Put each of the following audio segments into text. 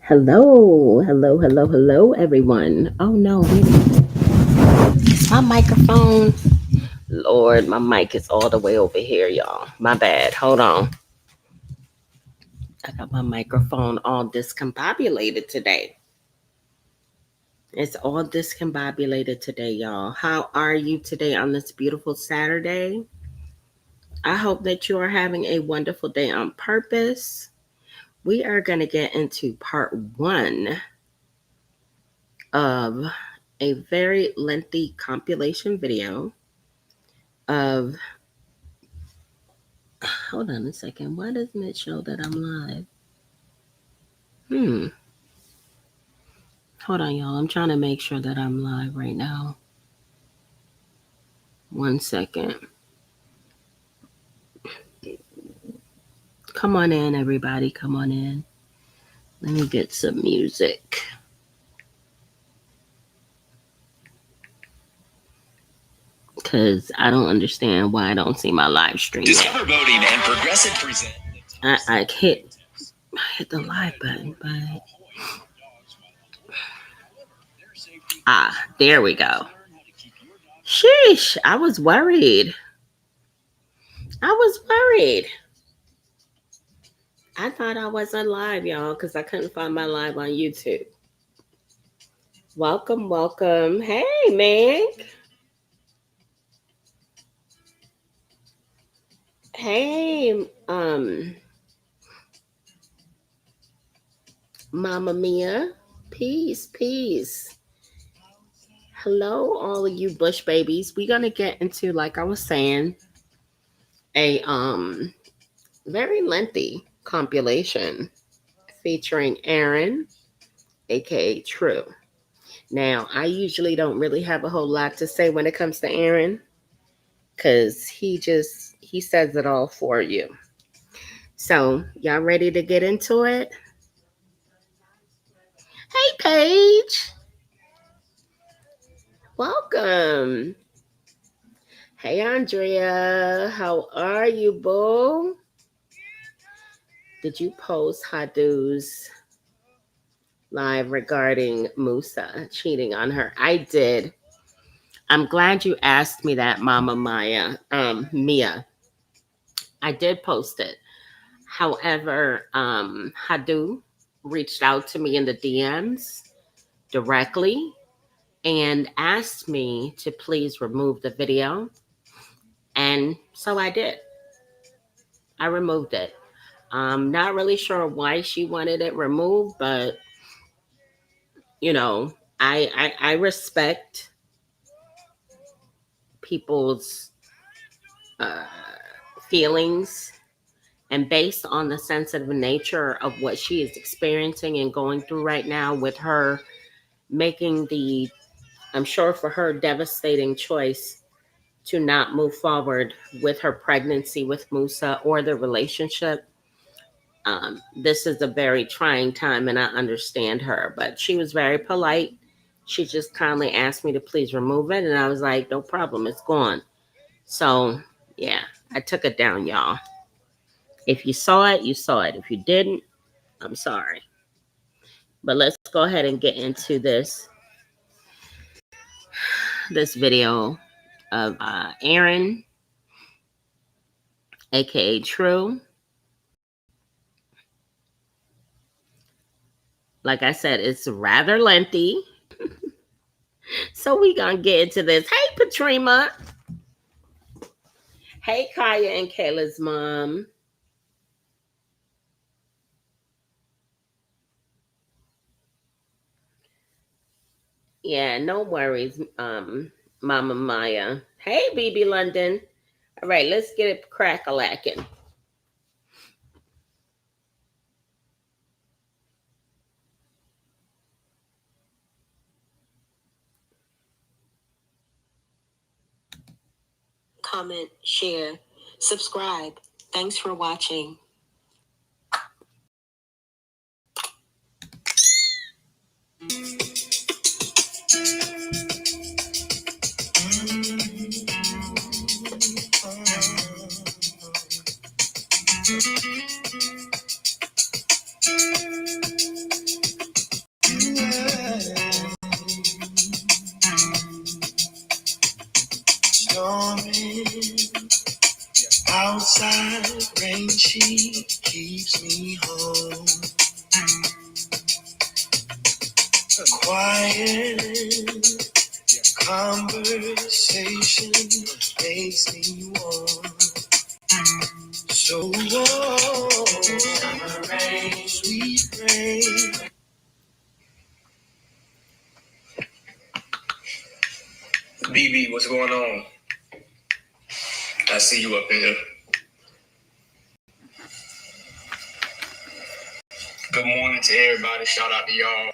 Hello, everyone. Oh no, wait a minute. My microphone. Lord, my mic is all the way over here, y'all. My bad. Hold on. I got my microphone all discombobulated today. It's all discombobulated today, y'all. How are you today on this beautiful Saturday? I hope that you are having a wonderful day on purpose. We are going to get into part one of a very lengthy compilation video of, hold on a second, why doesn't it show that I'm live? Hold on, y'all. I'm trying to make sure that I'm live right now. 1 second. Come on in, everybody. Come on in. Let me get some music. Because I don't understand why I don't see my live stream. Discover Voting and Progressive present. I hit the live button, but there we go. Sheesh, I was worried. I thought I wasn't live, y'all, because I couldn't find my live on YouTube. Welcome. Hey, Meg. Hey, Mama Mia. Peace. Hello, all of you bush babies. We're gonna get into, like I was saying, a very lengthy compilation featuring Aaron, aka True. Now, I usually don't really have a whole lot to say when it comes to Aaron, because he says it all for you. So, y'all ready to get into it? Hey, Paige. Welcome. Hey, Andrea. How are you, boo? Did you post Hadu's live regarding Musa cheating on her? I did. I'm glad you asked me that, Mama Mia. I did post it. However, Hadu reached out to me in the DMs directly and asked me to please remove the video. And so I did. I removed it. I'm not really sure why she wanted it removed, but I respect people's uh, feelings, and based on the sensitive nature of what she is experiencing and going through right now, with her making the, I'm sure for her, devastating choice to not move forward with her pregnancy with Musa or the relationship. This is a very trying time, and I understand her, but she was very polite. She just kindly asked me to please remove it, and I was like, no problem, it's gone. So, yeah, I took it down, y'all. If you saw it, you saw it. If you didn't, I'm sorry. But let's go ahead and get into this video of Aaron, aka True. Like I said, it's rather lengthy. So we gonna get into this. Hey, Patrima. Hey, Kaya and Kayla's mom. Yeah, no worries, Mama Maya. Hey, BB London. All right, let's get it crack-a-lacking. Comment, share, subscribe. Thanks for watching. keeps me home. A quiet conversation makes me warm. So warm. Summer rain, sweet rain. BB, what's going on? I see you up in here. Good morning to everybody. Shout out to y'all.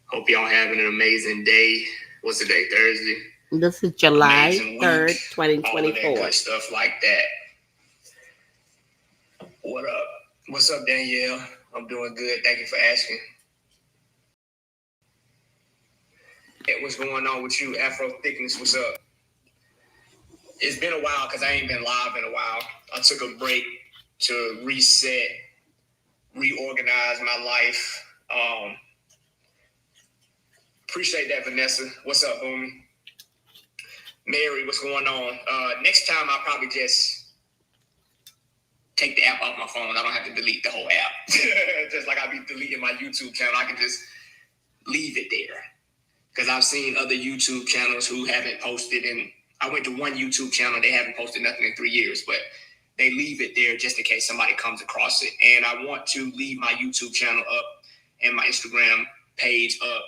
Hope y'all having an amazing day. What's the day? Thursday? This is July Amazing 3rd, week. All of that 2024. good stuff like that. What up? What's up, Danielle? I'm doing good. Thank you for asking. Hey, what's going on with you? Afro Thickness, what's up? It's been a while because I ain't been live in a while. I took a break to reset, reorganize my life. Appreciate that, Vanessa. What's up, homie? Mary, what's going on? Next time I'll probably just take the app off my phone. I don't have to delete the whole app. Just like I'll be deleting my YouTube channel, I can just leave it there. Because I've seen other YouTube channels who haven't posted, and I went to one YouTube channel, they haven't posted nothing in 3 years, but they leave it there just in case somebody comes across it. And I want to leave my YouTube channel up and my Instagram page up,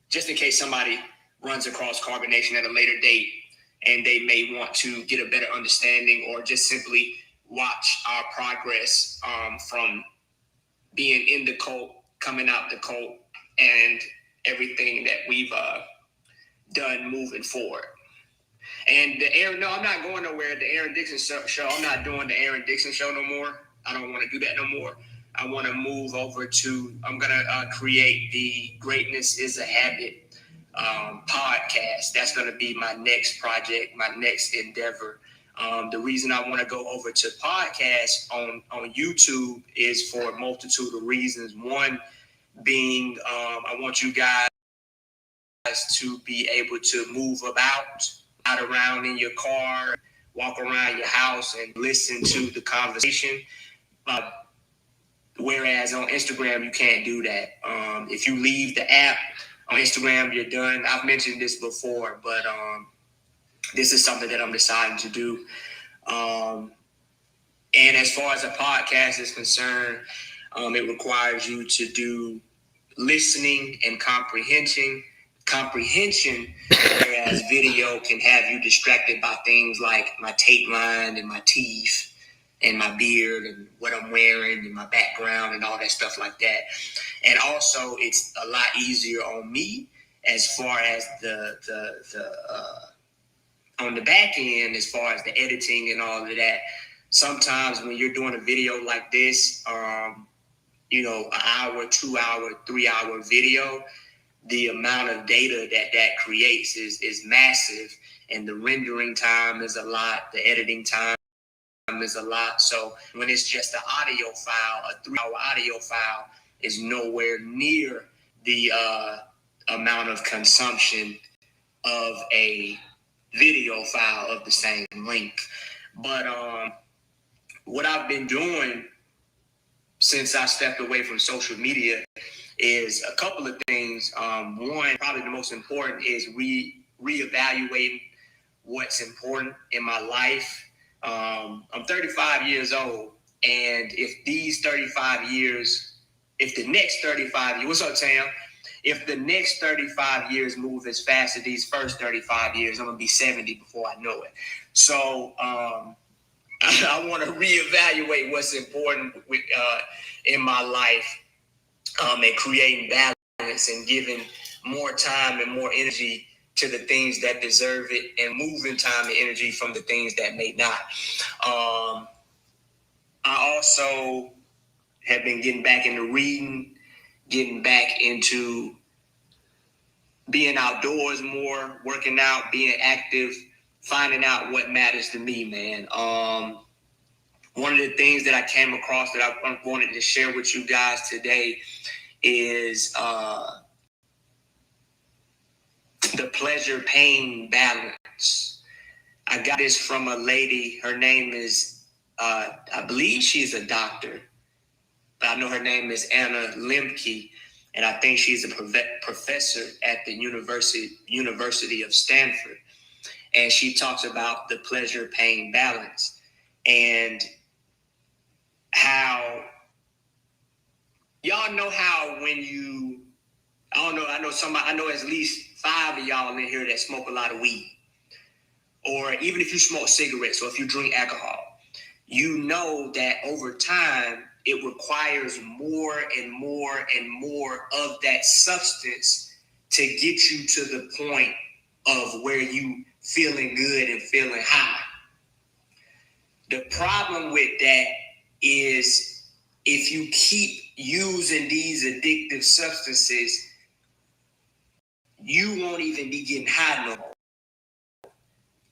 just in case somebody runs across Carbonation at a later date and they may want to get a better understanding or just simply watch our progress from being in the cult, coming out the cult, and everything that we've done moving forward. And I'm not going nowhere. The Aaron Dixon show, I'm not doing the Aaron Dixon show no more. I don't want to do that no more. I want to move over to, I'm going to create the Greatness is a Habit podcast. That's going to be my next project, my next endeavor. The reason I want to go over to podcasts on YouTube is for a multitude of reasons. One being, I want you guys to be able to move out around in your car, walk around your house and listen to the conversation. Whereas on Instagram, you can't do that. If you leave the app on Instagram, you're done. I've mentioned this before, but this is something that I'm deciding to do. And as far as a podcast is concerned, it requires you to do listening and comprehension, whereas video can have you distracted by things like my tape line and my teeth and my beard and what I'm wearing and my background and all that stuff like that. And also, it's a lot easier on me as far as the on the back end, as far as the editing and all of that. Sometimes when you're doing a video like this, an hour, 2 hour, 3 hour video, the amount of data that creates is massive, and the rendering time is a lot, the editing time is a lot. So when it's just an audio file, a 3 hour audio file is nowhere near the amount of consumption of a video file of the same length. But what I've been doing since I stepped away from social media is a couple of things. One, probably the most important, is reevaluating what's important in my life. I'm 35 years old, and if the next 35 years, what's up, Tam? If the next 35 years move as fast as these first 35 years, I'm going to be 70 before I know it. So I want to reevaluate what's important in my life, and creating balance and giving more time and more energy to the things that deserve it, and moving time and energy from the things that may not. I also have been getting back into reading, getting back into being outdoors more, working out, being active, finding out what matters to me, man. One of the things that I came across that I wanted to share with you guys today is the pleasure-pain balance. I got this from a lady. Her name is I believe she's a doctor, but I know her name is Anna Lemke, and I think she's a professor at the University of Stanford. And she talks about the pleasure-pain balance and how y'all know how when you, I know at least 5 of y'all in here that smoke a lot of weed, or even if you smoke cigarettes or if you drink alcohol, you know that over time it requires more and more and more of that substance to get you to the point of where you feeling good and feeling high. The problem with that is if you keep using these addictive substances, you won't even be getting high no more.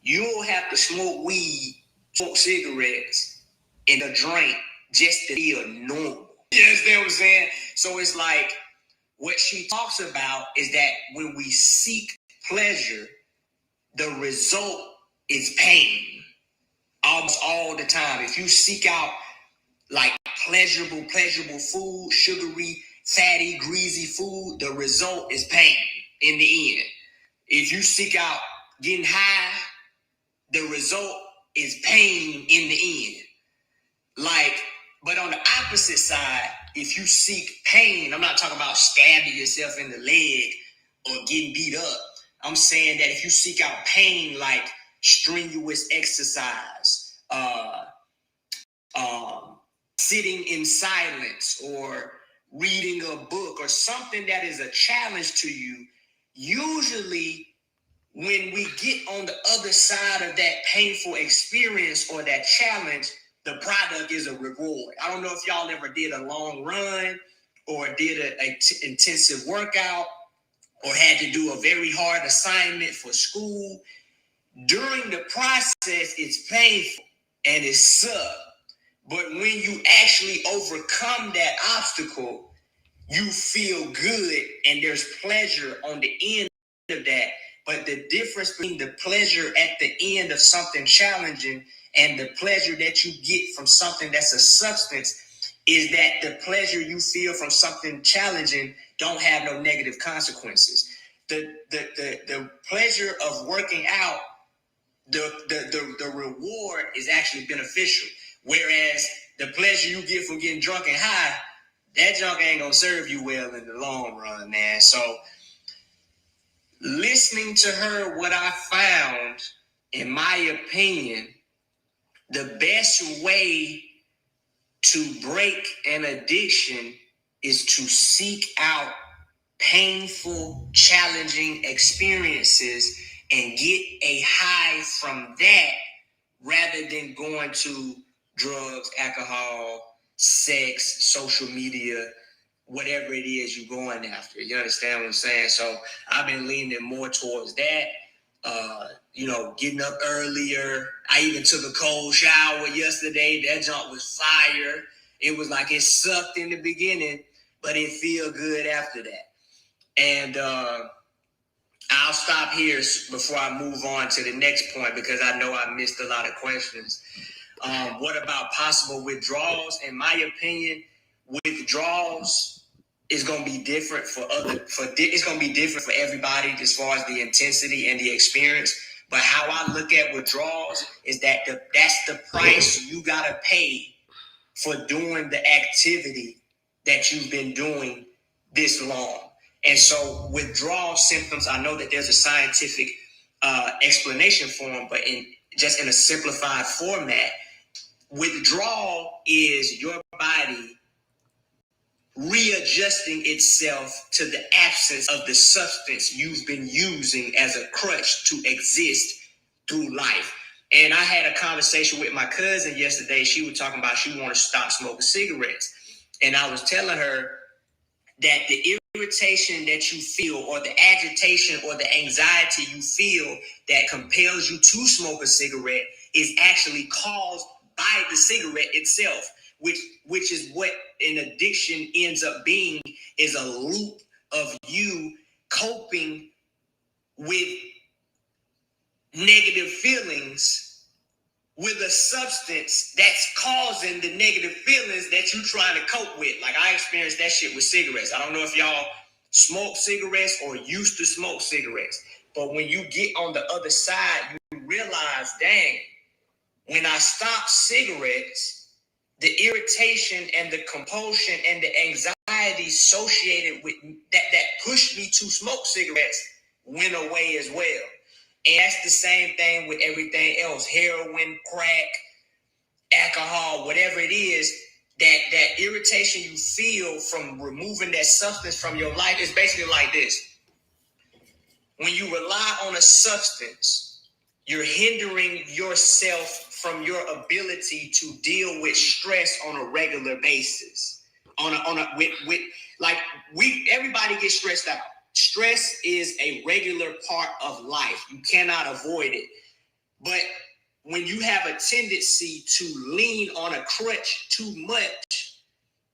You'll have to smoke weed, smoke cigarettes, and a drink just to feel normal. You understand what I'm saying? So it's like what she talks about is that when we seek pleasure, the result is pain. Almost all the time. If you seek out like pleasurable food, sugary, fatty, greasy food, the result is pain in the end. If you seek out getting high, the result is pain in the end. Like, but on the opposite side, if you seek pain, I'm not talking about stabbing yourself in the leg or getting beat up. I'm saying that if you seek out pain, like strenuous exercise, sitting in silence, or reading a book, or something that is a challenge to you, usually when we get on the other side of that painful experience or that challenge, the product is a reward. I don't know if y'all ever did a long run or did an intensive workout or had to do a very hard assignment for school. During the process, it's painful and it sucks. But when you actually overcome that obstacle, you feel good and there's pleasure on the end of that. But the difference between the pleasure at the end of something challenging and the pleasure that you get from something that's a substance is that the pleasure you feel from something challenging don't have no negative consequences. The pleasure of working out, the reward is actually beneficial. Whereas the pleasure you get from getting drunk and high, that junk ain't gonna serve you well in the long run, man. So listening to her, what I found, in my opinion, the best way to break an addiction is to seek out painful, challenging experiences and get a high from that rather than going to drugs, alcohol, sex, social media, whatever it is you're going after. You understand what I'm saying? So I've been leaning more towards that. Getting up earlier. I even took a cold shower yesterday. That junk was fire. It was like it sucked in the beginning, but it feel good after that. And I'll stop here before I move on to the next point because I know I missed a lot of questions. What about possible withdrawals? In my opinion, withdrawals is going to be different it's going to be different for everybody as far as the intensity and the experience. But how I look at withdrawals is that that's the price you got to pay for doing the activity that you've been doing this long. And so withdrawal symptoms, I know that there's a scientific explanation for them, but in a simplified format, withdrawal is your body readjusting itself to the absence of the substance you've been using as a crutch to exist through life. And I had a conversation with my cousin yesterday. She was talking about she wanted to stop smoking cigarettes. And I was telling her that the irritation that you feel or the agitation or the anxiety you feel that compels you to smoke a cigarette is actually caused by the cigarette itself, which is what an addiction ends up being, is a loop of you coping with negative feelings with a substance that's causing the negative feelings that you're trying to cope with. Like I experienced that shit with cigarettes. I don't know if y'all smoke cigarettes or used to smoke cigarettes, but when you get on the other side, you realize, dang, when I stopped cigarettes, the irritation and the compulsion and the anxiety associated with that pushed me to smoke cigarettes went away as well. And that's the same thing with everything else. Heroin, crack, alcohol, whatever it is, that irritation you feel from removing that substance from your life is basically like this. When you rely on a substance, you're hindering yourself from your ability to deal with stress on a regular basis. Everybody gets stressed out. Stress is a regular part of life. You cannot avoid it. But when you have a tendency to lean on a crutch too much,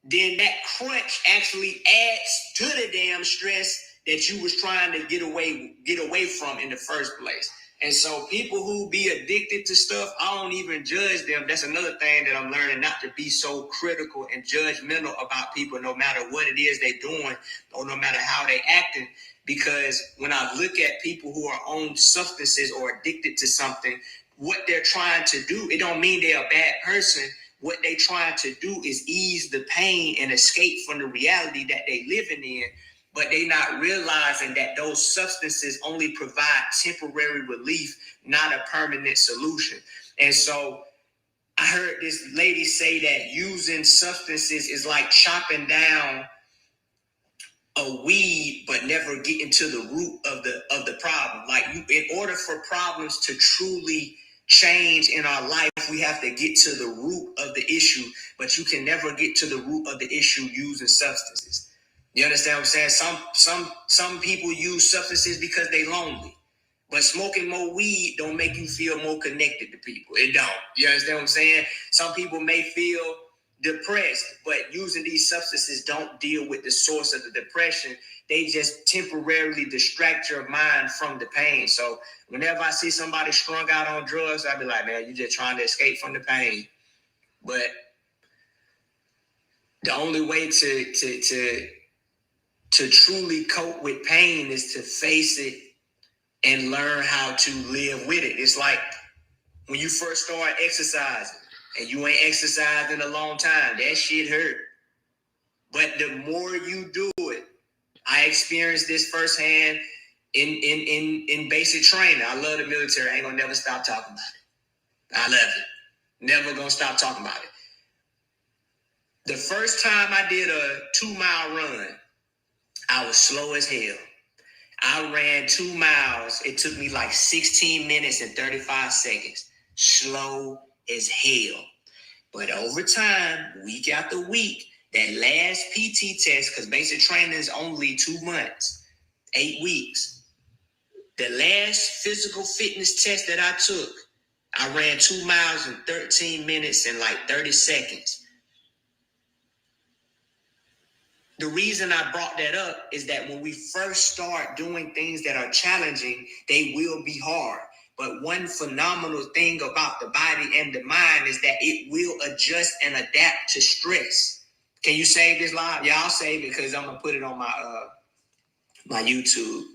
then that crutch actually adds to the damn stress that you was trying to get away from in the first place. And so people who be addicted to stuff, I don't even judge them. That's another thing that I'm learning, not to be so critical and judgmental about people, no matter what it is they're doing or no matter how they acting. Because when I look at people who are on substances or addicted to something, what they're trying to do, it don't mean they're a bad person. What they trying to do is ease the pain and escape from the reality that they living in. But they not realizing that those substances only provide temporary relief, not a permanent solution. And so I heard this lady say that using substances is like chopping down a weed, but never getting to the root of the problem. Like in order for problems to truly change in our life, we have to get to the root of the issue, but you can never get to the root of the issue using substances. You understand what I'm saying? Some people use substances because they lonely, but smoking more weed don't make you feel more connected to people. It don't. You understand what I'm saying? Some people may feel depressed, but using these substances don't deal with the source of the depression. They just temporarily distract your mind from the pain. So whenever I see somebody strung out on drugs, I be like, man, you're just trying to escape from the pain. But the only way to truly cope with pain is to face it and learn how to live with it. It's like when you first start exercising and you ain't exercised in a long time, that shit hurt. But the more you do it, I experienced this firsthand in basic training. I love the military. I ain't gonna never stop talking about it. I love it. Never gonna stop talking about it. The first time I did a 2-mile run, I was slow as hell. I ran 2 miles. It took me like 16 minutes and 35 seconds. Slow as hell. But over time, week after week, that last PT test, because basic training is only 2 months, 8 weeks. The last physical fitness test that I took, I ran 2 miles in 13 minutes and like 30 seconds. The reason I brought that up is that when we first start doing things that are challenging, they will be hard. But one phenomenal thing about the body and the mind is that it will adjust and adapt to stress. Can you save this live? Yeah, I'll save it because I'm gonna put it on my YouTube.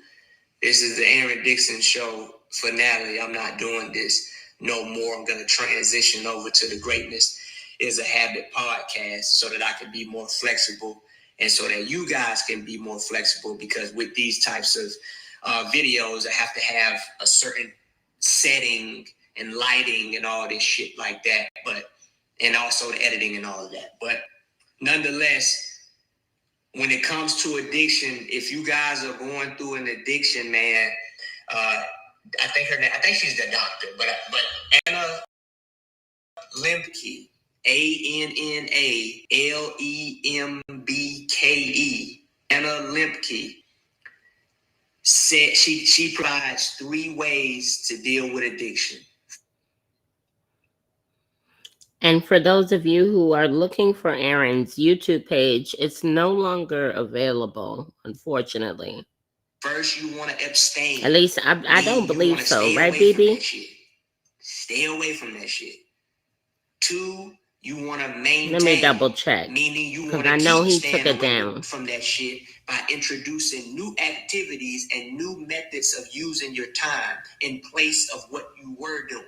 This is the Aaron Dixon show finale. I'm not doing this no more. I'm gonna transition over to the Greatness is a Habit podcast so that I can be more flexible and so that you guys can be more flexible, because with these types of videos, I have to have a certain setting and lighting and all this shit like that, and also the editing and all of that. But nonetheless, when it comes to addiction, if you guys are going through an addiction, man, I think she's the doctor, but Anna Lemke, ANNALEMBKE, Anna Lemke, said she provides 3 ways to deal with addiction. And for those of you who are looking for Aaron's YouTube page, it's no longer available, unfortunately. First, you want to abstain. At least I don't believe so, right, BB? Stay away from that shit. 2, you want to maintain. Let me double check. Meaning you want Because I to know keep he took staying it away down. from that shit by introducing new activities and new methods of using your time in place of what you were doing.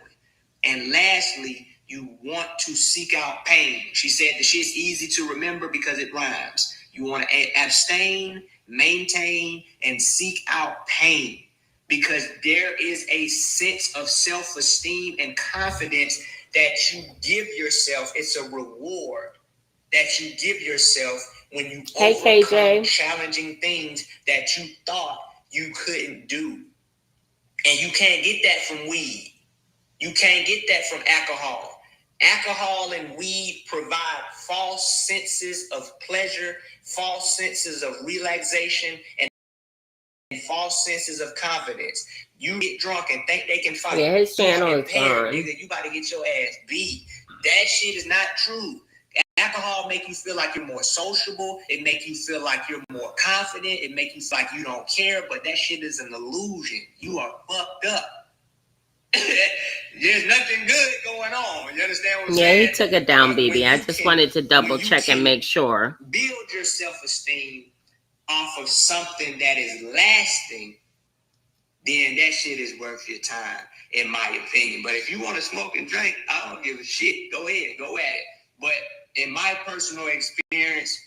And lastly, you want to seek out pain. She said the shit's easy to remember because it rhymes. You want to abstain, maintain, and seek out pain. Because there is a sense of self-esteem and confidence that you give yourself. It's a reward that you give yourself when you overcome challenging things that you thought you couldn't do. And you can't get that from weed. You can't get that from alcohol. Alcohol and weed provide false senses of pleasure, false senses of relaxation, and false senses of confidence. You get drunk and think they can fight. Yeah, his channel is gone. Nigga, you about to get your ass beat. That shit is not true. Alcohol make you feel like you're more sociable. It make you feel like you're more confident. It make you feel like you don't care. But that shit is an illusion. You are fucked up. There's nothing good going on. You understand what I'm saying? Yeah, he took it down, BB. I just wanted to double check and make sure. Build your self-esteem off of something that is lasting, then that shit is worth your time, in my opinion. But if you want to smoke and drink, I don't give a shit. Go ahead, go at it. But in my personal experience,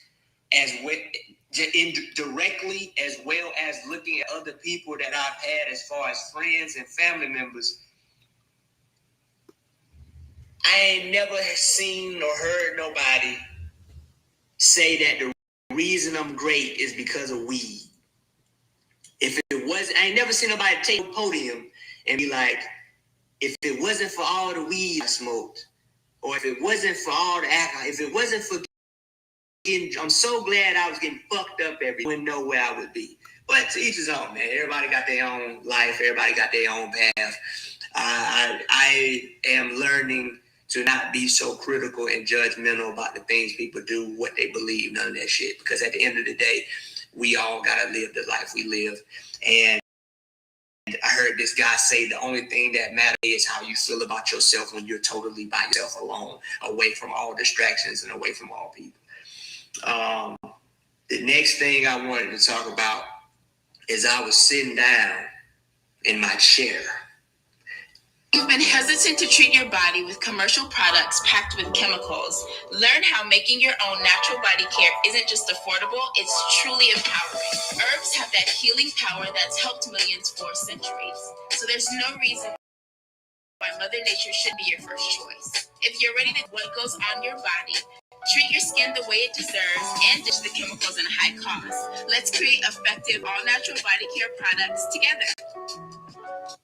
as with directly as well as looking at other people that I've had as far as friends and family members, I ain't never seen or heard nobody say that the reason I'm great is because of weed. If it was, I ain't never seen nobody take a podium and be like, if it wasn't for all the weed I smoked, or if it wasn't for all the alcohol, if it wasn't for getting, I'm so glad I was getting fucked up every day. I wouldn't know where I would be. But to each his own, man. Everybody got their own life. Everybody got their own path. I am learning to not be so critical and judgmental about the things people do, what they believe, none of that shit. Because at the end of the day, we all got to live the life we live. And I heard this guy say the only thing that matters is how you feel about yourself when you're totally by yourself alone, away from all distractions and away from all people. The next thing I wanted to talk about is I was sitting down in my chair. You've been hesitant to treat your body with commercial products packed with chemicals. Learn how making your own natural body care isn't just affordable, it's truly empowering. Herbs have that healing power that's helped millions for centuries. So there's no reason why Mother Nature should be your first choice. If you're ready to what goes on your body, treat your skin the way it deserves, and ditch the chemicals and high costs. Let's create effective all-natural body care products together.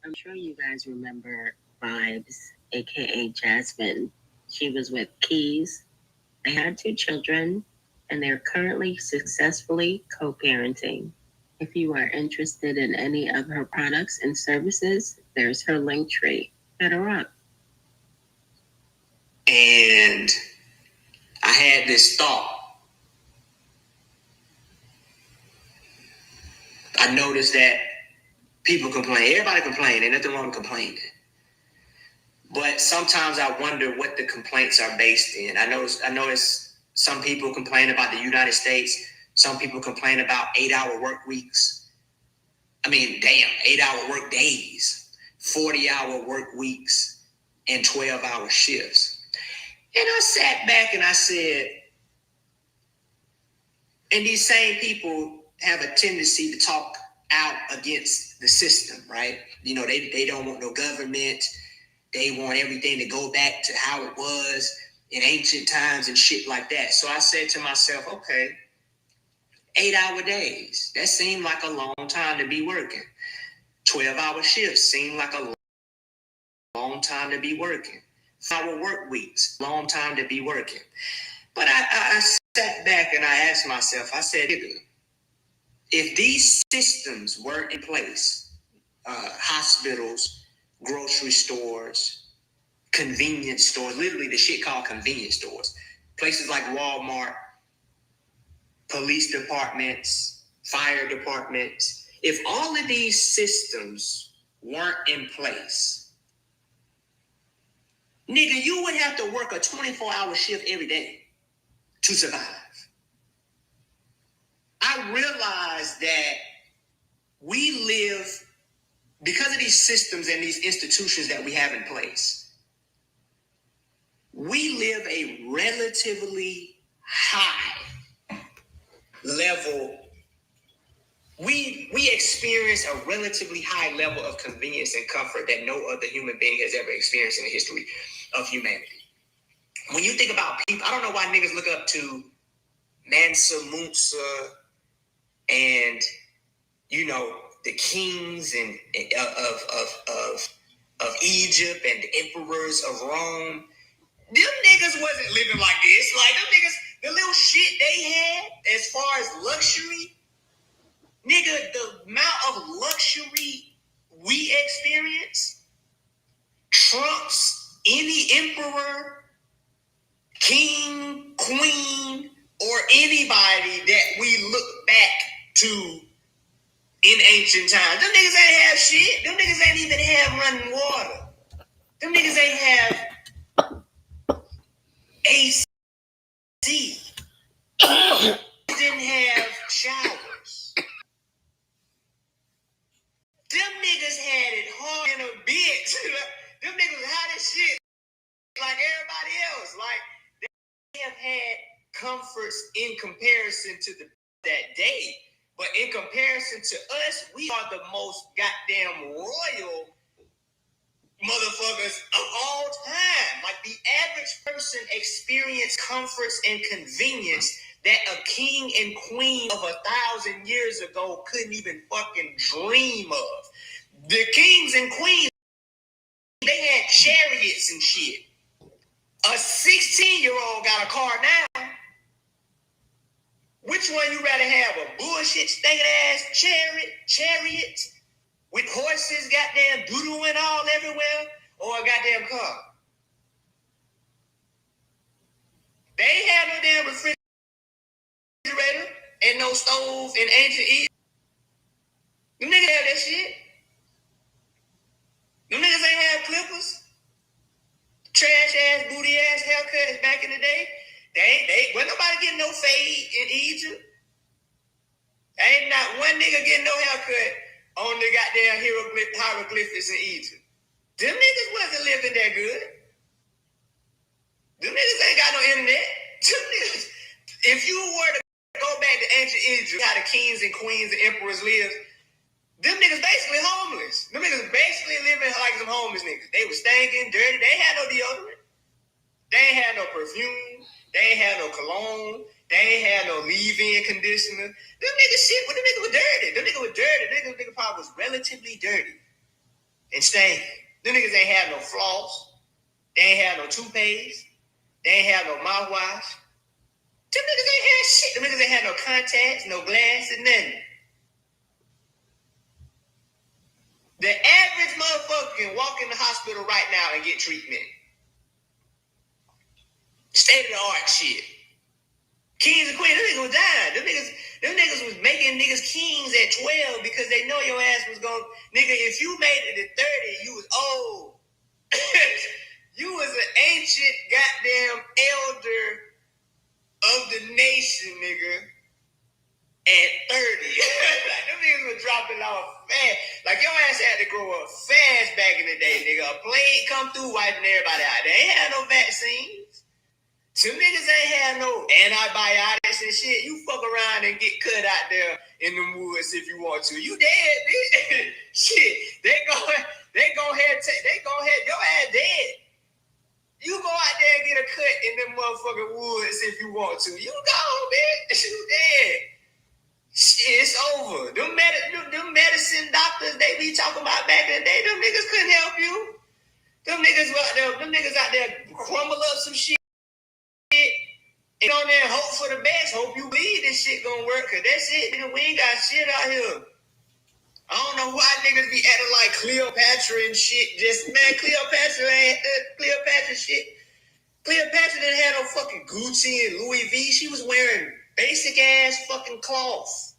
I'm sure you guys remember Vibes, aka Jasmine. She was with Keys. They had 2 children, and they're currently successfully co-parenting. If you are interested in any of her products and services, there's her link tree. Hit her up. And I had this thought. I noticed that people complain. Everybody complains. Ain't nothing wrong with complaining. But sometimes I wonder what the complaints are based in. I know it's some people complain about the United States. Some people complain about 8-hour work weeks. 8-hour work days, 40-hour work weeks, and 12-hour shifts. And I sat back and I said, and these same people have a tendency to talk out against the system, right? You know, they don't want no government. They want everything to go back to how it was in ancient times and shit like that. So I said to myself, okay, 8-hour days, that seemed like a long time to be working. 12-hour shifts seemed like a long time to be working. 5-hour work weeks, long time to be working. But I sat back and I asked myself, I said, if these systems were in place, hospitals, grocery stores, convenience stores, literally the shit called convenience stores, places like Walmart, police departments, fire departments, if all of these systems weren't in place, Nigga, you would have to work a 24-hour shift every day to survive. I realize that we live, because of these systems and these institutions that we have in place, we live a relatively high level. We experience a relatively high level of convenience and comfort that no other human being has ever experienced in the history of humanity. When you think about people, I don't know why niggas look up to Mansa Musa and, you know, the kings and of Egypt and the emperors of Rome. Them niggas wasn't living like this. Like, them niggas, the little shit they had as far as luxury, nigga, the amount of luxury we experience trumps any emperor, king, queen, or anybody that we look back to in ancient times. Them niggas ain't have shit. Them niggas ain't even have running water. Them niggas ain't have AC. Didn't have showers. Them niggas had it hard in a bitch. Them niggas hot as shit like everybody else. Like, they have had comforts in comparison to that day. But in comparison to us, we are the most goddamn royal motherfuckers of all time. Like, the average person experienced comforts and convenience that a king and queen of 1,000 years ago couldn't even fucking dream of. The kings and queens, they had chariots and shit. A 16-year-old got a car now. Which one you rather have? A bullshit stinking ass chariot with horses, goddamn doodling all everywhere, or a goddamn car? They ain't had no damn refrigerator and no stove in ancient Egypt. Them niggas have that shit. Them niggas ain't have clippers. Trash ass, booty ass haircuts back in the day. They wasn't nobody getting no fade in Egypt. Ain't not one nigga getting no haircut on the goddamn hieroglyphics in Egypt. Them niggas wasn't living that good. Them niggas ain't got no internet. Them niggas, if you were to go back to ancient Egypt, how the kings and queens and emperors lived, them niggas basically homeless. Them niggas basically living like some homeless niggas. They was stinking, dirty. They ain't had no deodorant. They ain't had no perfume. They ain't had no cologne. They ain't had no leave-in conditioner. Them niggas shit, but them niggas were dirty. Them niggas were dirty. Them niggas probably was relatively dirty and stinking. Them niggas ain't had no floss. They ain't had no toothpaste. They ain't had no mouthwash. Them niggas ain't had shit. Them niggas ain't had no contacts, no glasses, nothing. The average motherfucker can walk in the hospital right now and get treatment. State-of-the-art shit. Kings and queens, them niggas was dying. Them niggas was making niggas kings at 12 because they know your ass was going. Nigga, if you made it at 30, you was old. You was an ancient goddamn elder of the nation, nigga, at 30. Like, them niggas were dropping off fast. Like, your ass had to grow up fast back in the day, nigga. A plane come through wiping everybody out. They ain't had no vaccines. Some niggas ain't had no antibiotics and shit. You fuck around and get cut out there in the woods if you want to. You dead, bitch. Shit. They go ahead, your ass dead. You go out there and get a cut in them motherfucking woods if you want to. You gone, bitch. You dead. Shit, it's over. Them medicine doctors they be talking about back in the day, them niggas couldn't help you. Them niggas out there crumble up some shit. And on there, hope for the best. Hope you believe this shit gonna work. Cause that's it, nigga. We ain't got shit out here. I don't know why niggas be acting like Cleopatra and shit. Just, man, Cleopatra shit. Cleopatra didn't have no fucking Gucci and Louis V. She was wearing basic ass fucking cloth.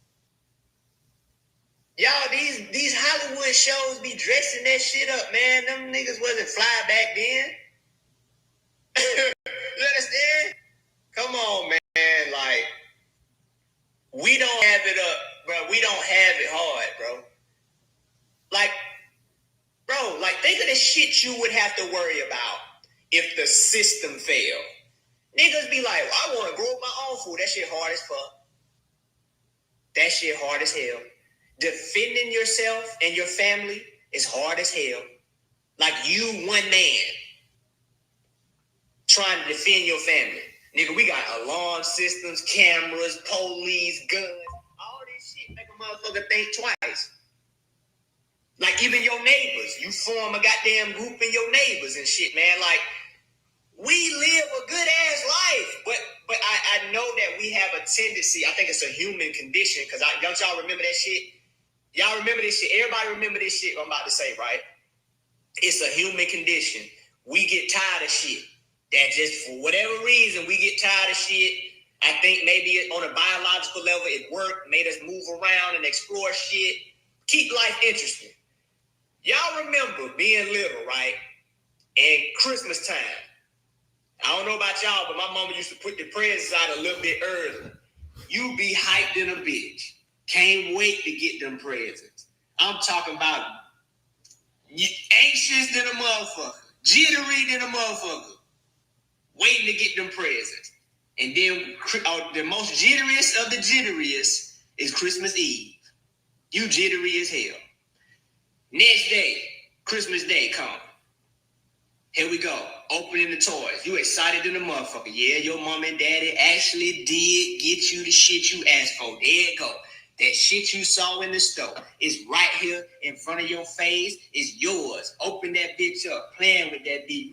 Y'all, these Hollywood shows be dressing that shit up, man. Them niggas wasn't fly back then. You understand? Come on, man. Like, we don't have it up, bro. We don't have it hard, bro. Like, bro, like, think of the shit you would have to worry about if the system failed. Niggas be like, well, I want to grow my own food. That shit hard as fuck. That shit hard as hell. Defending yourself and your family is hard as hell. Like, you one man trying to defend your family. Nigga, we got alarm systems, cameras, police, guns. All this shit make a motherfucker think twice. Like, even your neighbors. You form a goddamn group in your neighbors and shit, man. Like, we live a good ass life. But I know that we have a tendency, I think it's a human condition, because don't y'all remember that shit? Y'all remember this shit? Everybody remember this shit I'm about to say, right? It's a human condition. We get tired of shit. That just, for whatever reason, we get tired of shit. I think maybe on a biological level, it worked, made us move around and explore shit. Keep life interesting. Y'all remember being little, right? And Christmas time. I don't know about y'all, but my mama used to put the presents out a little bit early. You be hyped in a bitch. Can't wait to get them presents. I'm talking about anxious than a motherfucker. Jittery than a motherfucker. Waiting to get them presents. And then the most jitteriest of the jitteriest is Christmas Eve. You jittery as hell. Next day, Christmas Day come. Here we go. Opening the toys. You excited than a motherfucker. Yeah, your mom and daddy actually did get you the shit you asked for. There you go. That shit you saw in the store is right here in front of your face. It's yours. Open that bitch up. Playing with that bitch.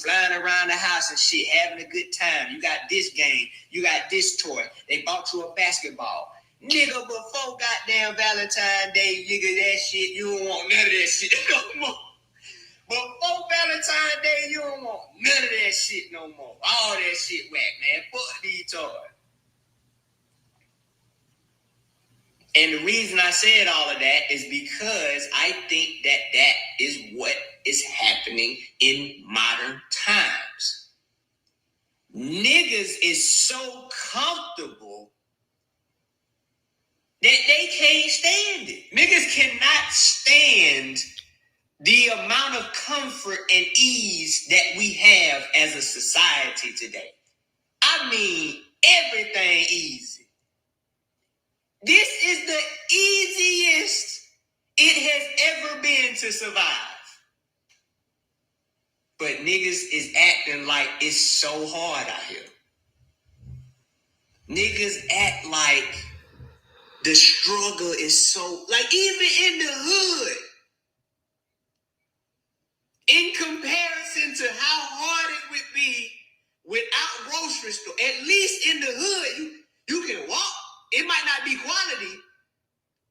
Flying around the house and shit. Having a good time. You got this game. You got this toy. They bought you a basketball. Nigga, before goddamn Valentine's Day, nigga, that shit, you don't want none of that shit no more. Before Valentine's Day, you don't want none of that shit no more. All that shit whack, man. Fuck these toys. And the reason I said all of that is because I think that that is what is happening in modern times. Niggas is so comfortable that they can't stand it. Niggas cannot stand the amount of comfort and ease that we have as a society today. I mean, everything easy. This is the easiest it has ever been to survive. But niggas is acting like it's so hard out here. Niggas act like the struggle is so, like, even in the hood, in comparison to how hard it would be without grocery store, at least in the hood, you can walk. It might not be quality,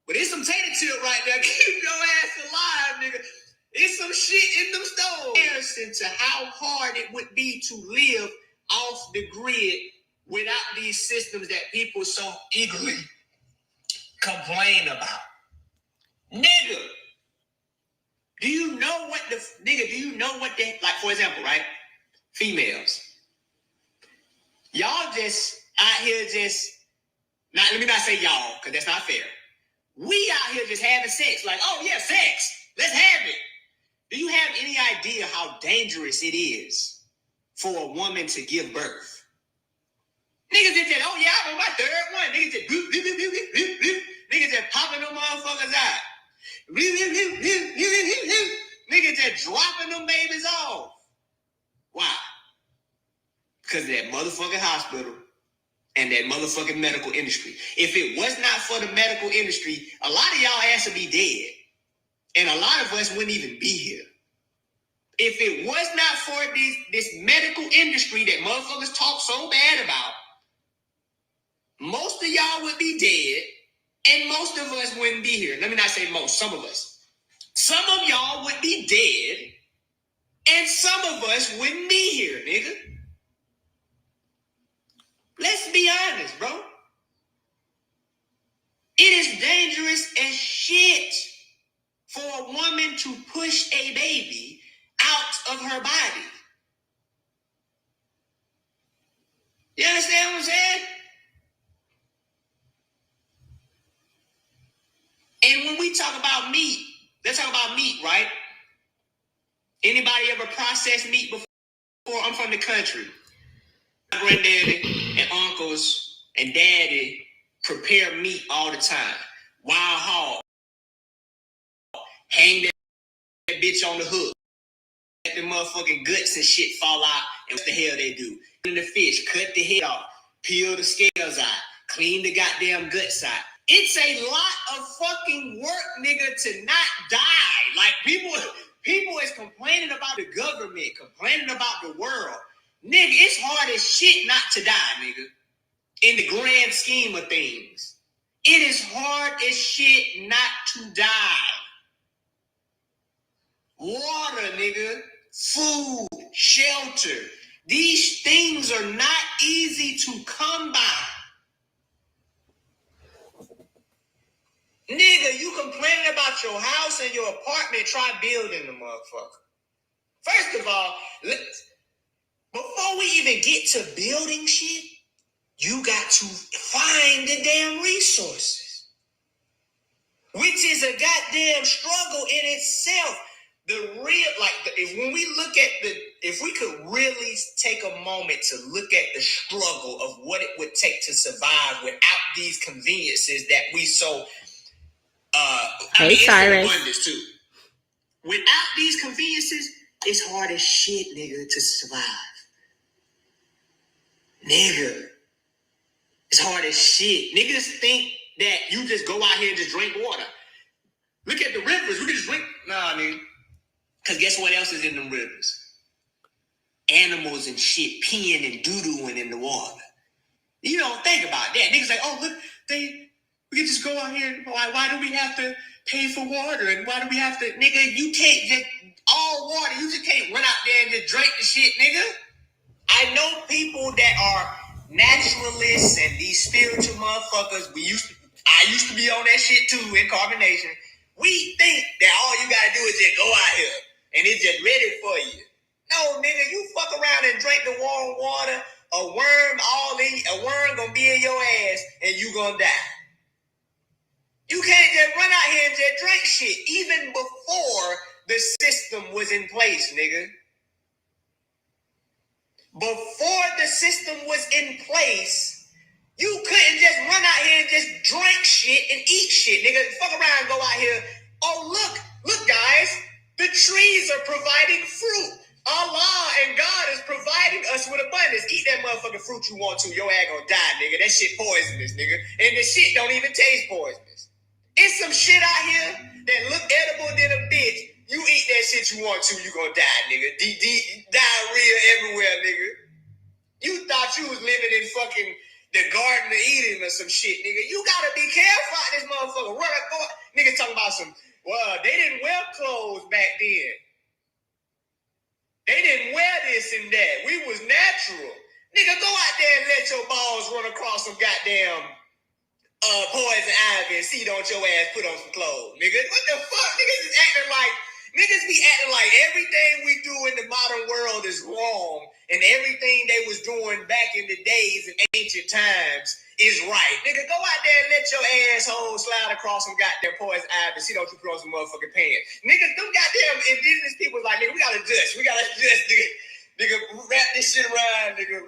but it's some tater chip right there. Keep your ass alive, nigga. It's some shit in them stores. In comparison to how hard it would be to live off the grid without these systems that people so eagerly complain about. Nigga, do you know what like, for example, right? Females. Y'all just out here let me not say y'all, because that's not fair. We out here just having sex. Like, oh yeah, sex. Let's have it. Do you have any idea how dangerous it is for a woman to give birth? Niggas just, oh yeah, I'm on my third one. Niggas just, bloop, bloop, bloop, bloop, bloop, bloop. Niggas just popping them motherfuckers out. Bloop, bloop, bloop, bloop, bloop, bloop, bloop. Niggas just dropping them babies off. Why? Because of that motherfucking hospital and that motherfucking medical industry. If it was not for the medical industry, a lot of y'all ass would be dead. And a lot of us wouldn't even be here. If it was not for this medical industry that motherfuckers talk so bad about, most of y'all would be dead, and most of us wouldn't be here. Let me not say most, some of us. Some of y'all would be dead, and some of us wouldn't be here, nigga. Let's be honest, bro. It is dangerous as shit for a woman to push a baby out of her body. You understand what I'm saying? And when we talk about meat, let's talk about meat, right? Anybody ever processed meat before? I'm from the country. My granddaddy and uncles and daddy prepare meat all the time. Wild hog. Hang that bitch on the hook. Let the motherfucking guts and shit fall out. And what the hell they do? Clean the fish, cut the head off, peel the scales out, clean the goddamn guts out. It's a lot of fucking work, nigga, to not die. Like, people is complaining about the government, complaining about the world. Nigga, it's hard as shit not to die, nigga. In the grand scheme of things. It is hard as shit not to die. Water, nigga. Food, shelter. These things are not easy to come by. Nigga, you complaining about your house and your apartment, try building the motherfucker. First of all, before we even get to building shit, you got to find the damn resources, which is a goddamn struggle in itself. If we could really take a moment to look at the struggle of what it would take to survive without these conveniences that we so, Cyrus. Abundance too. Without these conveniences, it's hard as shit, nigga, to survive. Nigga. It's hard as shit. Niggas think that you just go out here and just drink water. Look at the rivers. We can just drink. Nah, nigga. Because guess what else is in them rivers? Animals and shit peeing and doo-dooing in the water. You don't think about that. Niggas like, oh, look, we can just go out here. Why do we have to pay for water? And why do we have to, nigga, you can't just, all water, you just can't run out there and just drink the shit, nigga. I know people that are naturalists and these spiritual motherfuckers. I used to be on that shit too in carbonation. We think that all you gotta do is just go out here and it's just ready for you. No, nigga, you fuck around and drink the warm water, a worm gonna be in your ass and you gonna die. You can't just run out here and just drink shit, even before the system was in place, nigga. Before the system was in place, you couldn't just run out here and just drink shit and eat shit, nigga. Fuck around and go out here. Oh, look, guys. The trees are providing fruit. Allah and God is providing us with abundance. Eat that motherfucking fruit you want to. Your ass gonna die, nigga. That shit poisonous, nigga. And the shit don't even taste poisonous. It's some shit out here that look edible than a bitch. You eat that shit you want to, you gonna die, nigga. Diarrhea everywhere, nigga. You thought you was living in fucking the Garden of Eden or some shit, nigga. You gotta be careful out this motherfucker. Niggas talking about they didn't wear clothes back then. They didn't wear this and that. We was natural. Nigga, go out there and let your balls run across some goddamn poison ivy and see don't your ass put on some clothes, nigga. What the fuck? Niggas be acting like everything we do in the modern world is wrong and everything they was doing back in the days in ancient times is right. Nigga, go out there and let your asshole slide across some goddamn poison ivy and see don't you put on some motherfucking pants. Niggas, them goddamn indigenous people like, nigga, we gotta adjust, nigga. Nigga, wrap this shit around, nigga.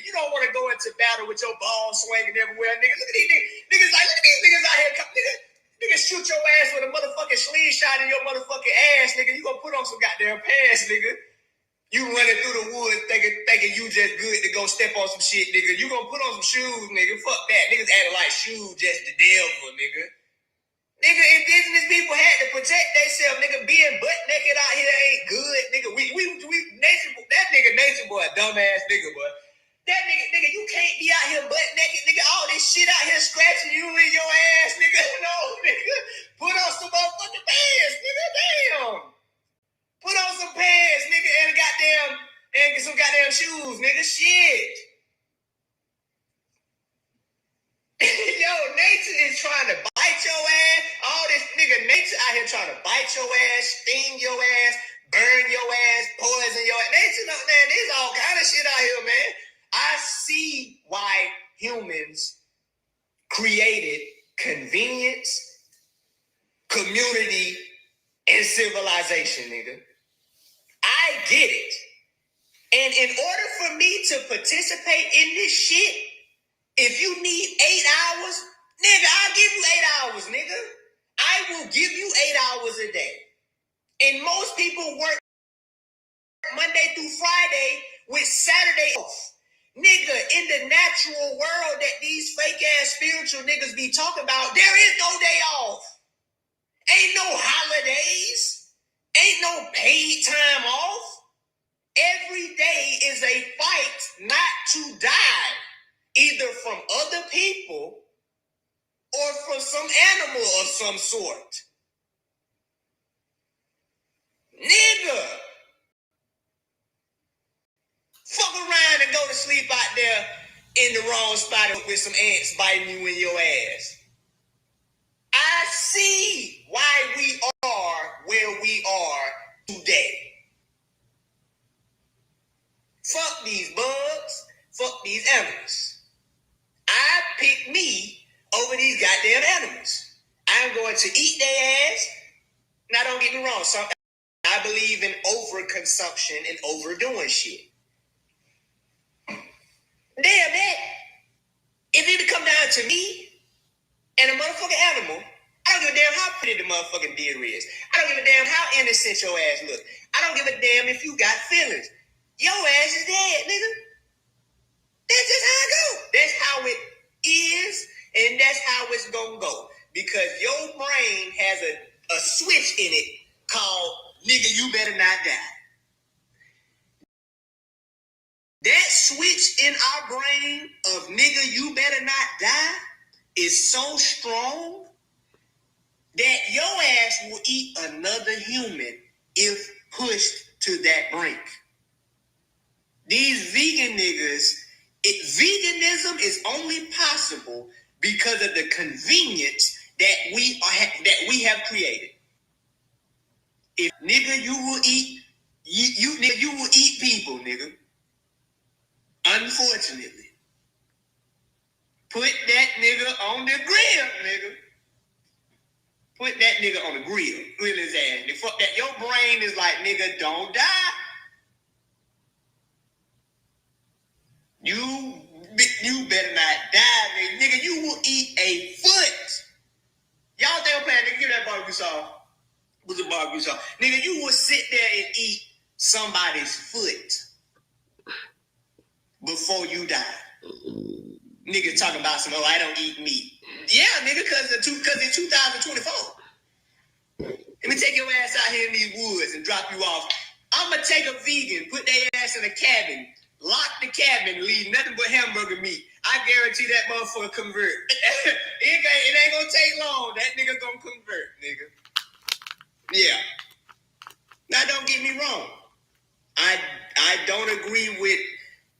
You don't want to go into battle with your balls swinging everywhere, nigga. Look at these niggas. Look at these niggas out here. Nigga, shoot your ass with a motherfucking slingshot in your motherfucking ass, nigga. You gonna put on some goddamn pants, nigga. You running through the woods thinking you just good to go step on some shit, nigga. You gonna put on some shoes, nigga. Fuck that. Niggas acting like shoes just the devil, nigga. Nigga, indigenous people had to protect themselves. Nigga, being butt naked out here ain't good. Nigga, nature boy, a dumbass nigga, boy. That nigga, you can't be out here butt naked, nigga. All this shit out here scratching you in your ass, nigga. No, nigga. Put on some motherfucking pants, nigga. Damn. Put on some pants, nigga, and get some goddamn shoes, nigga. Shit. Yo, nature is trying to bite your ass. All this nigga nature out here trying to bite your ass, sting your ass, burn your ass, poison your ass. Nature, man, there's all kind of shit out here, man. I I see why humans created convenience, community, and civilization, nigga. I get it. And in order for me to participate in this shit, if you need 8 hours, nigga, I'll give you 8 hours, nigga. I will give you 8 hours a day. And most people work Monday through Friday with Saturday off. Nigga, in the natural world that these fake ass spiritual niggas be talking about, there is no day off. Ain't no holidays. Ain't no paid time off. Every day is a fight not to die, either from other people or from some animal of some sort. Nigga, fuck around and go to sleep out there in the wrong spot with some ants biting you in your ass. I see why we are where we are today. Fuck these bugs. Fuck these animals. I pick me over these goddamn animals. I'm going to eat their ass. Now, don't get me wrong. I believe in overconsumption and overdoing shit. Damn that. If it come down to me and a motherfucking animal, I don't give a damn how pretty the motherfucking deer is. I don't give a damn how innocent your ass look. I don't give a damn if you got feelings. Your ass is dead, nigga. That's just how it go. That's how it is, and that's how it's gonna go. Because your brain has a switch in it called nigga, you better not die. That switch in our brain of nigga, you better not die is so strong that your ass will eat another human if pushed to that brink. These vegan niggas, veganism is only possible because of the convenience that we have created. If nigga, you will eat you will eat people, nigga. Unfortunately, put that nigga on the grill, nigga. Put that nigga on the grill his ass. And fuck that. Your brain is like, nigga, don't die. You better not die, nigga. You will eat a foot. Y'all think I'm playing, nigga? Give that barbecue sauce. What's the barbecue sauce? Nigga, you will sit there and eat somebody's foot before you die. Nigga talking about some, I don't eat meat. Yeah, nigga, because it's 2024. Let me take your ass out here in these woods and drop you off. I'm going to take a vegan, put their ass in a cabin, lock the cabin, leave nothing but hamburger meat. I guarantee that motherfucker convert. it ain't going to take long. That nigga going to convert, nigga. Yeah. Now, don't get me wrong. I don't agree with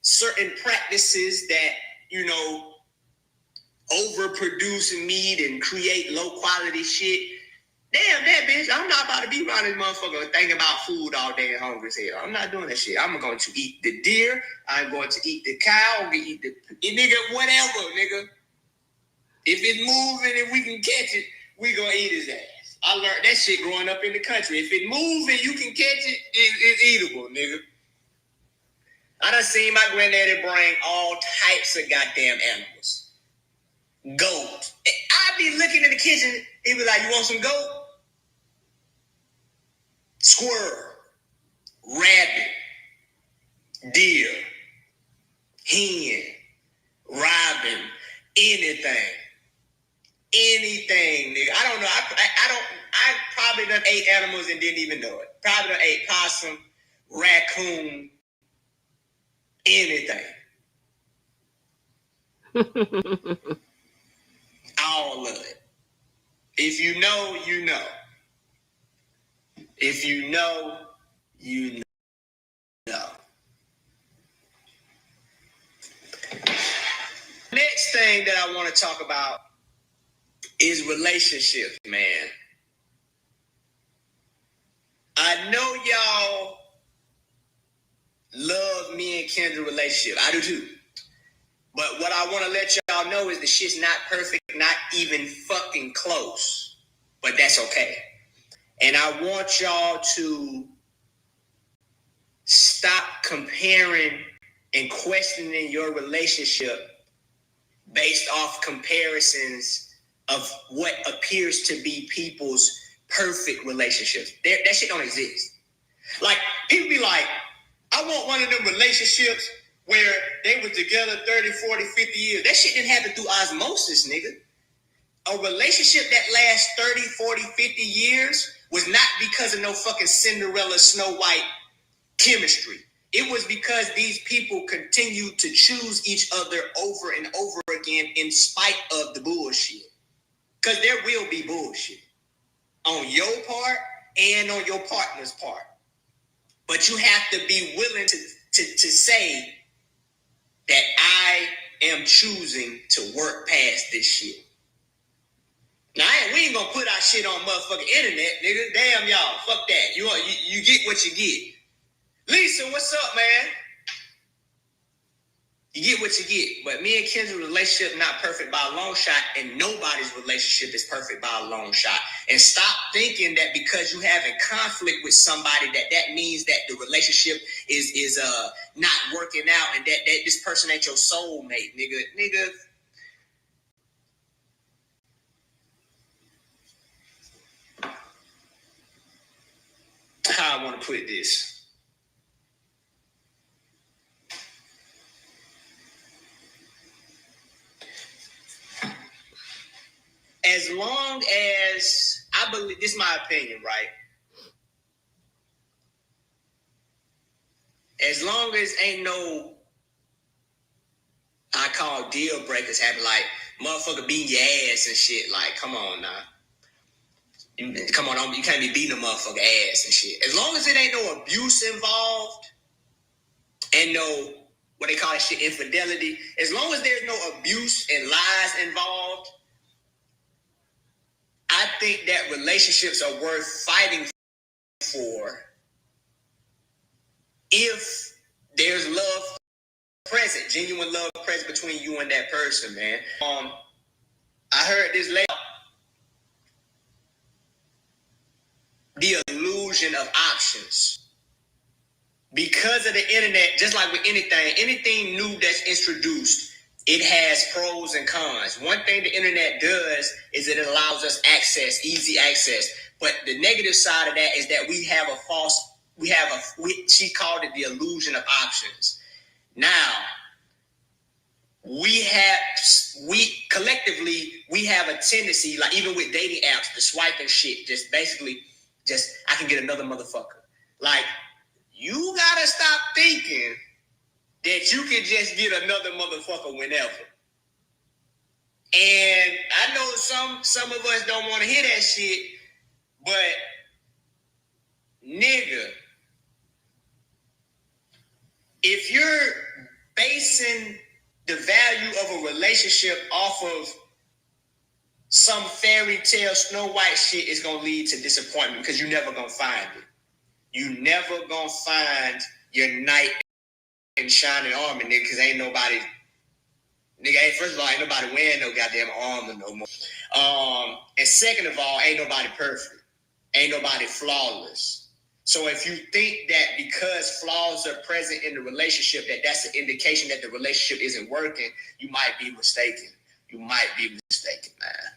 certain practices that, overproduce meat and create low quality shit. Damn that bitch. I'm not about to be around this motherfucker thinking about food all day and hungry as hell. I'm not doing that shit. I'm going to eat the deer. I'm going to eat the cow. I'm going to eat the nigga, whatever, nigga. If it's moving and we can catch it, we going to eat his ass. I learned that shit growing up in the country. If it moves and you can catch it, it's eatable, nigga. I done seen my granddaddy bring all types of goddamn animals. Goat. I be looking in the kitchen, he be like, you want some goat? Squirrel, rabbit, deer, hen, robin, anything, nigga. I don't know. I probably done ate animals and didn't even know it. Probably done ate possum, raccoon, anything. All of it. If you know, you know. If you know, you know. Next thing that I want to talk about is relationships, man. I know y'all love me and Kendra relationship. I do too. I want to let y'all know is the shit's not perfect, not even fucking close. But that's okay. And I want y'all to stop comparing and questioning your relationship based off comparisons of what appears to be people's perfect relationships. That shit don't exist. Like, people be like, I want one of them relationships where they were together 30, 40, 50 years. That shit didn't happen through osmosis, nigga. A relationship that lasts 30, 40, 50 years was not because of no fucking Cinderella, Snow White chemistry. It was because these people continued to choose each other over and over again in spite of the bullshit. Because there will be bullshit on your part and on your partner's part. But you have to be willing to say that I am choosing to work past this shit. Now, we ain't gonna put our shit on motherfucking internet, nigga. Damn y'all, fuck that. You get what you get. Lisa, what's up, man? You get what you get. But me and Kendra's relationship not perfect by a long shot, and nobody's relationship is perfect by a long shot. And stop thinking that because you have a conflict with somebody that means that the relationship is not working out and that this person ain't your soulmate, nigga. How I want to put this. As long as, I believe, this is my opinion, right? As long as ain't no, I call deal breakers happen, like motherfucker beating your ass and shit. Like, come on now. Come on, you can't be beating a motherfucker ass and shit. As long as it ain't no abuse involved and no, what they call that shit, infidelity. As long as there's no abuse and lies involved, I think that relationships are worth fighting for if there's love present, genuine love present between you and that person, man. I heard this later. The illusion of options. Because of the internet, just like with anything new that's introduced, it has pros and cons. One thing the internet does is it allows us easy access. But the negative side of that is that she called it the illusion of options. Now, we collectively have a tendency, like even with dating apps, the swiping shit, I can get another motherfucker. Like, you gotta stop thinking that you can just get another motherfucker whenever. And I know some of us don't want to hear that shit, but nigga, if you're basing the value of a relationship off of some fairy tale Snow White shit, is gonna lead to disappointment because you're never gonna find it. You never gonna find your knight in shining armor, nigga, because ain't nobody, nigga, first of all, ain't nobody wearing no goddamn armor no more. And second of all, ain't nobody perfect. Ain't nobody flawless. So if you think that because flaws are present in the relationship, that's an indication that the relationship isn't working, you might be mistaken. Man.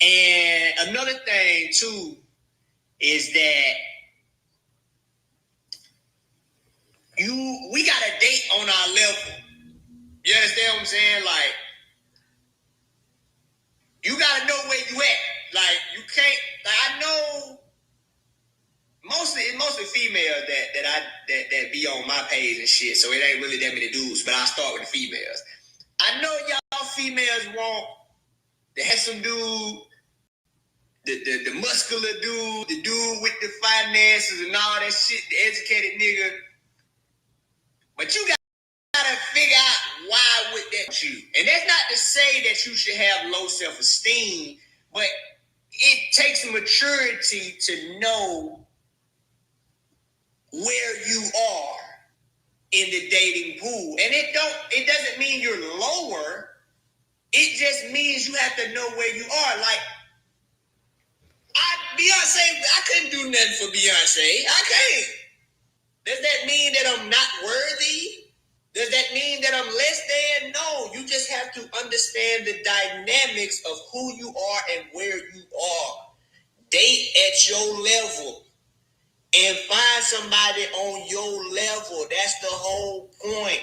And another thing, too, is that we got a date on our level. You understand what I'm saying? Like, you gotta know where you at. Like, you can't. Like, I know mostly females that be on my page and shit. So it ain't really that many dudes. But I'll start with the females. I know y'all females want the handsome dude, the muscular dude, the dude with the finances and all that shit, the educated nigga. But you gotta figure out why would that you. And that's not to say that you should have low self-esteem, but it takes maturity to know where you are in the dating pool. And it doesn't mean you're lower. It just means you have to know where you are. Like, Beyonce, I couldn't do nothing for Beyonce. I can't. Does that mean that I'm not worthy? Does that mean that I'm less than? No, you just have to understand the dynamics of who you are and where you are. Date at your level and find somebody on your level. That's the whole point.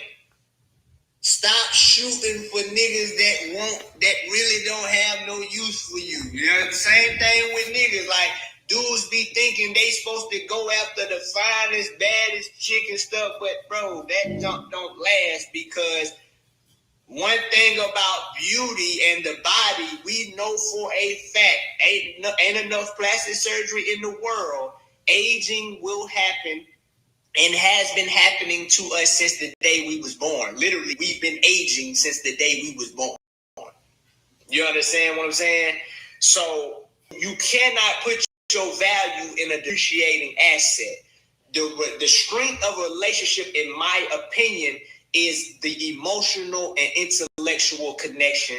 Stop shooting for niggas that really don't have no use for you. You know, the same thing with niggas. Like, dudes be thinking they supposed to go after the finest, baddest chick and stuff, but bro, that junk don't last, because one thing about beauty and the body, we know for a fact, ain't enough plastic surgery in the world. Aging will happen and has been happening to us since the day we was born. Literally, we've been aging since the day we was born. You understand what I'm saying? So you cannot put your value in a depreciating asset. The strength of a relationship, in my opinion, is the emotional and intellectual connection.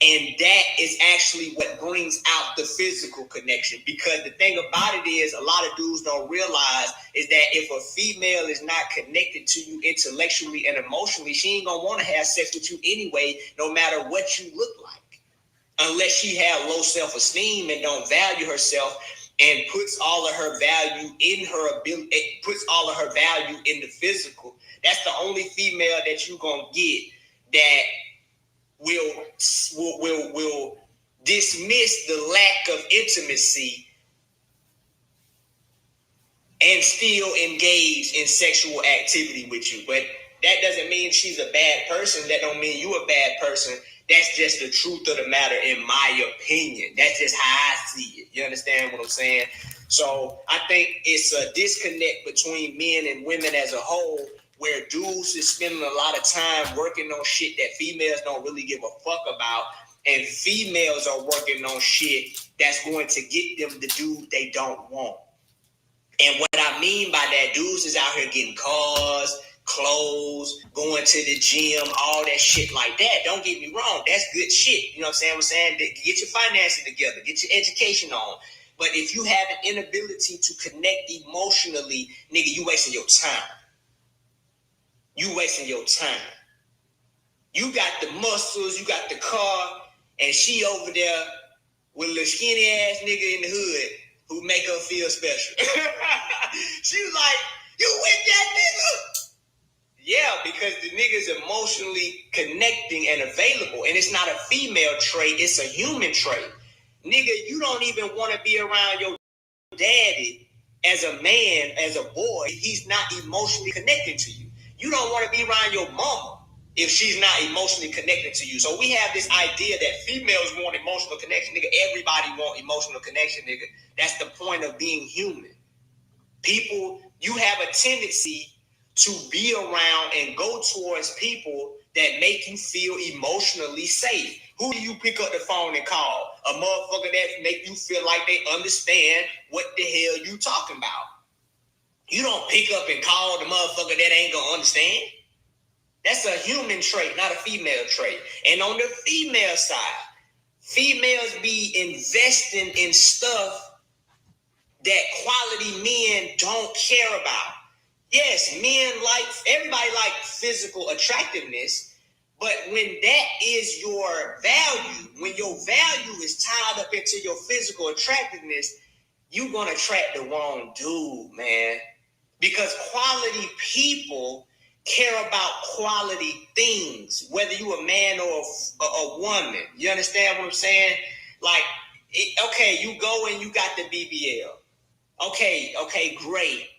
And that is actually what brings out the physical connection. Because the thing about it is, a lot of dudes don't realize is that if a female is not connected to you intellectually and emotionally, she ain't gonna want to have sex with you anyway, no matter what you look like. Unless she have low self-esteem and don't value herself and puts all of her value in her ability, puts all of her value in the physical. That's the only female that you gonna get that will dismiss the lack of intimacy and still engage in sexual activity with you. But that doesn't mean she's a bad person. That don't mean you a bad person. That's just the truth of the matter, in my opinion. That's just how I see it. You understand what I'm saying? So I think it's a disconnect between men and women as a whole, where dudes is spending a lot of time working on shit that females don't really give a fuck about, and females are working on shit that's going to get them the dude they don't want. And what I mean by that, dudes is out here getting cars, clothes, going to the gym, all that shit like that. Don't get me wrong. That's good shit. You know what I'm saying? Get your finances together. Get your education on. But if you have an inability to connect emotionally, nigga, you wasting your time. You wasting your time. You got the muscles, you got the car, and she over there with a little skinny ass nigga in the hood who make her feel special. She was like, you with that nigga? Yeah, because the nigga's emotionally connecting and available. And it's not a female trait, it's a human trait. Nigga, you don't even want to be around your daddy as a man, as a boy. He's not emotionally connected to you. You don't want to be around your mama if she's not emotionally connected to you. So we have this idea that females want emotional connection. Nigga, everybody want emotional connection, nigga. That's the point of being human. People, you have a tendency to be around and go towards people that make you feel emotionally safe. Who do you pick up the phone and call? A motherfucker that make you feel like they understand what the hell you talking about. You don't pick up and call the motherfucker that ain't gonna understand. That's a human trait, not a female trait. And on the female side, females be investing in stuff that quality men don't care about. Yes, everybody like physical attractiveness, but when that is your value, when your value is tied up into your physical attractiveness, you're gonna attract the wrong dude, man. Because quality people care about quality things, whether you a man or a woman. You understand what I'm saying? Like, okay, you go and you got the BBL. Okay, great.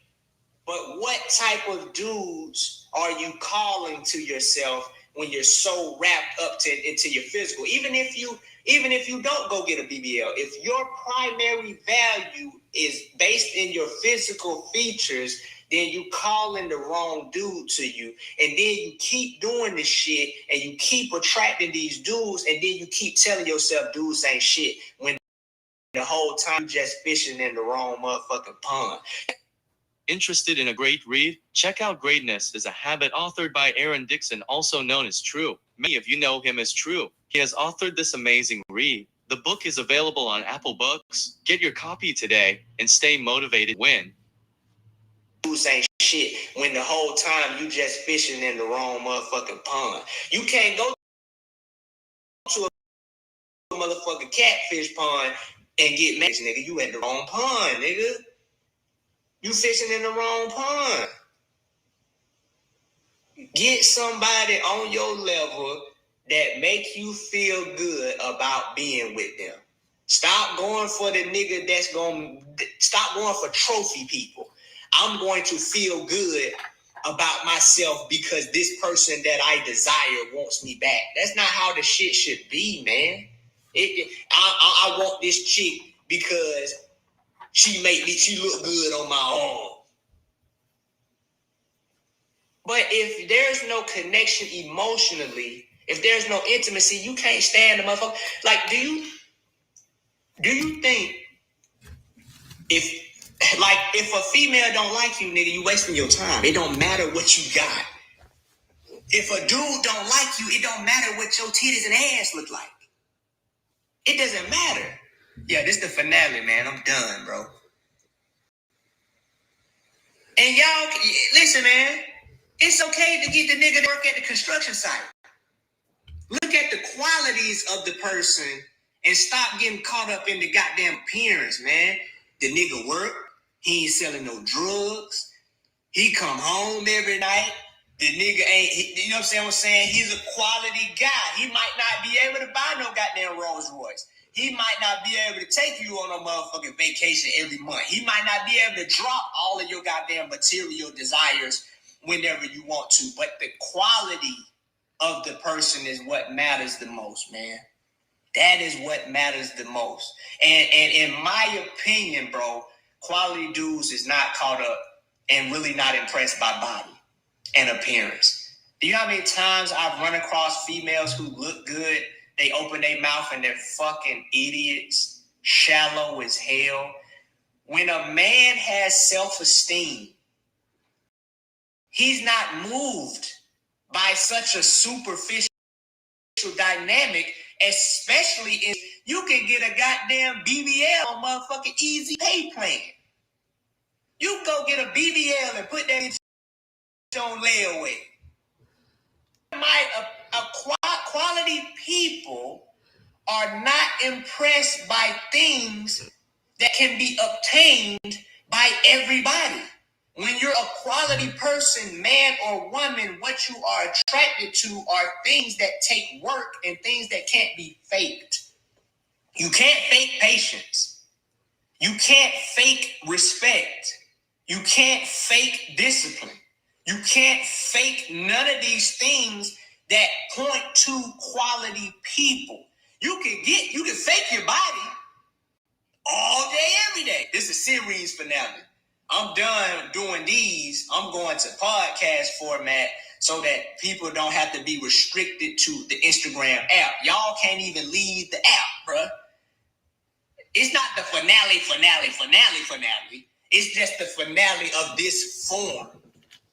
But what type of dudes are you calling to yourself when you're so wrapped up into your physical? Even if you don't go get a BBL, if your primary value is based in your physical features, then you calling the wrong dude to you. And then you keep doing this shit and you keep attracting these dudes, and then you keep telling yourself dudes ain't shit when the whole time you just fishing in the wrong motherfucking pond. Interested in a great read? Check out Greatness is a Habit authored by Aaron Dixon, also known as True. Many of you know him as True. He has authored this amazing read. The book is available on Apple Books. Get your copy today and stay motivated. Win. Who's saying shit when the whole time you just fishing in the wrong motherfucking pond. You can't go to a motherfucking catfish pond and get mad, nigga. You at the wrong pond, nigga. You fishing in the wrong pond. Get somebody on your level that make you feel good about being with them. Stop going for the nigga that's going to... Stop going for trophy people. I'm going to feel good about myself because this person that I desire wants me back. That's not how the shit should be, man. I want this chick because she look good on my arm. But if there's no connection emotionally, if there's no intimacy, you can't stand the motherfucker. Like, do you think if a female don't like you, nigga, you wasting your time. It don't matter what you got. If a dude don't like you, it don't matter what your titties and ass look like. It doesn't matter. Yeah, this the finale, man. I'm done, bro. And y'all, listen, man. It's okay to get the nigga to work at the construction site. Look at the qualities of the person and stop getting caught up in the goddamn appearance, man. The nigga work. He ain't selling no drugs. He come home every night. The nigga ain't, you know what I'm saying? He's a quality guy. He might not be able to buy no goddamn Rolls Royce. He might not be able to take you on a motherfucking vacation every month. He might not be able to drop all of your goddamn material desires whenever you want to. But the quality of the person is what matters the most, man. That is what matters the most. And in my opinion, bro, quality dudes is not caught up and really not impressed by body and appearance. Do you know how many times I've run across females who look good? They open their mouth and they're fucking idiots, shallow as hell. When a man has self-esteem, he's not moved by such a superficial dynamic, especially if you can get a goddamn BBL on motherfucking easy pay plan. You can go get a BBL and put that on layaway. Quality people are not impressed by things that can be obtained by everybody. When you're a quality person, man or woman, what you are attracted to are things that take work and things that can't be faked. You can't fake patience. You can't fake respect. You can't fake discipline. You can't fake none of these things that point to quality people. You can fake your body all day, every day. This is a series finale. I'm done doing these. I'm going to podcast format so that people don't have to be restricted to the Instagram app. Y'all can't even leave the app, bruh. It's not the finale. It's just the finale of this form.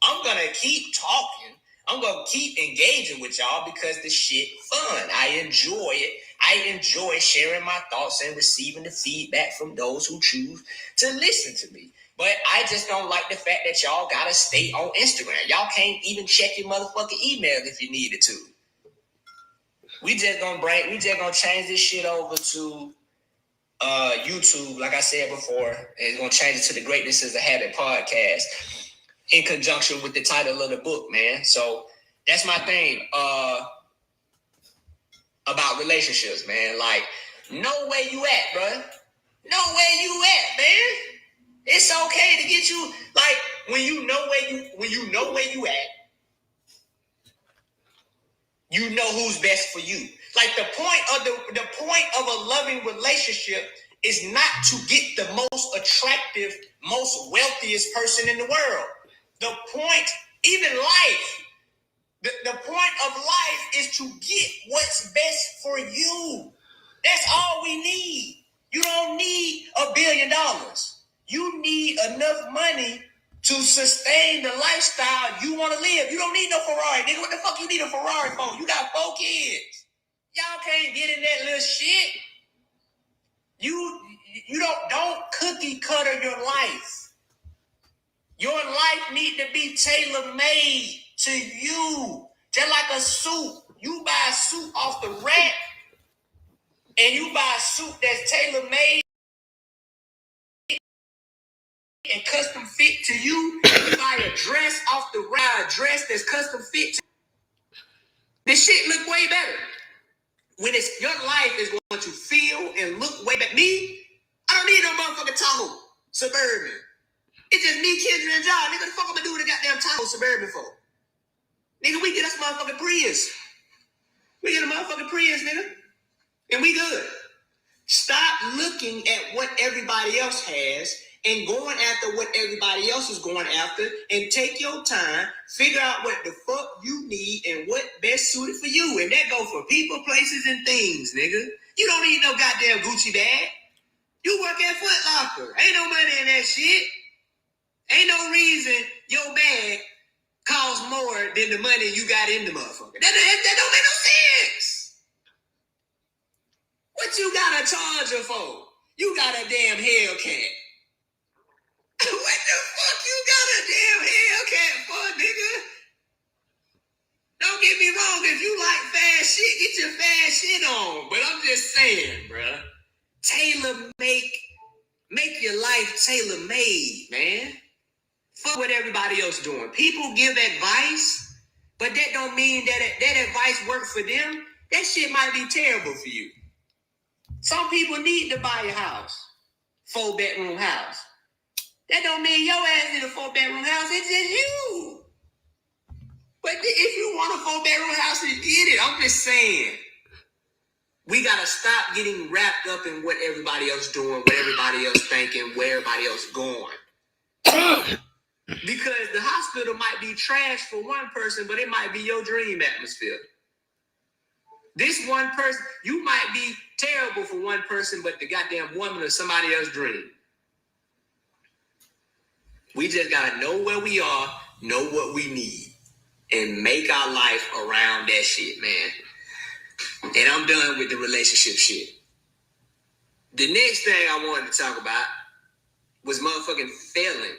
I'm going to keep talking. I'm going to keep engaging with y'all because the shit fun. I enjoy it. I enjoy sharing my thoughts and receiving the feedback from those who choose to listen to me. But I just don't like the fact that y'all got to stay on Instagram. Y'all can't even check your motherfucking email if you needed to. We just gonna change this shit over to YouTube, like I said before. It's going to change it to the Greatness is a Habit podcast in conjunction with the title of the book, man. So that's my thing about relationships, man. Like, know where you at, bro. Know where you at, man. It's okay to get you, like, when you know where you at, you know who's best for you. Like, the point of a loving relationship is not to get the most attractive, most wealthiest person in the world. The point, even life, the point of life is to get what's best for you. That's all we need. You don't need $1 billion. You need enough money to sustain the lifestyle you want to live. You don't need no Ferrari, nigga. What the fuck you need a Ferrari for? You got 4 kids. Y'all can't get in that little shit. You don't cookie cutter your life. Your life need to be tailor-made to you. Just like a suit. You buy a suit off the rack, and you buy a suit that's tailor-made and custom fit to you. You buy a dress off the rack, a dress that's custom fit to you. This shit look way better. When it's your life is going to feel and look way better. Me, I don't need no motherfucking Tahoe Suburban. It's just me, Kendra, and John. Nigga, the fuck I'm gonna do with a goddamn Tahoe Suburban for? Nigga, we get us motherfucking Prius. We get a motherfucking Prius, nigga. And we good. Stop looking at what everybody else has and going after what everybody else is going after, and take your time, figure out what the fuck you need and what best suited for you. And that go for people, places, and things, nigga. You don't need no goddamn Gucci bag. You work at Foot Locker. Ain't no money in that shit. Ain't no reason your bag costs more than the money you got in the motherfucker. That don't make no sense. What you got a charger for? You got a damn Hellcat. What the fuck you got a damn Hellcat for, nigga? Don't get me wrong. If you like fast shit, get your fast shit on. But I'm just saying, bruh. Make your life tailor-made, man. Fuck what everybody else doing. People give advice, but that don't mean that advice works for them. That shit might be terrible for you. Some people need to buy a house, 4-bedroom house. That don't mean your ass need a 4-bedroom house. It's just you. But if you want a 4-bedroom house, you get it. I'm just saying. We got to stop getting wrapped up in what everybody else doing, what everybody else thinking, where everybody else going. Because the hospital might be trash for one person, but it might be your dream atmosphere. This one person, you might be terrible for one person, but the goddamn woman or somebody else's dream. We just got to know where we are, know what we need, and make our life around that shit, man. And I'm done with the relationship shit. The next thing I wanted to talk about was motherfucking failing.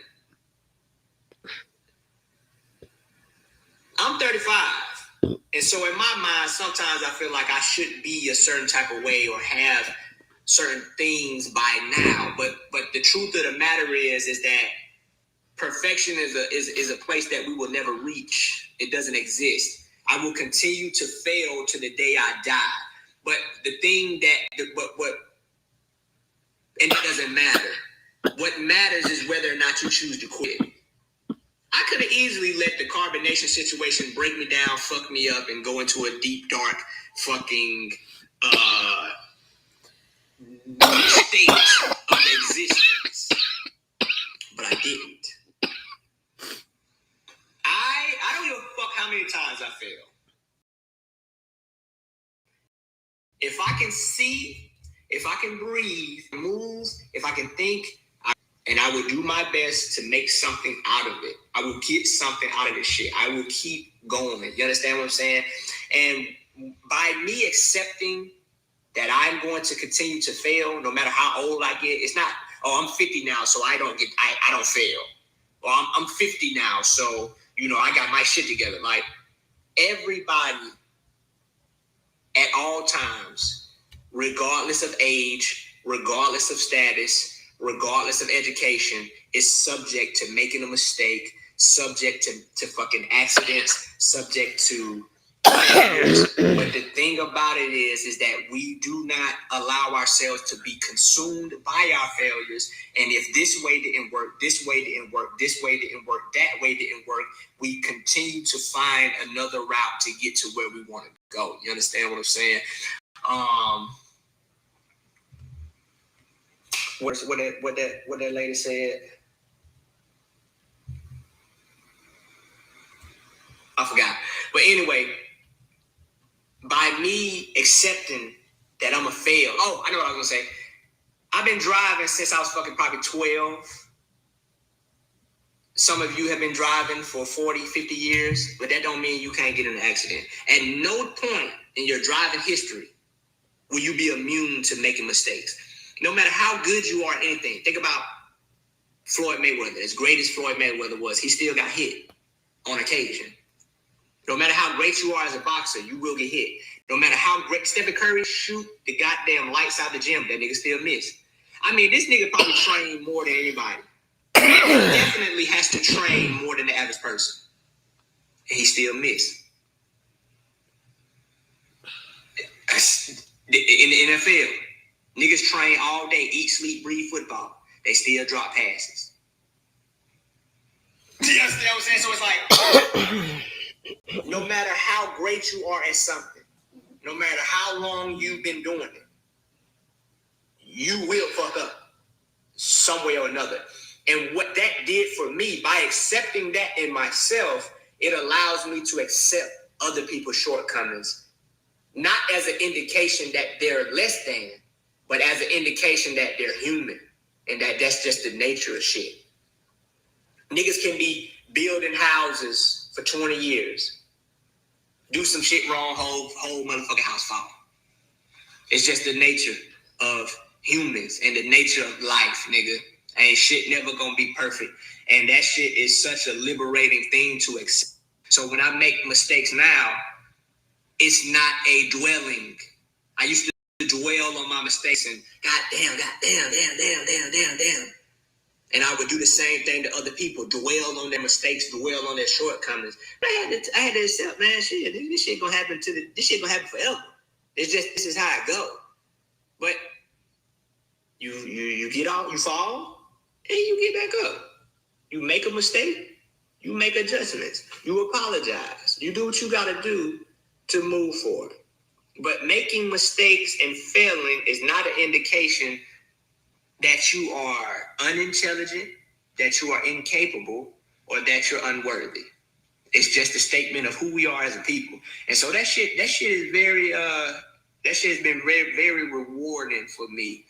I'm 35. And so in my mind, sometimes I feel like I should be a certain type of way or have certain things by now. But the truth of the matter is that perfection is a place that we will never reach. It doesn't exist. I will continue to fail to the day I die. But the thing and it doesn't matter. What matters is whether or not you choose to quit. I could have easily let the carbonation situation break me down, fuck me up, and go into a deep, dark fucking state of existence. But I didn't. I don't give a fuck how many times I fail. If I can see, if I can breathe, move, if I can think, and I will do my best to make something out of it. I will get something out of this shit. I will keep going. You understand what I'm saying? And by me accepting that I'm going to continue to fail, no matter how old I get, it's not, oh, I'm 50 now, so I don't fail. Or I'm 50 now, so, I got my shit together. Like, everybody at all times, regardless of age, regardless of status, regardless of education, is subject to making a mistake, subject to fucking accidents, subject to failures. But the thing about it is that we do not allow ourselves to be consumed by our failures. And if this way didn't work, this way didn't work, this way didn't work, that way didn't work, we continue to find another route to get to where we want to go. You understand what I'm saying? What that lady said? I forgot. But anyway, by me accepting that I'm a fail. Oh, I know what I was gonna say. I've been driving since I was fucking probably 12. some of you have been driving for 40, 50 years, but that don't mean you can't get in an accident. At no point in your driving history will you be immune to making mistakes. No matter how good you are at anything. Think about Floyd Mayweather. As great as Floyd Mayweather was, he still got hit on occasion. No matter how great you are as a boxer, you will get hit. No matter how great Stephen Curry shoot the goddamn lights out the gym, that nigga still miss. I mean, this nigga probably trained more than anybody. He definitely has to train more than the average person. And he still miss. In the NFL, niggas train all day, eat, sleep, breathe football. They still drop passes. You understand what I'm saying? So it's like, no matter how great you are at something, no matter how long you've been doing it, you will fuck up some way or another. And what that did for me, by accepting that in myself, it allows me to accept other people's shortcomings, not as an indication that they're less than, but as an indication that they're human and that's just the nature of shit. Niggas can be building houses for 20 years, do some shit wrong, whole motherfucking house fall. It's just the nature of humans and the nature of life, nigga. Ain't shit never gonna be perfect. And that shit is such a liberating thing to accept. So when I make mistakes now, it's not a dwelling. I used to dwell on my mistakes and goddamn. And I would do the same thing to other people, dwell on their mistakes, dwell on their shortcomings. But I had to accept, man, shit, this shit gonna happen forever. It's just, this is how it go. But you get off, you fall, and you get back up. You make a mistake, you make adjustments, you apologize, you do what you gotta do to move forward. But making mistakes and failing is not an indication that you are unintelligent, that you are incapable, or that you're unworthy. It's just a statement of who we are as a people. And so that shit is very that shit has been very, very rewarding for me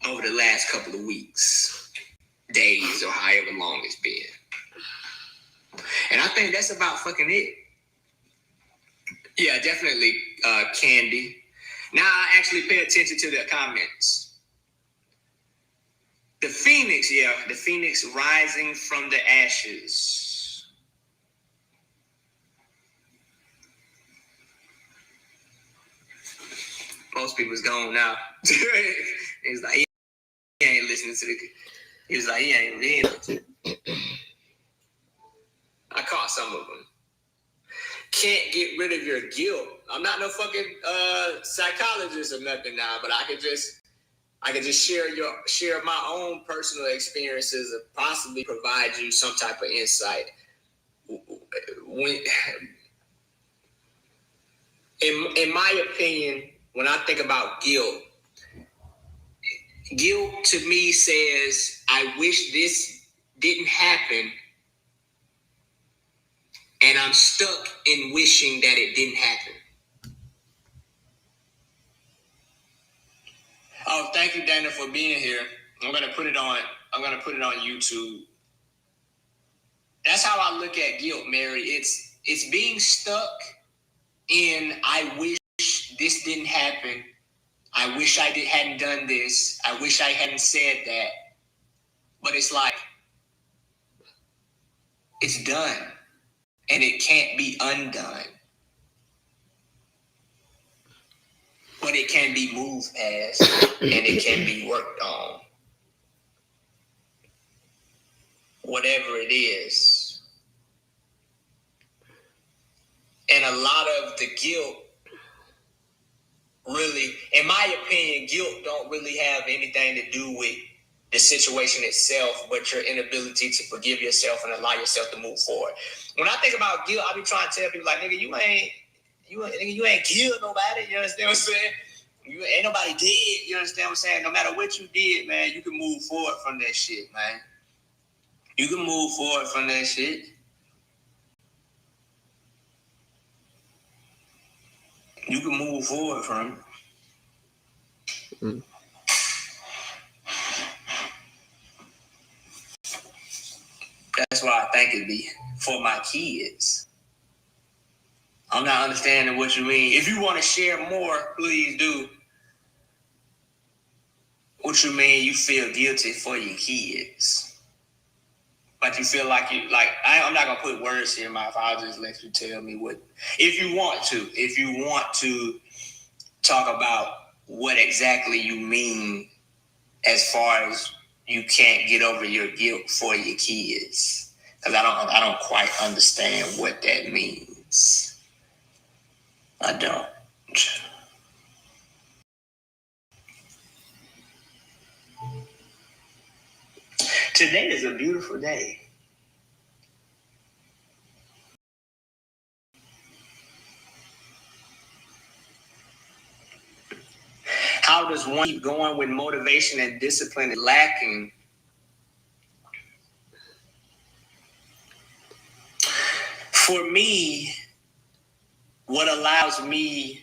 over the last couple of weeks, days, or however long it's been. And I think that's about fucking it. Yeah, definitely Candy. Now I actually pay attention to the comments. The Phoenix rising from the ashes. Most people's gone now. He's like, he ain't listening to the. He was like, he ain't listening. I caught some of them. Can't get rid of your guilt. I'm not no fucking psychologist or nothing now, but I could just share my own personal experiences and possibly provide you some type of insight. When, in my opinion, when I think about guilt to me says, I wish this didn't happen, and I'm stuck in wishing that it didn't happen. Oh, thank you, Dana, for being here. I'm gonna put it on YouTube. That's how I look at guilt, Mary. It's being stuck in I wish this didn't happen. I wish I hadn't done this. I wish I hadn't said that. But it's like, it's done. And it can't be undone. But it can be moved past and it can be worked on. Whatever it is. And a lot of the guilt, really, in my opinion, guilt don't really have anything to do with the situation itself, but your inability to forgive yourself and allow yourself to move forward. When I think about guilt, I be trying to tell people, like, nigga, you ain't killed nobody. You understand what I'm saying? You ain't nobody dead. You understand what I'm saying? No matter what you did, man, you can move forward from that shit, man. You can move forward from that shit. You can move forward from it. That's why I think it'd be for my kids. I'm not understanding what you mean. If you want to share more, please do. What you mean you feel guilty for your kids? But you feel like I'm not gonna put words in your mouth. I'll just let you tell me what, if you want to talk about what exactly you mean as far as you can't get over your guilt for your kids. Because I don't quite understand what that means. I don't. Today is a beautiful day. How does one keep going when motivation and discipline is lacking? For me, what allows me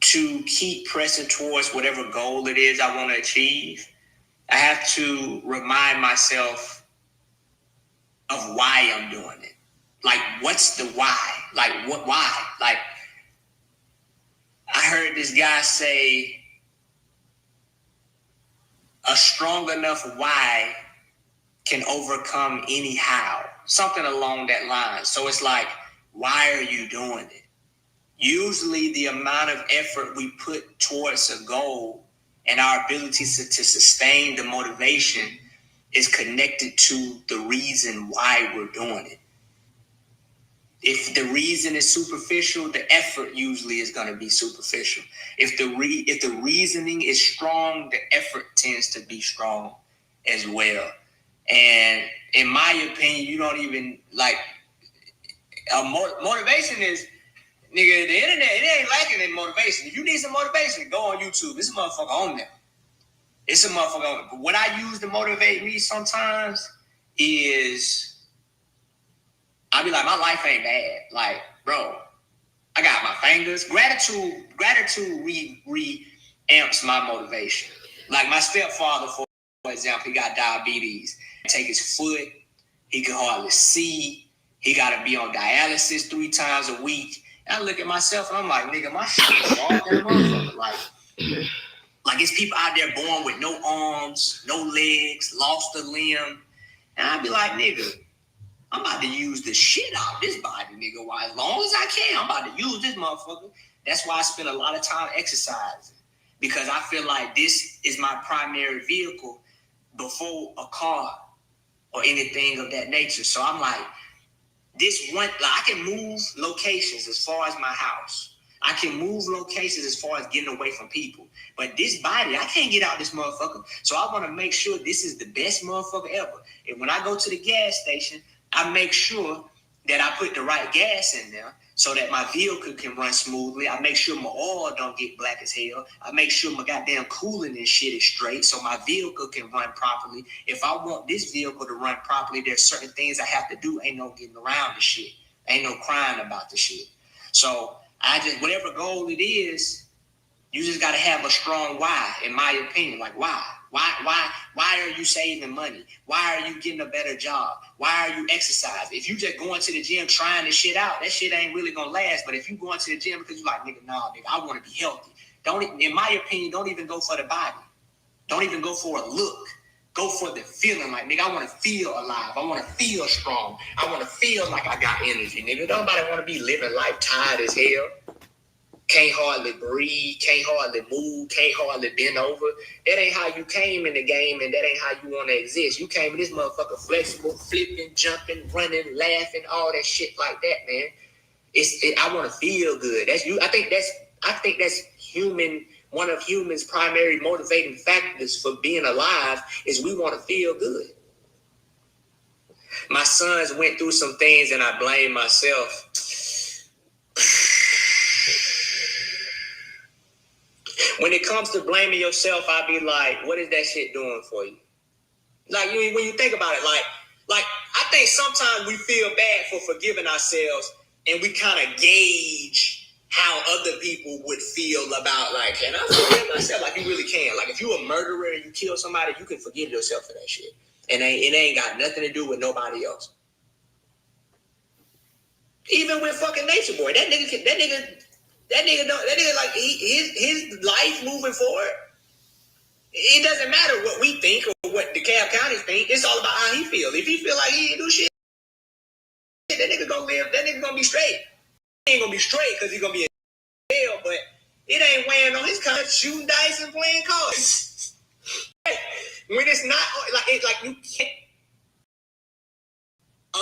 to keep pressing towards whatever goal it is I want to achieve, I have to remind myself of why I'm doing it. Like, what's the why? Like, what? Why? Like, I heard this guy say, a strong enough why can overcome any how. Something along that line. So it's like, why are you doing it? Usually the amount of effort we put towards a goal and our ability to sustain the motivation is connected to the reason why we're doing it. If the reason is superficial, the effort usually is going to be superficial. If the reasoning is strong, the effort tends to be strong as well. And in my opinion, you don't even like motivation is, nigga, the internet, it ain't lacking in motivation. If you need some motivation, go on YouTube. It's a motherfucker on there. It's a motherfucker on there. But what I use to motivate me sometimes is, I be like, my life ain't bad. Like, bro, I got my fingers. Gratitude re-amps my motivation. Like my stepfather, for example, he got diabetes. Take his foot, he can hardly see. He got to be on dialysis 3 times a week. And I look at myself and I'm like, nigga, my shit is all that motherfucker. Like it's people out there born with no arms, no legs, lost a limb. And I be like, nigga, I'm about to use the shit out of this body, nigga. Why? As long as I can, I'm about to use this motherfucker. That's why I spend a lot of time exercising. Because I feel like this is my primary vehicle before a car or anything of that nature. So I'm like, I can move locations as far as my house. I can move locations as far as getting away from people. But this body, I can't get out this motherfucker. So I want to make sure this is the best motherfucker ever. And when I go to the gas station, I make sure that I put the right gas in there so that my vehicle can run smoothly. I make sure my oil don't get black as hell. I make sure my goddamn cooling and shit is straight so my vehicle can run properly. If I want this vehicle to run properly, there's certain things I have to do. Ain't no getting around the shit. Ain't no crying about the shit. So whatever goal it is, you just got to have a strong why, in my opinion. Like, why? Why are you saving money? Why are you getting a better job? Why are you exercising? If you just going to the gym trying this shit out, that shit ain't really going to last. But if you going to the gym because you like, nigga, I want to be healthy. In my opinion, don't even go for the body. Don't even go for a look. Go for the feeling. Like, nigga, I want to feel alive. I want to feel strong. I want to feel like I got energy, nigga. Nobody want to be living life tired as hell. Can't hardly breathe, can't hardly move, can't hardly bend over. That ain't how you came in the game, and that ain't how you want to exist. You came in this motherfucker flexible, flipping, jumping, running, laughing, all that shit like that, man. I want to feel good. That's you. I think that's human. One of humans' primary motivating factors for being alive is we want to feel good. My sons went through some things, and I blame myself. When it comes to blaming yourself, I be like, what is that shit doing for you? Like, when you think about it, like I think sometimes we feel bad for forgiving ourselves, and we kind of gauge how other people would feel about, like, can I forgive myself? Like, you really can. Like, if you're a murderer and you kill somebody, you can forgive yourself for that shit. And it ain't got nothing to do with nobody else. Even with fucking Nature Boy, that nigga like his life moving forward. It doesn't matter what we think or what DeKalb County think. It's all about how he feel. If he feel like he ain't do shit, that nigga gonna live. That nigga gonna be straight. He ain't gonna be straight because he gonna be in jail, but it ain't weighing on his conscience. Shooting dice and playing cards. When it's not like you can't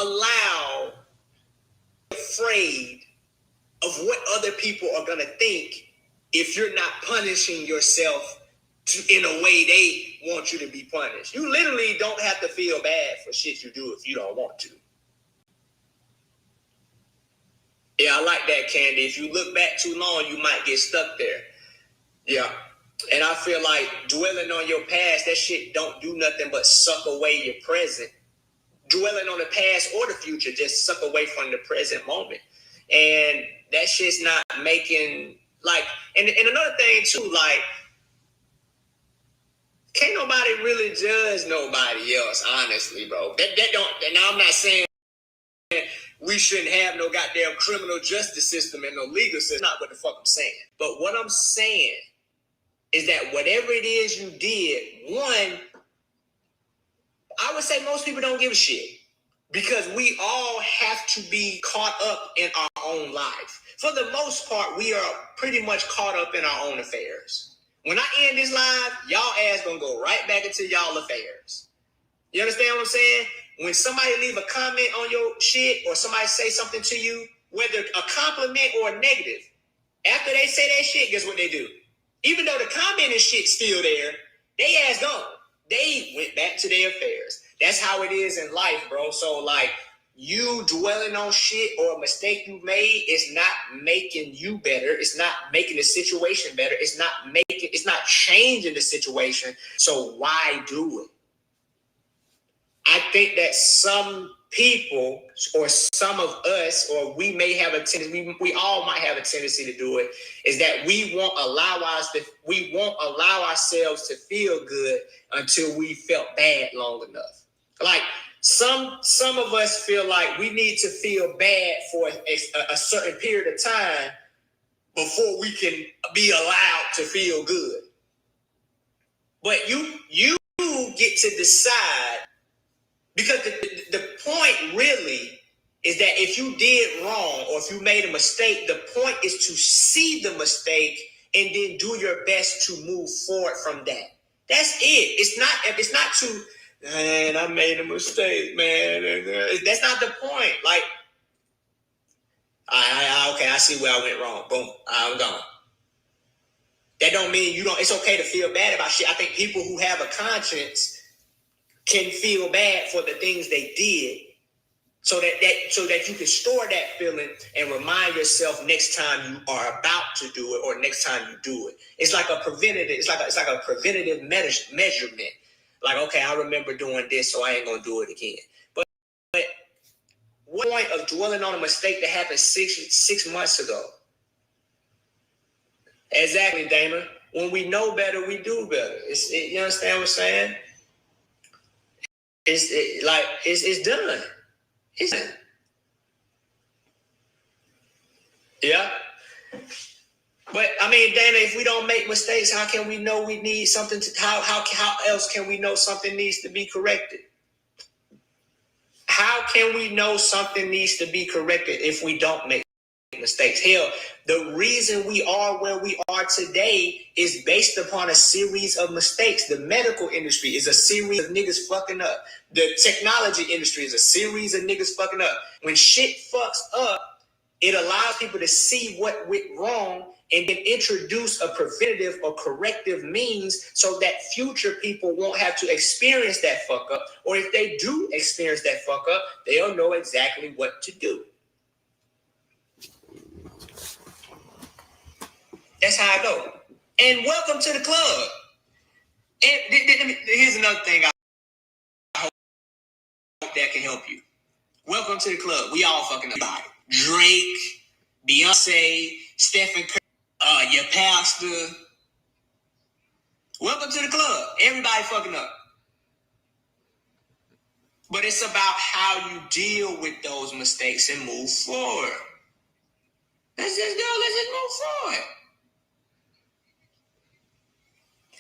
allow afraid of what other people are gonna think if you're not punishing yourself in a way they want you to be punished. You literally don't have to feel bad for shit you do if you don't want to. Yeah, I like that, Candy. If you look back too long, you might get stuck there. Yeah. And I feel like dwelling on your past, that shit don't do nothing but suck away your present. Dwelling on the past or the future just suck away from the present moment. And that shit's not making, like, and another thing too, like, can't nobody really judge nobody else, honestly, bro. That don't, and now I'm not saying we shouldn't have no goddamn criminal justice system and no legal system. Not what the fuck I'm saying. But what I'm saying is that whatever it is you did, one, I would say most people don't give a shit. Because we all have to be caught up in our own life. For the most part, we are pretty much caught up in our own affairs. When I end this live, y'all ass gonna go right back into y'all affairs. You understand what I'm saying? When somebody leave a comment on your shit or somebody say something to you, whether a compliment or a negative, after they say that shit, guess what they do? Even though the comment and shit's still there, they ass gone. They went back to their affairs. That's how it is in life, bro. So, like, you dwelling on shit or a mistake you made is not making you better. It's not making the situation better. It's not changing the situation. So why do it? I think that some people or some of us, or we may have a tendency, we all might have a tendency to do it, is that we won't allow ourselves to feel good until we felt bad long enough. Like some of us feel like we need to feel bad for a certain period of time before we can be allowed to feel good. But you get to decide. Because the point really is that if you did wrong or if you made a mistake, the point is to see the mistake and then do your best to move forward from that. That's it. It's not to, man, I made a mistake, man. That's not the point. Like, okay, I see where I went wrong. Boom, I'm gone. That don't mean it's okay to feel bad about shit. I think people who have a conscience can feel bad for the things they did, so that you can store that feeling and remind yourself next time you are about to do it or next time you do it. It's like a preventative. It's like a preventative measurement. Like, okay, I remember doing this, so I ain't gonna do it again. But what point of dwelling on a mistake that happened six months ago? Exactly, Damon. When we know better, we do better. You understand what I'm saying? It's done. It's done. Yeah. But I mean, Dana, if we don't make mistakes, how can we know we need something to how else can we know something needs to be corrected? How can we know something needs to be corrected if we don't make mistakes? Hell, the reason we are where we are today is based upon a series of mistakes. The medical industry is a series of niggas fucking up. The technology industry is a series of niggas fucking up. When shit fucks up, it allows people to see what went wrong and then introduce a preventative or corrective means so that future people won't have to experience that fuck up. Or if they do experience that fuck up, they'll know exactly what to do. That's how I go. And welcome to the club. And here's another thing I hope that can help you. Welcome to the club. We all fucking up. Drake, Beyonce, Stephen Curry, your pastor. Welcome to the club. Everybody fucking up. But it's about how you deal with those mistakes and move forward. Let's just move forward.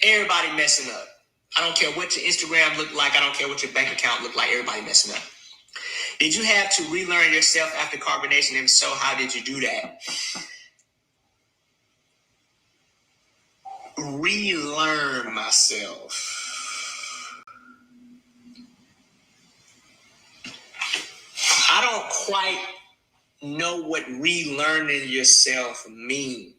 Everybody messing up. I don't care what your Instagram look like. I don't care what your bank account look like. Everybody messing up. Did you have to relearn yourself after carbonation? If so, how did you do that? Relearn myself. I don't quite know what relearning yourself means.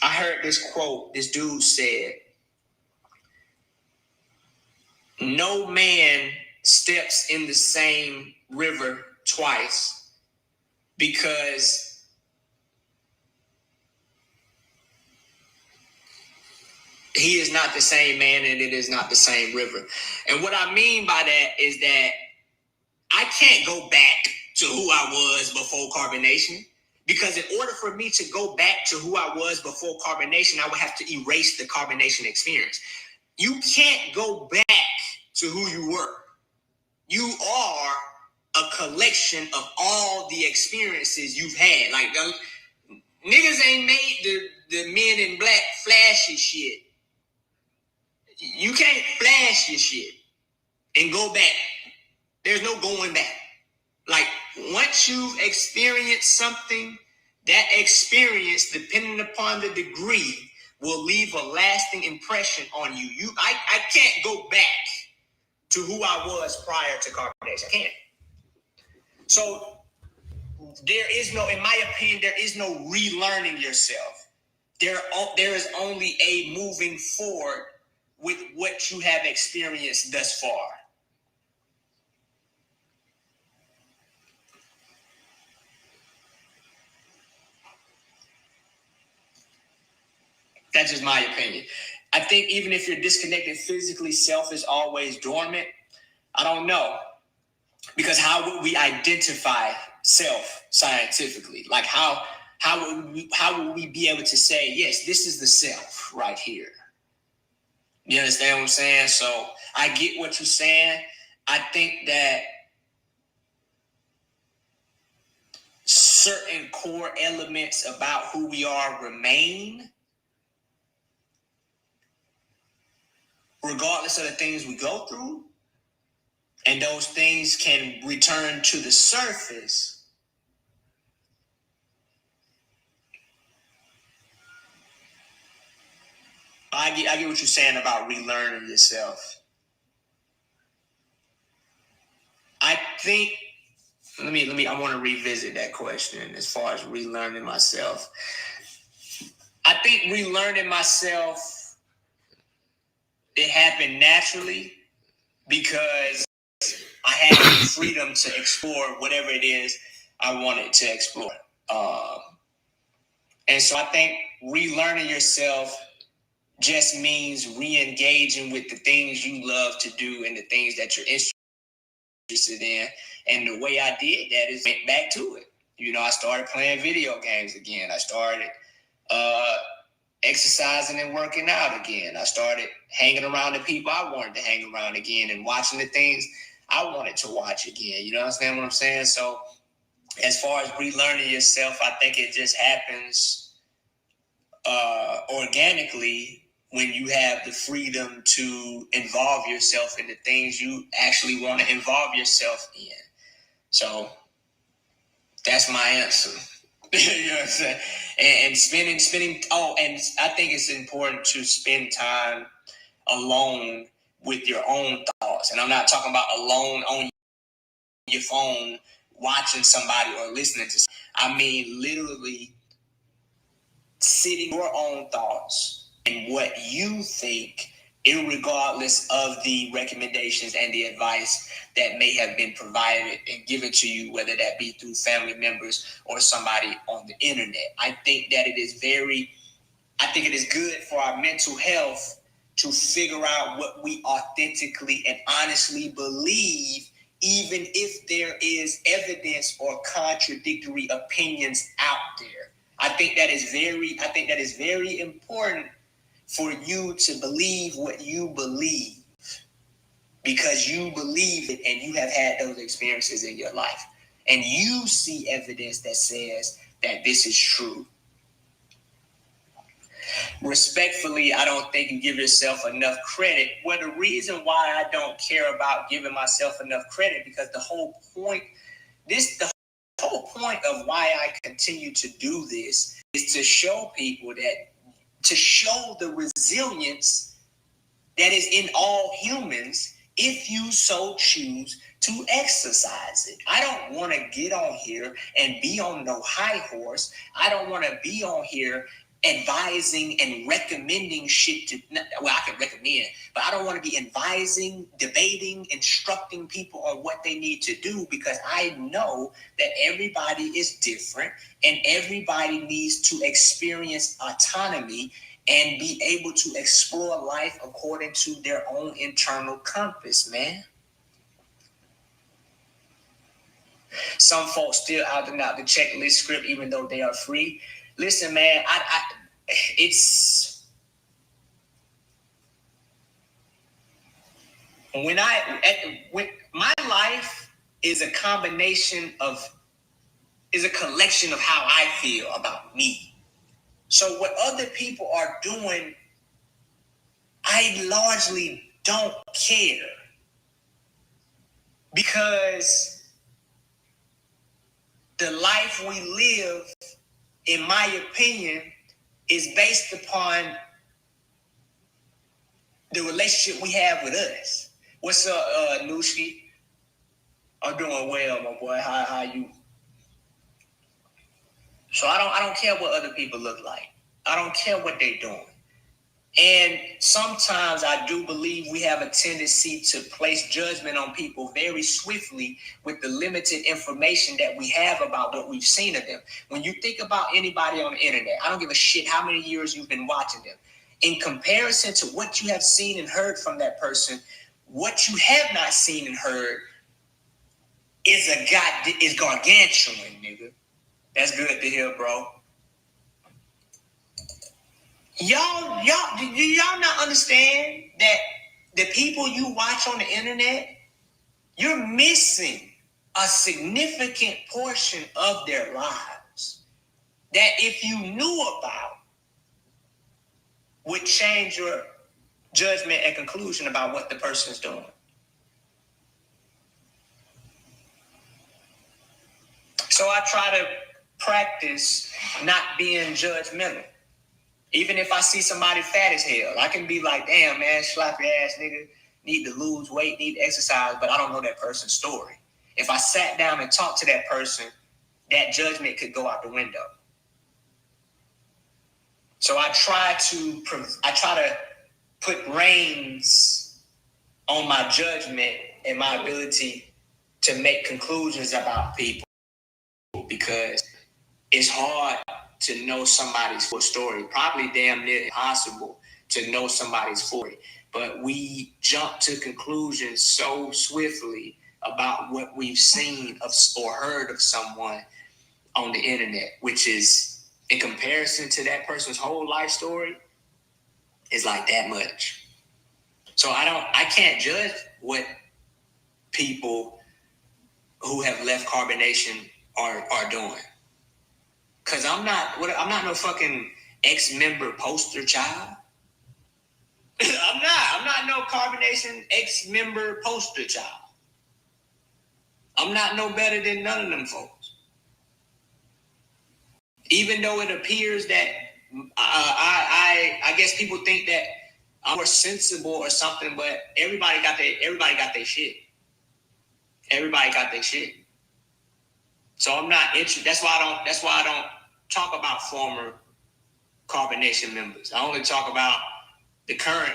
I heard this quote, this dude said, no man steps in the same river twice because he is not the same man and it is not the same river. And what I mean by that is that I can't go back to who I was before carbonation, because in order for me to go back to who I was before carbonation, I would have to erase the carbonation experience. You can't go back to who you were. You are a collection of all the experiences you've had. Like, niggas ain't made the Men in Black flashy shit. You can't flash your shit and go back. There's no going back. Like, once you've experienced something, that experience, depending upon the degree, will leave a lasting impression on you. I can't go back to who I was prior to carbonation. I can't. So there is no, in my opinion, there is no relearning yourself. There is only a moving forward with what you have experienced thus far. That's just my opinion. I think even if you're disconnected physically, self is always dormant. I don't know. Because how would we identify self scientifically? Like how would we be able to say, yes, this is the self right here? You understand what I'm saying? So I get what you're saying. I think that certain core elements about who we are remain, regardless of the things we go through, and those things can return to the surface. I get what you're saying about relearning yourself. I think, I want to revisit that question as far as relearning myself. I think relearning myself, it happened naturally because I had the freedom to explore whatever it is I wanted to explore. And so I think relearning yourself just means re-engaging with the things you love to do and the things that you're interested in. And the way I did that is went back to it. You know, I started playing video games again. I started exercising and working out again. I started hanging around the people I wanted to hang around again and watching the things I wanted to watch again. You know what I'm saying? So as far as relearning yourself, I think it just happens organically when you have the freedom to involve yourself in the things you actually want to involve yourself in. So that's my answer. You know what I'm saying? And spending. Oh, and I think it's important to spend time alone with your own thoughts. And I'm not talking about alone on your phone watching somebody or listening to somebody. I mean literally sitting your own thoughts and what you think, irregardless of the recommendations and the advice that may have been provided and given to you, whether that be through family members or somebody on the internet. I think it is good for our mental health to figure out what we authentically and honestly believe, even if there is evidence or contradictory opinions out there. I think that is very important for you to believe what you believe because you believe it and you have had those experiences in your life. And you see evidence that says that this is true. Respectfully, I don't think you give yourself enough credit. Well, the reason why I don't care about giving myself enough credit, because the whole point of why I continue to do this is to show people to show the resilience that is in all humans if you so choose to exercise it. I don't want to get on here and be on no high horse. I don't want to be on here advising and recommending shit to, well, I can recommend, but I don't want to be advising, debating, instructing people on what they need to do, because I know that everybody is different and everybody needs to experience autonomy and be able to explore life according to their own internal compass, man. Some folks still out and out the checklist script, even though they are free. Listen, man, it's when my life is a collection of how I feel about me. So what other people are doing, I largely don't care, because the life we live, in my opinion, is based upon the relationship we have with us. What's up, Nushi? I'm doing well, my boy. How you? So I don't care what other people look like. I don't care what they're doing. And sometimes I do believe we have a tendency to place judgment on people very swiftly with the limited information that we have about what we've seen of them. When you think about anybody on the internet, I don't give a shit how many years you've been watching them. In comparison to what you have seen and heard from that person, what you have not seen and heard is gargantuan, nigga. That's good to hear, bro. Y'all, do y'all not understand that the people you watch on the internet, you're missing a significant portion of their lives that, if you knew about, would change your judgment and conclusion about what the person's doing. So I try to practice not being judgmental. Even if I see somebody fat as hell, I can be like, damn, man, sloppy ass nigga, need to lose weight, need to exercise, but I don't know that person's story. If I sat down and talked to that person, that judgment could go out the window. So I try to put reins on my judgment and my ability to make conclusions about people, because it's hard to know somebody's full story. Probably damn near impossible to know somebody's story. But we jump to conclusions so swiftly about what we've seen or heard of someone on the internet, which is, in comparison to that person's whole life story, is like that much. So I can't judge what people who have left Carbonation are doing. Cause I'm not no fucking ex-member poster child. I'm not no Carbonation ex-member poster child. I'm not no better than none of them folks. Even though it appears that I guess people think that I'm more sensible or something, but everybody got their shit. Everybody got their shit. So I'm not interested. That's why I don't talk about former Carbonation members. I only talk about the current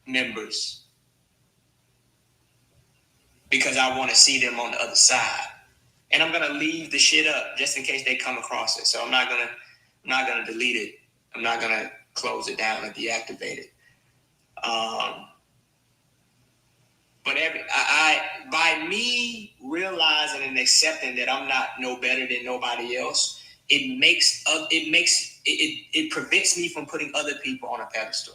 members, because I want to see them on the other side. And I'm gonna leave the shit up just in case they come across it. So I'm not gonna delete it. I'm not gonna close it down or deactivate it. But by me realizing and accepting that I'm not no better than nobody else, it prevents me from putting other people on a pedestal.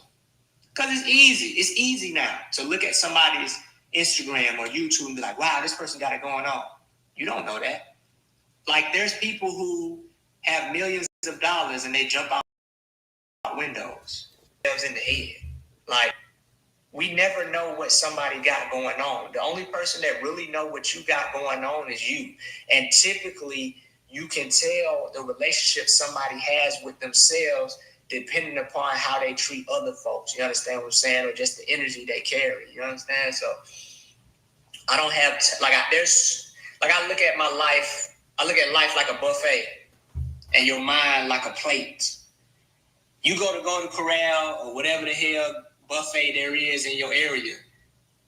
Because it's easy. It's easy now to look at somebody's Instagram or YouTube and be like, wow, this person got it going on. You don't know that. Like, there's people who have millions of dollars and they jump out windows. Themselves in the head. Like, we never know what somebody got going on. The only person that really know what you got going on is you. And typically, you can tell the relationship somebody has with themselves depending upon how they treat other folks. You understand what I'm saying? Or just the energy they carry. You understand? So I don't have I look at my life. I look at life like a buffet, and your mind like a plate. You go to Golden Corral or whatever the hell buffet there is in your area.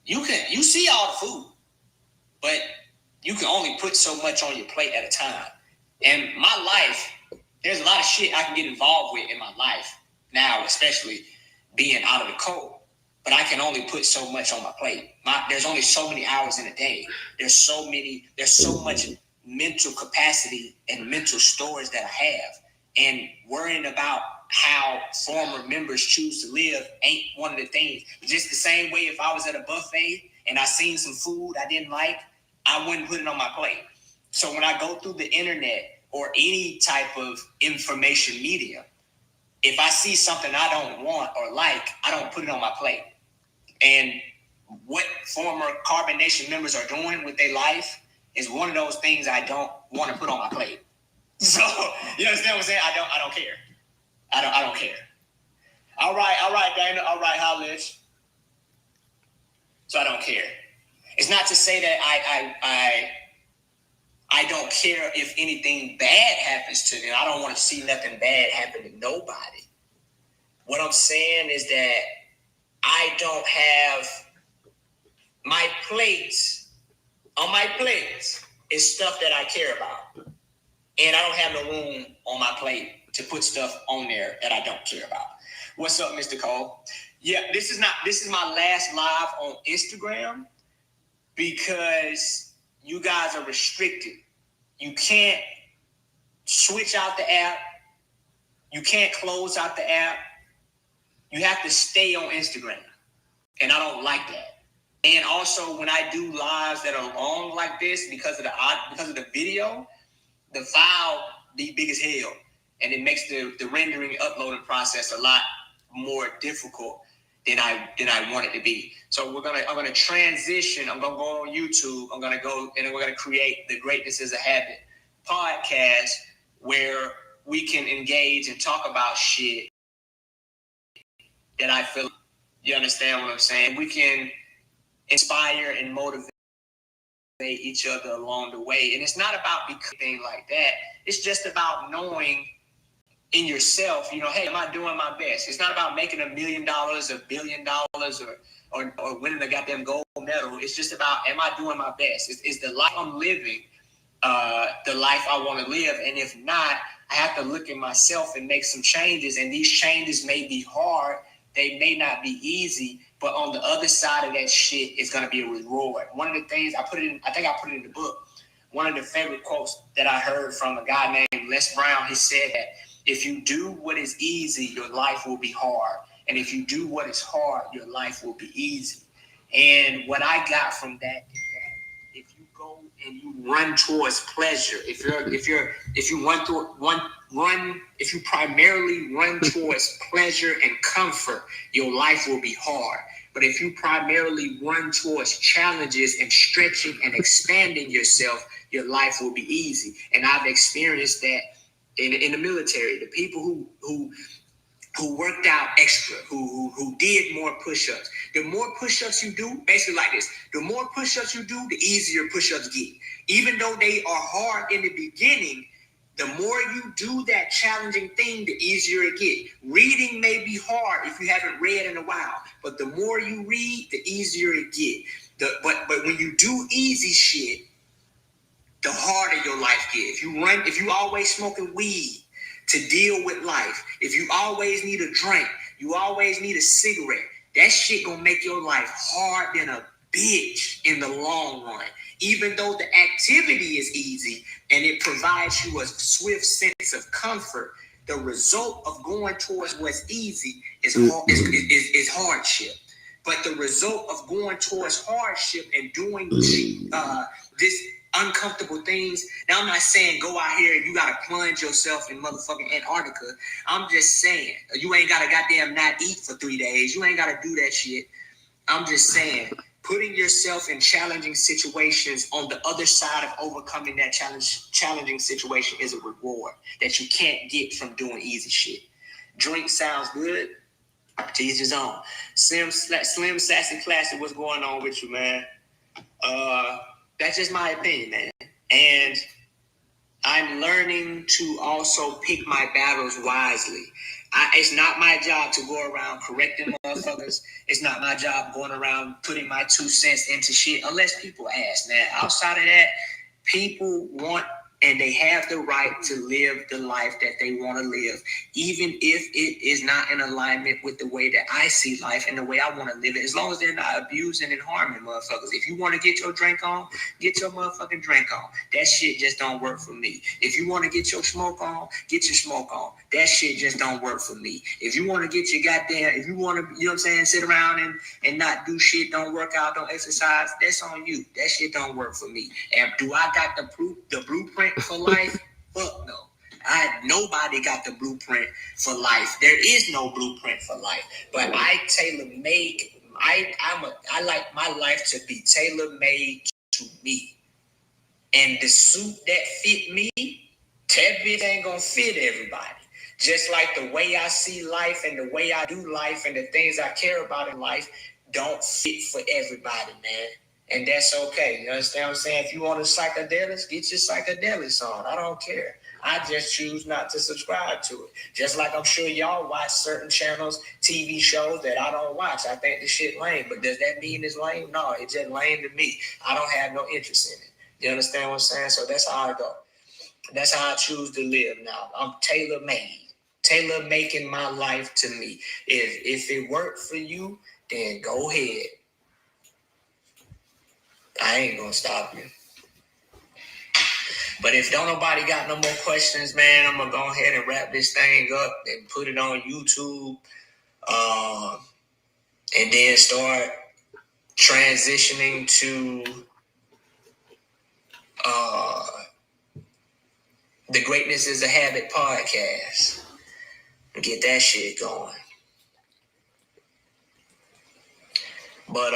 You see all the food, but you can only put so much on your plate at a time. And my life, there's a lot of shit I can get involved with in my life now, especially being out of the cold. But I can only put so much on my plate. There's only so many hours in a day. There's so much mental capacity and mental storage that I have. And worrying about how former members choose to live ain't one of the things. Just the same way if I was at a buffet and I seen some food I didn't like, I wouldn't put it on my plate. So when I go through the internet or any type of information medium, if I see something I don't want or like, I don't put it on my plate. And what former Carbon Nation members are doing with their life is one of those things I don't want to put on my plate. So you understand what I'm saying? I don't care. I don't care. All right, Dana. All right, Hollis. So I don't care. It's not to say that I don't care if anything bad happens to them. I don't want to see nothing bad happen to nobody. What I'm saying is that I don't have my plates. On my plates is stuff that I care about. And I don't have no room on my plate to put stuff on there that I don't care about. What's up, Mr. Cole? Yeah, this is my last live on Instagram because you guys are restricted. You can't switch out the app. You can't close out the app. You have to stay on Instagram. And I don't like that. And also when I do lives that are long like this, because of the video, the file be big as hell. And it makes the rendering uploading process a lot more difficult than I want it to be. So I'm gonna transition. I'm gonna go on YouTube. I'm gonna go and we're gonna create the Greatness is a Habit podcast where we can engage and talk about shit that I feel. You understand what I'm saying? We can inspire and motivate each other along the way. And it's not about becoming like that. It's just about knowing in yourself, hey, am I doing my best? It's not about making $1 million, $1 billion, or winning the goddamn gold medal. It's just about, am I doing my best? Is the life I'm living the life I want to live? And if not, I have to look at myself and make some changes. And these changes may be hard. They may not be easy, but on the other side of that shit is going to be a reward. One of the things I think I put it in the book. One of the favorite quotes that I heard from a guy named Les Brown, he said that if you do what is easy, your life will be hard. And if you do what is hard, your life will be easy. And what I got from that is that if you go and you run towards pleasure, if you primarily run towards pleasure and comfort, your life will be hard. But if you primarily run towards challenges and stretching and expanding yourself, your life will be easy. And I've experienced that in the military. The people who worked out extra, who did more push-ups. The more push-ups you do, basically like this, the more push-ups you do, the easier push-ups get. Even though they are hard in the beginning, the more you do that challenging thing, the easier it gets. Reading may be hard if you haven't read in a while, but the more you read, the easier it gets. But when you do easy shit, the harder your life gets. If you always smoking weed to deal with life, if you always need a drink, you always need a cigarette, that shit gonna make your life hard than a bitch in the long run. Even though the activity is easy and it provides you a swift sense of comfort, The result of going towards what's easy is hardship. But the result of going towards hardship and doing this uncomfortable things. Now, I'm not saying go out here and you gotta plunge yourself in motherfucking Antarctica. I'm just saying you ain't gotta goddamn not eat for 3 days. You ain't gotta do that shit. I'm just saying putting yourself in challenging situations on the other side of overcoming that challenging situation is a reward that you can't get from doing easy shit. Drink sounds good. To each his own. Slim, Sassy, Classy, what's going on with you, man? That's just my opinion, man. And I'm learning to also pick my battles wisely. It's not my job to go around correcting motherfuckers. It's not my job going around putting my 2 cents into shit unless people ask, man. Outside of that, people want and they have the right to live the life that they want to live, even if it is not in alignment with the way that I see life and the way I want to live it, as long as they're not abusing and harming motherfuckers. If you want to get your drink on, get your motherfucking drink on. That shit just don't work for me. If you want to get your smoke on, get your smoke on. That shit just don't work for me. If you want to get your goddamn, if you want to, you know what I'm saying, sit around and not do shit, don't work out, don't exercise, that's on you. That shit don't work for me. And do I got the blueprint for life? Fuck no. Nobody got the blueprint for life. There is no blueprint for life. But I tailor-make. I like my life to be tailor-made to me. And the suit that fit me, that bitch ain't gonna fit everybody. Just like the way I see life and the way I do life and the things I care about in life don't fit for everybody, man. And that's okay. You understand what I'm saying? If you want a psychedelics, get your psychedelics on. I don't care. I just choose not to subscribe to it. Just like I'm sure y'all watch certain channels, TV shows that I don't watch. I think the shit lame. But does that mean it's lame? No, it's just lame to me. I don't have no interest in it. You understand what I'm saying? So that's how I go. That's how I choose to live now. I'm tailor-made. Tailor-making my life to me. If it worked for you, then go ahead. I ain't gonna stop you. But if don't nobody got no more questions, man, I'm gonna go ahead and wrap this thing up and put it on YouTube, and then start transitioning to the Greatness is a Habit podcast. Get that shit going. But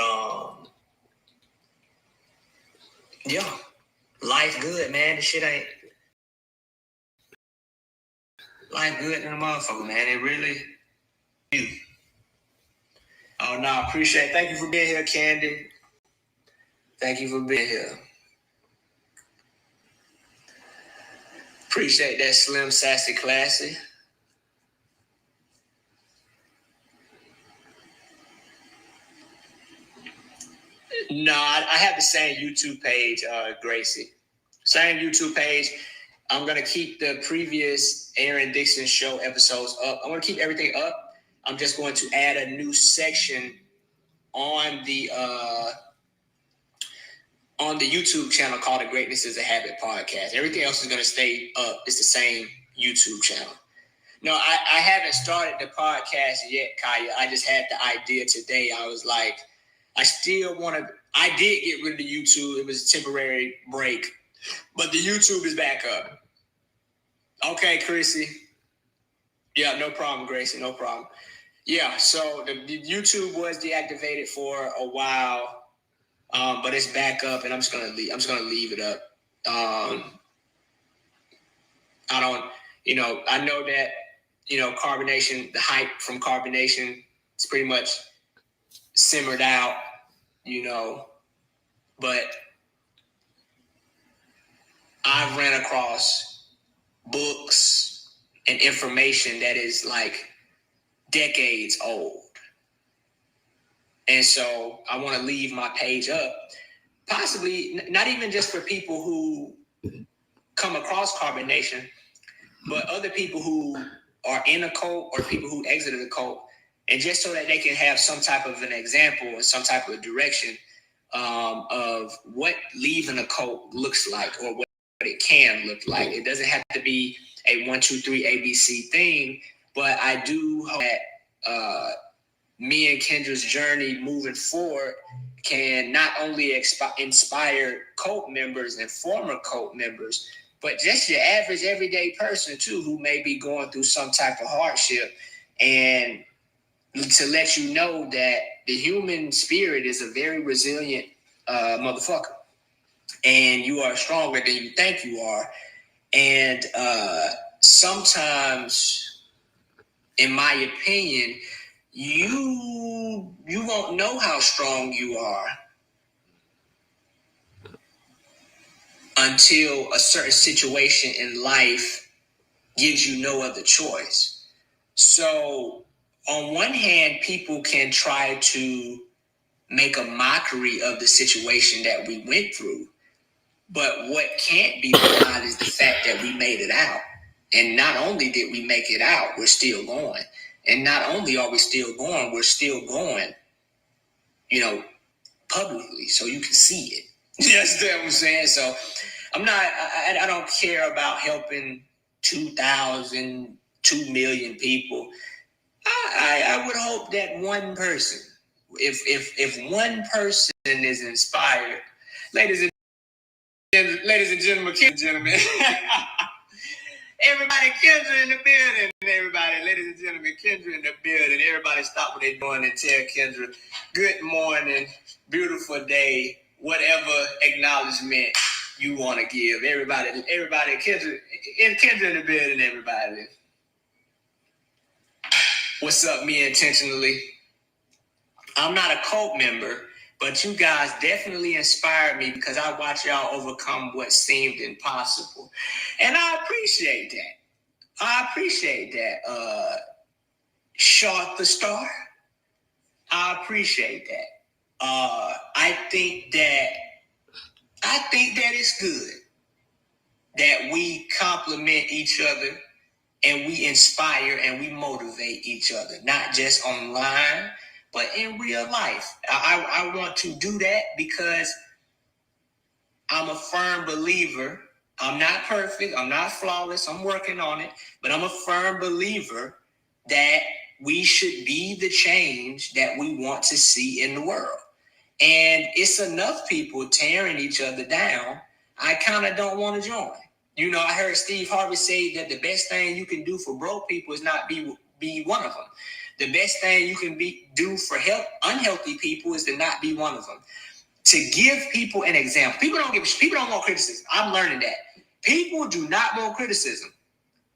yeah, life good, man. The shit ain't life good than a motherfucker, man. It really you. Oh no, I appreciate it. Thank you for being here, Candy. Thank you for being here. Appreciate that, Slim, Sassy, Classy. No, I have the same YouTube page, Gracie. Same YouTube page. I'm going to keep the previous Aaron Dixon show episodes up. I'm going to keep everything up. I'm just going to add a new section on the YouTube channel called The Greatness is a Habit podcast. Everything else is going to stay up. It's the same YouTube channel. No, I haven't started the podcast yet, Kaya. I just had the idea today. I was like, I still want to. I did get rid of the YouTube. It was a temporary break, but the YouTube is back up. Okay, Chrissy. Yeah, no problem, Gracie. No problem. Yeah, so the YouTube was deactivated for a while, but it's back up, and I'm just gonna leave it up. I don't, I know that, carbonation, the hype from carbonation, it's pretty much simmered out, but I've ran across books and information that is like decades old. And so I want to leave my page up, possibly not even just for people who come across carbonation, but other people who are in a cult or people who exited a cult, and just so that they can have some type of an example or some type of direction of what leaving a cult looks like or what it can look like. It doesn't have to be a 1, 2, 3 ABC thing, but I do hope that me and Kendra's journey moving forward can not only inspire cult members and former cult members, but just your average everyday person too, who may be going through some type of hardship, and to let you know that the human spirit is a very resilient motherfucker, and you are stronger than you think you are. And sometimes, in my opinion, you won't know how strong you are until a certain situation in life gives you no other choice. So on one hand, people can try to make a mockery of the situation that we went through, but what can't be denied is the fact that we made it out. And not only did we make it out, we're still going. And not only are we still going, we're still going, publicly, so you can see it. You understand what I'm saying? So I don't care about helping 2,000, 2 million people. I would hope that one person, if one person is inspired, ladies and gentlemen, everybody, Kendra in the building, everybody, ladies and gentlemen, Kendra in the building. Everybody stop what they're doing and tell Kendra, good morning, beautiful day, whatever acknowledgement you want to give. Everybody, Kendra in the building, everybody. What's up, me intentionally? I'm not a cult member, but you guys definitely inspired me because I watch y'all overcome what seemed impossible. And I appreciate that. Short the Star, I appreciate that. I think that it's good that we compliment each other and we inspire and we motivate each other, not just online, but in real life. I want to do that because I'm a firm believer. I'm not perfect. I'm not flawless. I'm working on it. But I'm a firm believer that we should be the change that we want to see in the world. And it's enough people tearing each other down. I kind of don't want to join. I heard Steve Harvey say that the best thing you can do for broke people is not be one of them. The best thing you can do for unhealthy people is to not be one of them. To give people an example. People don't want criticism. I'm learning that. People do not want criticism.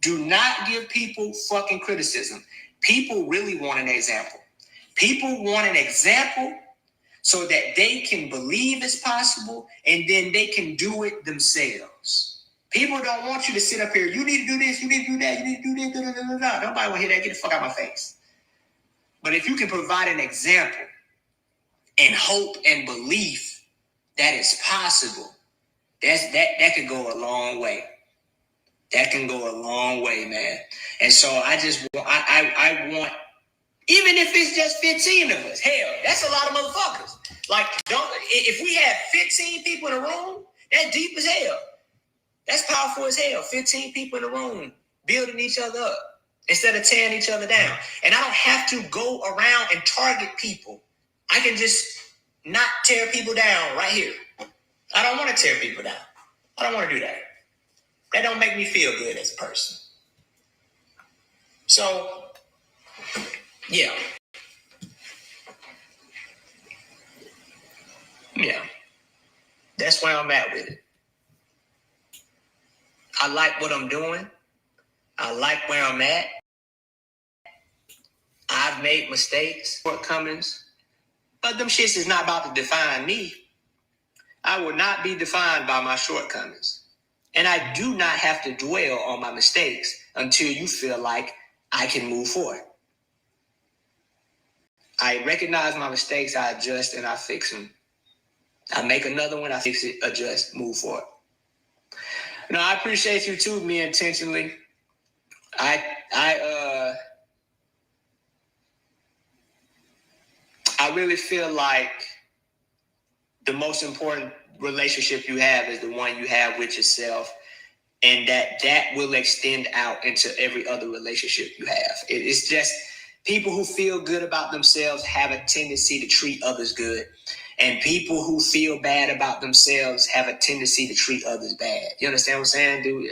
Do not give people fucking criticism. People really want an example. People want an example so that they can believe it's possible and then they can do it themselves. People don't want you to sit up here. You need to do this. You need to do that. You need to do this. Da, da, da, da. Nobody want to hear that. Get the fuck out of my face. But if you can provide an example and hope and belief that it's possible, that can go a long way. That can go a long way, man. And so I want, even if it's just 15 of us, hell, that's a lot of motherfuckers. If we have 15 people in a room, that's deep as hell. That's powerful as hell. 15 people in a room building each other up instead of tearing each other down. And I don't have to go around and target people. I can just not tear people down right here. I don't want to tear people down. I don't want to do that. That don't make me feel good as a person. So, yeah. That's where I'm at with it. I like what I'm doing. I like where I'm at. I've made mistakes, shortcomings, but them shits is not about to define me. I will not be defined by my shortcomings. And I do not have to dwell on my mistakes until you feel like I can move forward. I recognize my mistakes, I adjust, and I fix them. I make another one, I fix it, adjust, move forward. I appreciate you too, me intentionally. I really feel like the most important relationship you have is the one you have with yourself. and that will extend out into every other relationship you have. It's just people who feel good about themselves have a tendency to treat others good. And people who feel bad about themselves have a tendency to treat others bad. You understand what I'm saying, dude?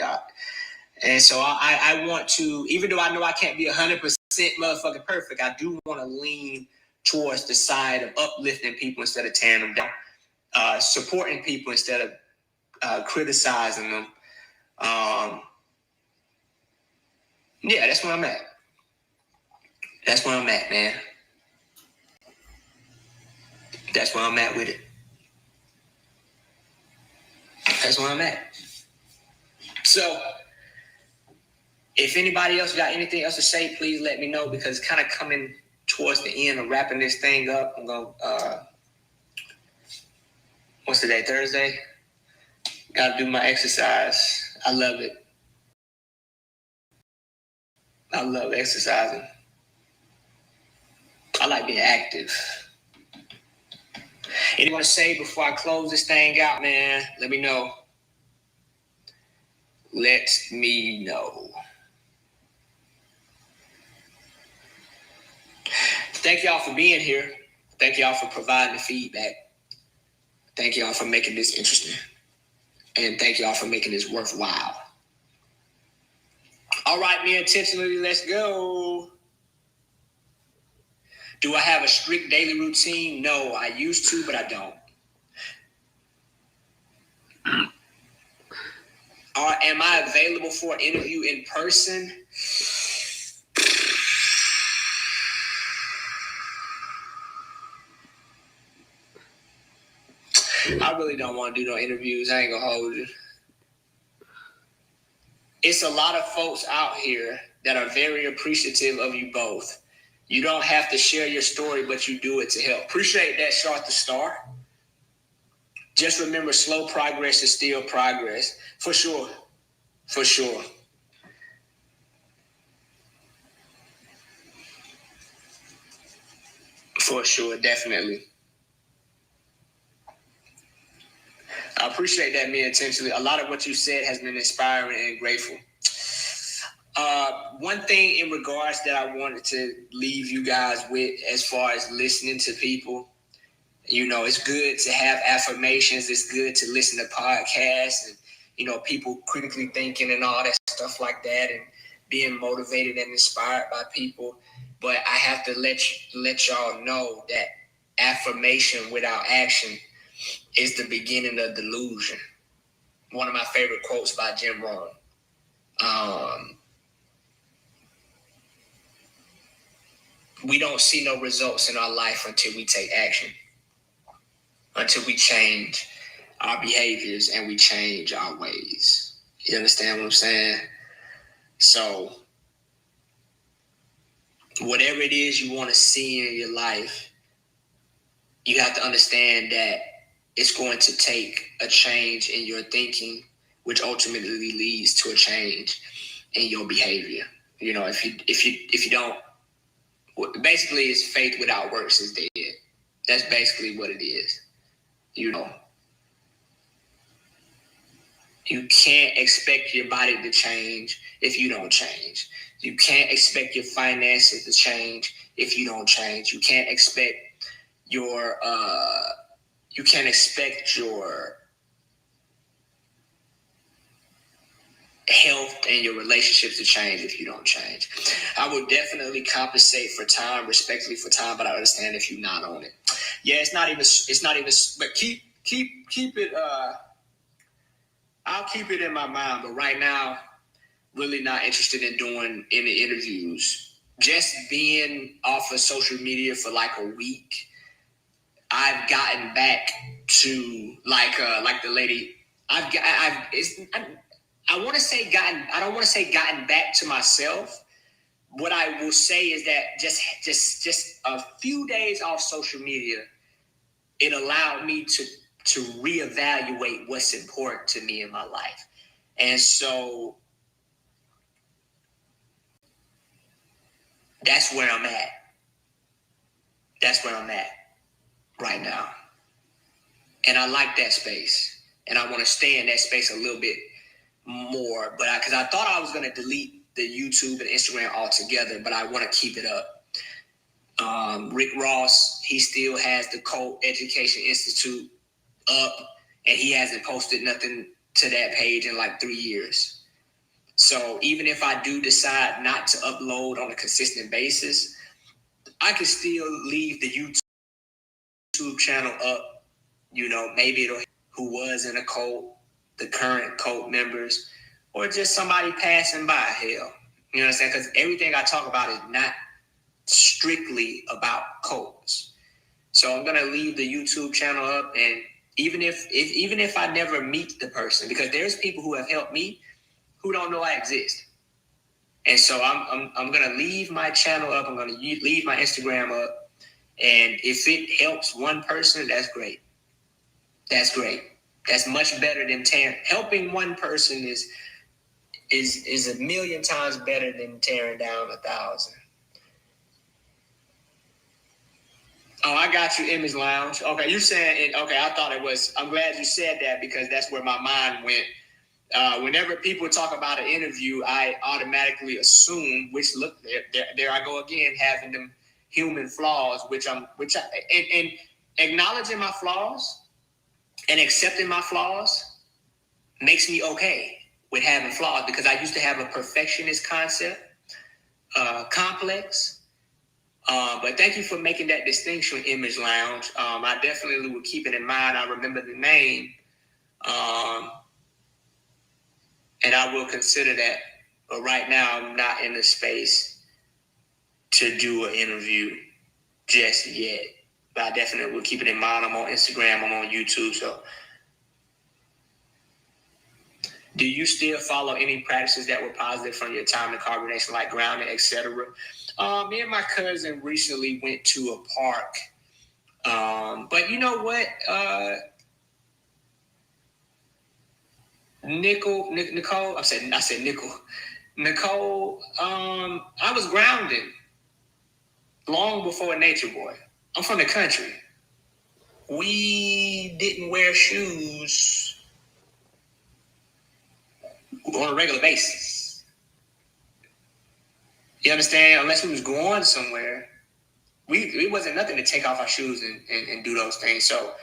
And so I want to, even though I know I can't be 100% motherfucking perfect, I do want to lean towards the side of uplifting people instead of tearing them down, supporting people instead of criticizing them. Yeah, that's where I'm at. That's where I'm at, man. That's where I'm at with it. That's where I'm at. So, if anybody else got anything else to say, please let me know, because kind of coming towards the end of wrapping this thing up. I'm going to, what's today, Thursday? Got to do my exercise. I love it. I love exercising. I like being active. Anything you want to say before I close this thing out, man? Let me know. Let me know. Thank y'all for being here. Thank y'all for providing the feedback. Thank y'all for making this interesting. And thank y'all for making this worthwhile. All right, me intentionally, let's go. Do I have a strict daily routine? No, I used to, but I don't. Am I available for an interview in person? I really don't want to do no interviews. I ain't gonna hold you. It's a lot of folks out here that are very appreciative of you both. You don't have to share your story, but you do it to help. Appreciate that, Shart the Star. Just remember, slow progress is still progress. For sure. For sure. For sure, definitely. I appreciate that, me intentionally. A lot of what you said has been inspiring and grateful. One thing in regards that I wanted to leave you guys with, as far as listening to people, you know, it's good to have affirmations. It's good to listen to podcasts and, you know, people critically thinking and all that stuff like that, and being motivated and inspired by people. But I have to let y'all know that affirmation without action is the beginning of delusion. One of my favorite quotes by Jim Rohn. We don't see no results in our life until we take action, until we change our behaviors and we change our ways. You understand what I'm saying? So, whatever it is you want to see in your life, you have to understand that it's going to take a change in your thinking, which ultimately leads to a change in your behavior. You know, if you don't, basically, it's faith without works is dead. That's basically what it is. You know, you can't expect your body to change if you don't change. You can't expect your finances to change if you don't change. You can't expect your health and your relationships to change if you don't change. I would definitely compensate for time, respectfully for time, but I understand if you're not on it. Yeah, it's not even, but keep it, I'll keep it in my mind, but right now, really not interested in doing any interviews. Just being off of social media for like a week, I've gotten back to like the lady. I want to say gotten. I don't want to say gotten back to myself. What I will say is that just a few days off social media, it allowed me to reevaluate what's important to me in my life, and so that's where I'm at. That's where I'm at right now, and I like that space, and I want to stay in that space a little bit more, but because I thought I was going to delete the YouTube and Instagram altogether, but I want to keep it up. Rick Ross, he still has the Cult Education Institute up, and he hasn't posted nothing to that page in like 3 years. So even if I do decide not to upload on a consistent basis, I can still leave the YouTube channel up. You know, maybe it'll who was in a cult, the current cult members, or just somebody passing by. Hell, you know what I'm saying? Because everything I talk about is not strictly about cults. So I'm gonna leave the YouTube channel up, and even if I never meet the person, because there's people who have helped me who don't know I exist, and so I'm gonna leave my channel up. I'm gonna leave my Instagram up, and if it helps one person, that's great. That's great. That's much better than helping one person is a million times better than tearing down 1,000. Oh, I got you, Image Lounge. Okay, you saying it. Okay, I thought it was. I'm glad you said that because that's where my mind went. Whenever people talk about an interview, I automatically assume, there I go again, having them human flaws, and acknowledging my flaws and accepting my flaws makes me okay with having flaws, because I used to have a perfectionist complex. But thank you for making that distinction, Image Lounge. I definitely will keep it in mind. I remember the name, and I will consider that. But right now, I'm not in the space to do an interview just yet. But I definitely will keep it in mind. I'm on Instagram. I'm on YouTube. So, do you still follow any practices that were positive from your time in carbonation, like grounding, etc.? Me and my cousin recently went to a park. But you know what? Nicole, I said Nicole. Nicole, I was grounded long before Nature Boy. I'm from the country. We didn't wear shoes on a regular basis. You understand? Unless we was going somewhere, it wasn't nothing to take off our shoes and do those things. So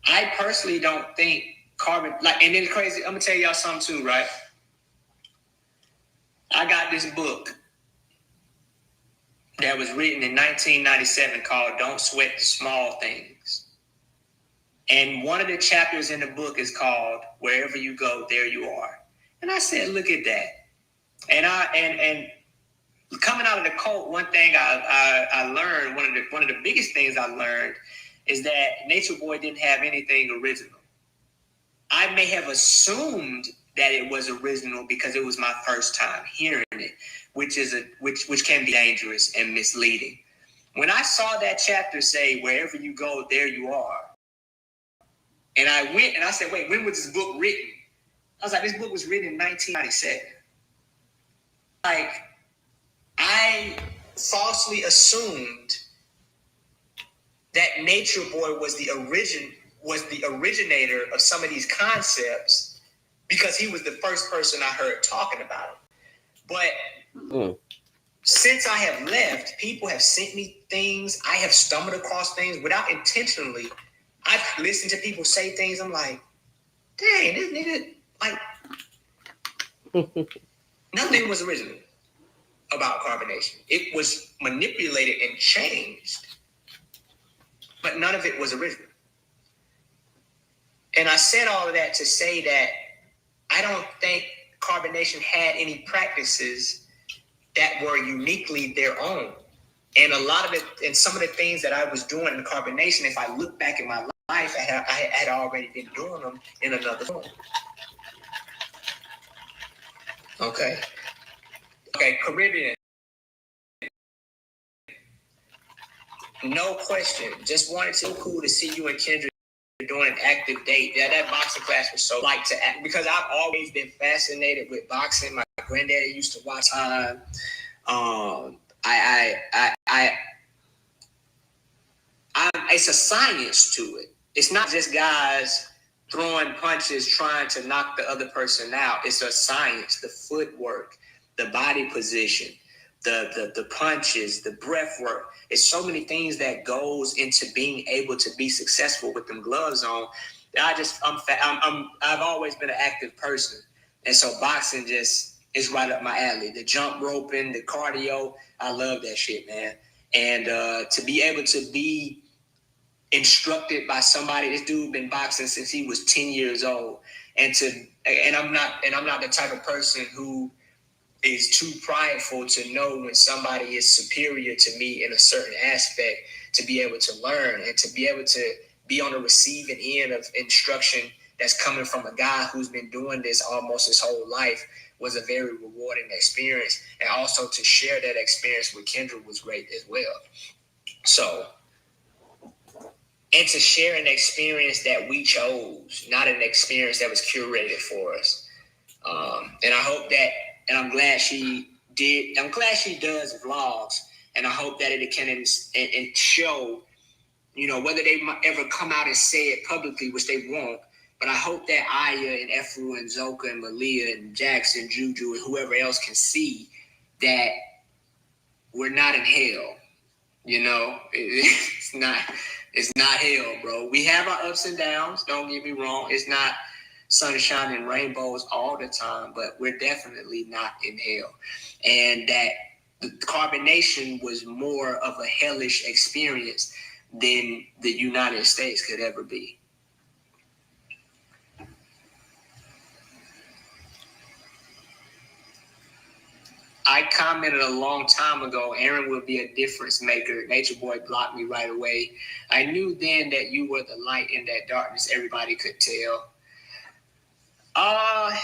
I personally don't think carbon, and then crazy, I'm gonna tell y'all something too, right? I got this book that was written in 1997 called Don't Sweat the Small Things. And one of the chapters in the book is called Wherever You Go, There You Are. And I said, look at that. And coming out of the cult, one thing I learned, one of the biggest things I learned is that Nature Boy didn't have anything original. I may have assumed that it was original because it was my first time hearing it, which can be dangerous and misleading. When I saw that chapter say, wherever you go, there you are, and I went and I said, wait, when was this book written? I was like, this book was written in 1997. Like, I falsely assumed that Nature Boy was the originator of some of these concepts because he was the first person I heard talking about them. But since I have left, people have sent me things. I have stumbled across things without intentionally. I've listened to people say things. I'm like, dang, this nigga, like, nothing was original about carbonation. It was manipulated and changed, but none of it was original. And I said all of that to say that I don't think carbonation had any practices that were uniquely their own. And a lot of it, and some of the things that I was doing in carbonation, if I look back in my life, I had already been doing them in another form. Okay, Caribbean. No question. Just wanted to cool to see you and Kendra doing an active date. Yeah, that boxing class was so like to act because I've always been fascinated with boxing. My granddaddy used to watch time. It's a science to it. It's not just guys throwing punches, trying to knock the other person out. It's a science. The footwork, the body position, the punches, the breath work. It's so many things that goes into being able to be successful with them gloves on. I've always been an active person, and so boxing just is right up my alley. The jump roping, the cardio, I love that shit, man. And to be able to be instructed by somebody, this dude been boxing since he was 10 years old, and I'm not the type of person who is too prideful to know when somebody is superior to me in a certain aspect, to be able to learn and to be able to be on the receiving end of instruction that's coming from a guy who's been doing this almost his whole life was a very rewarding experience. And also to share that experience with Kendra was great as well. So, and to share an experience that we chose, not an experience that was curated for us. And I hope that, and I'm glad she does vlogs, and I hope that it can and show, whether they might ever come out and say it publicly, which they won't, but I hope that Aya and Efru and Zoka and Malia and Jackson, Juju, and whoever else can see that we're not in hell. It's not hell, bro. We have our ups and downs. Don't get me wrong. It's not sunshine and rainbows all the time, but we're definitely not in hell. And that the carbonation was more of a hellish experience than the United States could ever be. I commented a long time ago, Aaron would be a difference maker. Nature Boy blocked me right away. I knew then that you were the light in that darkness. Everybody could tell. I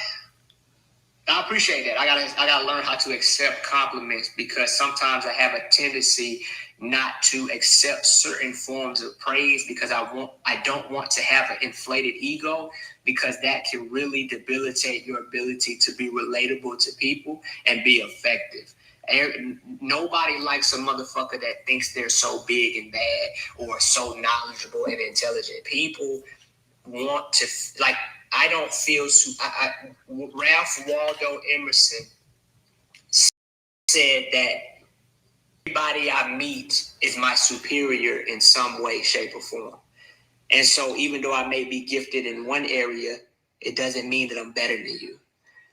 appreciate that. I gotta learn how to accept compliments, because sometimes I have a tendency not to accept certain forms of praise because I don't want to have an inflated ego, because that can really debilitate your ability to be relatable to people and be effective. Nobody likes a motherfucker that thinks they're so big and bad or so knowledgeable and intelligent. People want to, like, I don't feel, Ralph Waldo Emerson said that everybody I meet is my superior in some way, shape, or form. And so even though I may be gifted in one area, it doesn't mean that I'm better than you.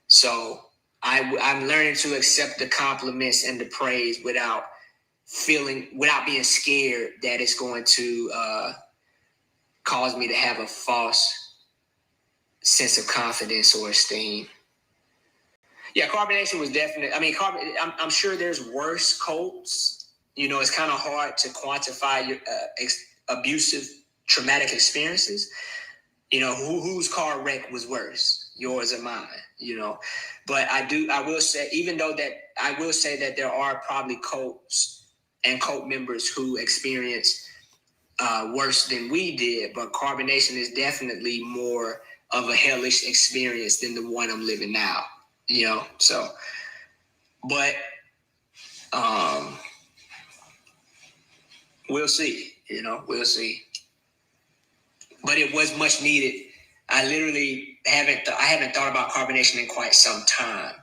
So I'm learning to accept the compliments and the praise without being scared that it's going to cause me to have a false sense of confidence or esteem. Yeah, carbonation was definitely, I'm sure there's worse cults. It's kind of hard to quantify your abusive, traumatic experiences. Whose car wreck was worse, yours or mine, But I will say that there are probably cults and cult members who experience worse than we did, but carbonation is definitely more of a hellish experience than the one I'm living now, so, but we'll see, we'll see. But it was much needed. I literally haven't thought about carbonation in quite some time,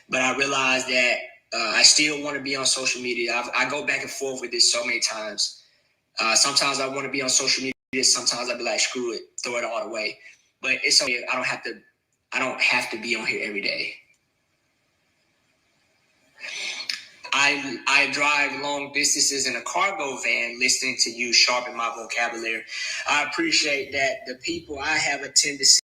but I realized that I still want to be on social media. I go back and forth with this so many times. Sometimes I want to be on social media. Sometimes I'll be like, screw it, throw it all away. But it's okay. I don't have to be on here every day. I drive long distances in a cargo van listening to you sharpen my vocabulary. I appreciate that. The people I have a tendency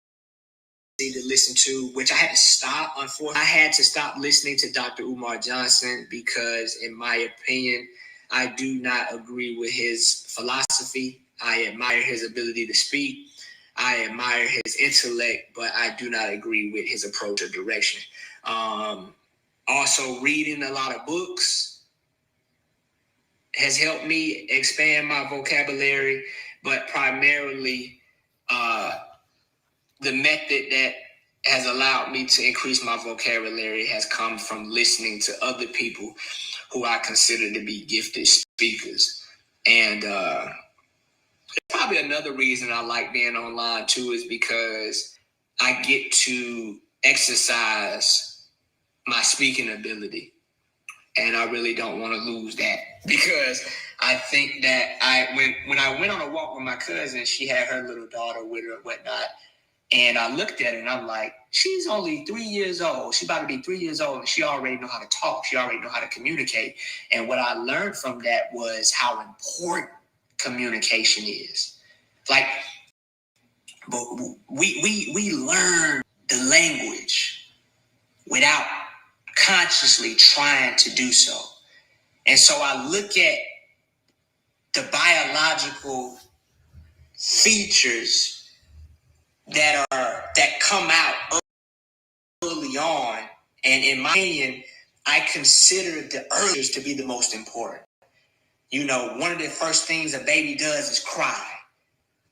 to listen to, which I had to stop, unfortunately. I had to stop listening to Dr. Umar Johnson because, in my opinion, I do not agree with his philosophy. I admire his ability to speak. I admire his intellect, but I do not agree with his approach or direction. Also, reading a lot of books has helped me expand my vocabulary, but primarily the method that has allowed me to increase my vocabulary has come from listening to other people who I consider to be gifted speakers. And Probably another reason I like being online too is because I get to exercise my speaking ability. And I really don't want to lose that, because I think that when I went on a walk with my cousin, she had her little daughter with her and whatnot. And I looked at her and I'm like, she's only 3 years old. She's about to be 3 years old and she already know how to talk. She already know how to communicate. And what I learned from that was how important communication is. Like, but we learn the language without consciously trying to do so. And so I look at the biological features that come out early on, and in my opinion, I consider the earliest to be the most important. You know, one of the first things a baby does is cry,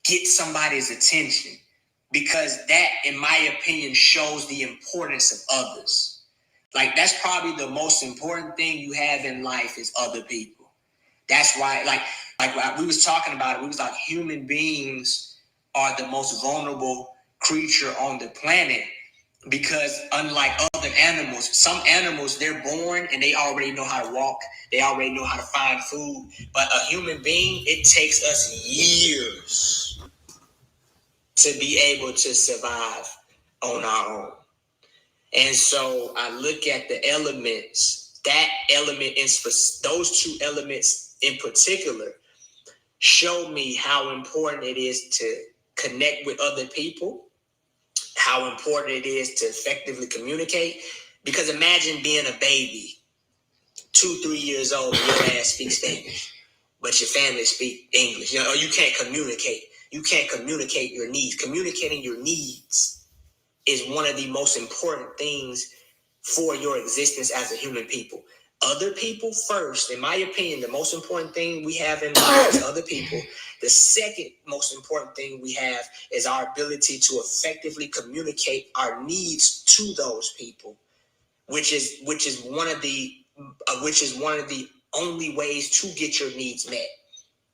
get somebody's attention, because that, in my opinion, shows the importance of others. Like, that's probably the most important thing you have in life is other people. That's why, like we was talking about it, we was like, human beings are the most vulnerable creature on the planet, because unlike other animals, some animals, they're born and they already know how to walk, they already know how to find food. But a human being, it takes us years to be able to survive on our own. And so I look at the elements, that element, those two elements in particular, show me how important it is to connect with other people, how important it is to effectively communicate. Because imagine being a baby, 2-3 years old, and your ass speaks Spanish, but your family speak English. You know, or you can't communicate. You can't communicate your needs. Communicating your needs is one of the most important things for your existence as a human people. Other people first, in my opinion, the most important thing we have in life is other people. The second most important thing we have is our ability to effectively communicate our needs to those people, which is one of the only ways to get your needs met.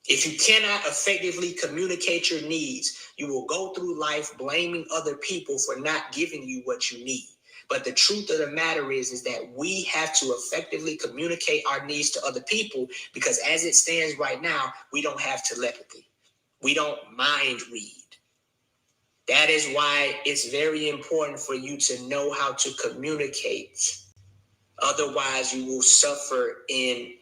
If you cannot effectively communicate your needs, you will go through life blaming other people for not giving you what you need. But the truth of the matter is that we have to effectively communicate our needs to other people, because as it stands right now, we don't have telepathy. We don't mind read. That is why it's very important for you to know how to communicate. Otherwise, you will suffer in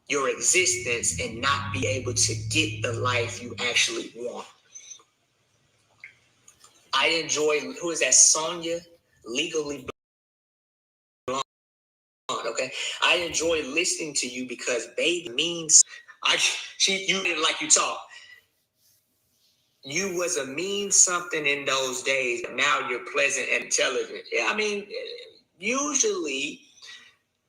your existence and not be able to get the life you actually want. I enjoy, who is that? Sonia, Legally Blonde. Okay, I enjoy listening to you because baby means you didn't like you talk. You was a mean something in those days. Now you're pleasant and intelligent. Yeah, I mean, usually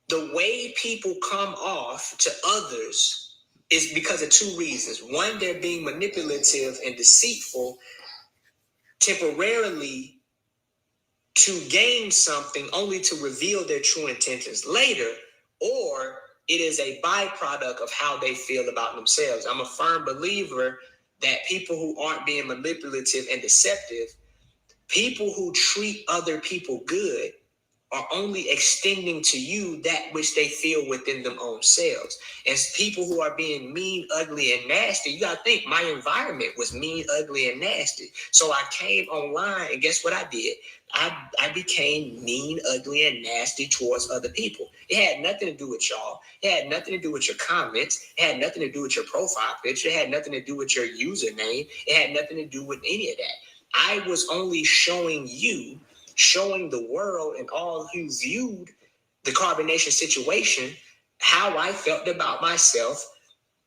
the way people come off to others is because of two reasons. One, they're being manipulative and deceitful temporarily to gain something, only to reveal their true intentions later, or it is a byproduct of how they feel about themselves. I'm a firm believer that people who aren't being manipulative and deceptive, people who treat other people good, are only extending to you that which they feel within them own selves. And people who are being mean, ugly, and nasty, you gotta think my environment was mean, ugly, and nasty. So I came online, and guess what I did? I became mean, ugly, and nasty towards other people. It had nothing to do with y'all. It had nothing to do with your comments. It had nothing to do with your profile picture. It had nothing to do with your username. It had nothing to do with any of that. I was only showing the world and all who viewed the carbonation situation how I felt about myself,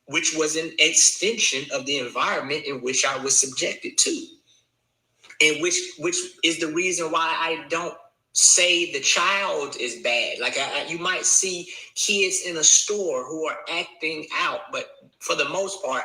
which was an extension of the environment in which I was subjected to, and which is the reason why I don't say the child is bad. Like you might see kids in a store who are acting out, but for the most part,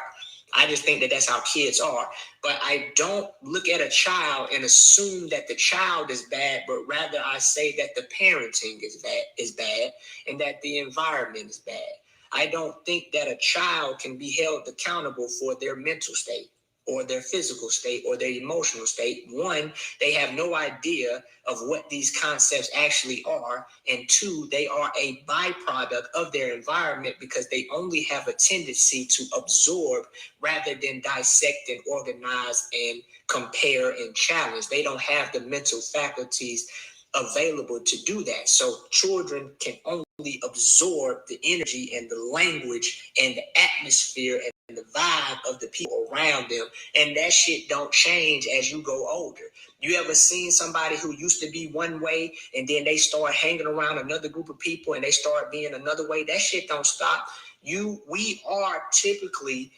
I just think that that's how kids are. But I don't look at a child and assume that the child is bad, but rather I say that the parenting is bad, and that the environment is bad. I don't think that a child can be held accountable for their mental state. or their physical state or their emotional state. One, they have no idea of what these concepts actually are. And two, they are a byproduct of their environment because they only have a tendency to absorb rather than dissect and organize and compare and challenge. They don't have the mental faculties available to do that. So children can only absorb the energy and the language and the atmosphere and the vibe of the people around them. And that shit don't change as you go older. You ever seen somebody who used to be one way and then they start hanging around another group of people and they start being another way? That shit don't stop. We are typically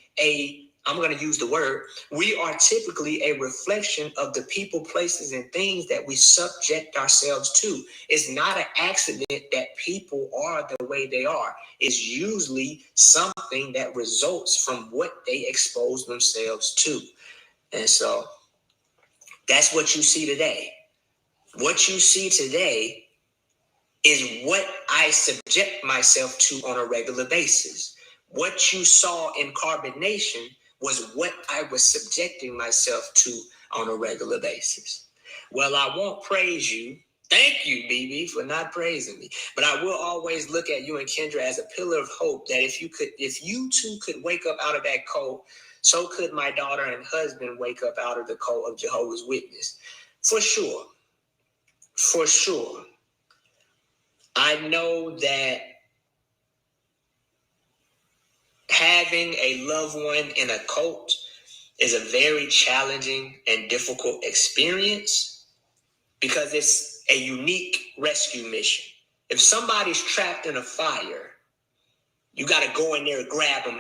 I'm going to use the word, we are typically a reflection of the people, places, and things that we subject ourselves to. It's not an accident that people are the way they are. It's usually something that results from what they expose themselves to. And so that's what you see today. What you see today is what I subject myself to on a regular basis. What you saw in carbonation was what I was subjecting myself to on a regular basis. Well, I won't praise you. Thank you, BB, for not praising me. But I will always look at you and Kendra as a pillar of hope that if you two could wake up out of that cult, so could my daughter and husband wake up out of the cult of Jehovah's Witness. For sure. For sure. I know that having a loved one in a cult is a very challenging and difficult experience because it's a unique rescue mission. If somebody's trapped in a fire, you got to go in there and grab them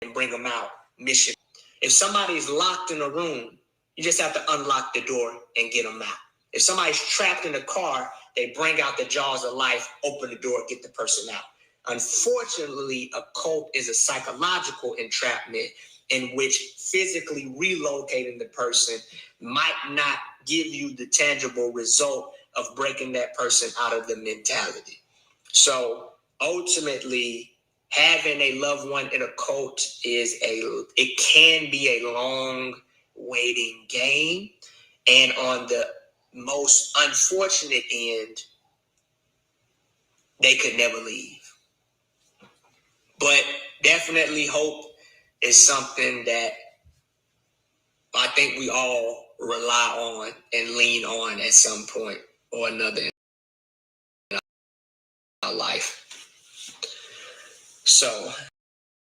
and bring them out. Mission. If somebody's locked in a room, you just have to unlock the door and get them out. If somebody's trapped in a car, they bring out the jaws of life, open the door, get the person out. Unfortunately, a cult is a psychological entrapment in which physically relocating the person might not give you the tangible result of breaking that person out of the mentality. So ultimately, having a loved one in a cult it can be a long waiting game. And on the most unfortunate end, they could never leave. But definitely hope is something that I think we all rely on and lean on at some point or another in our life. So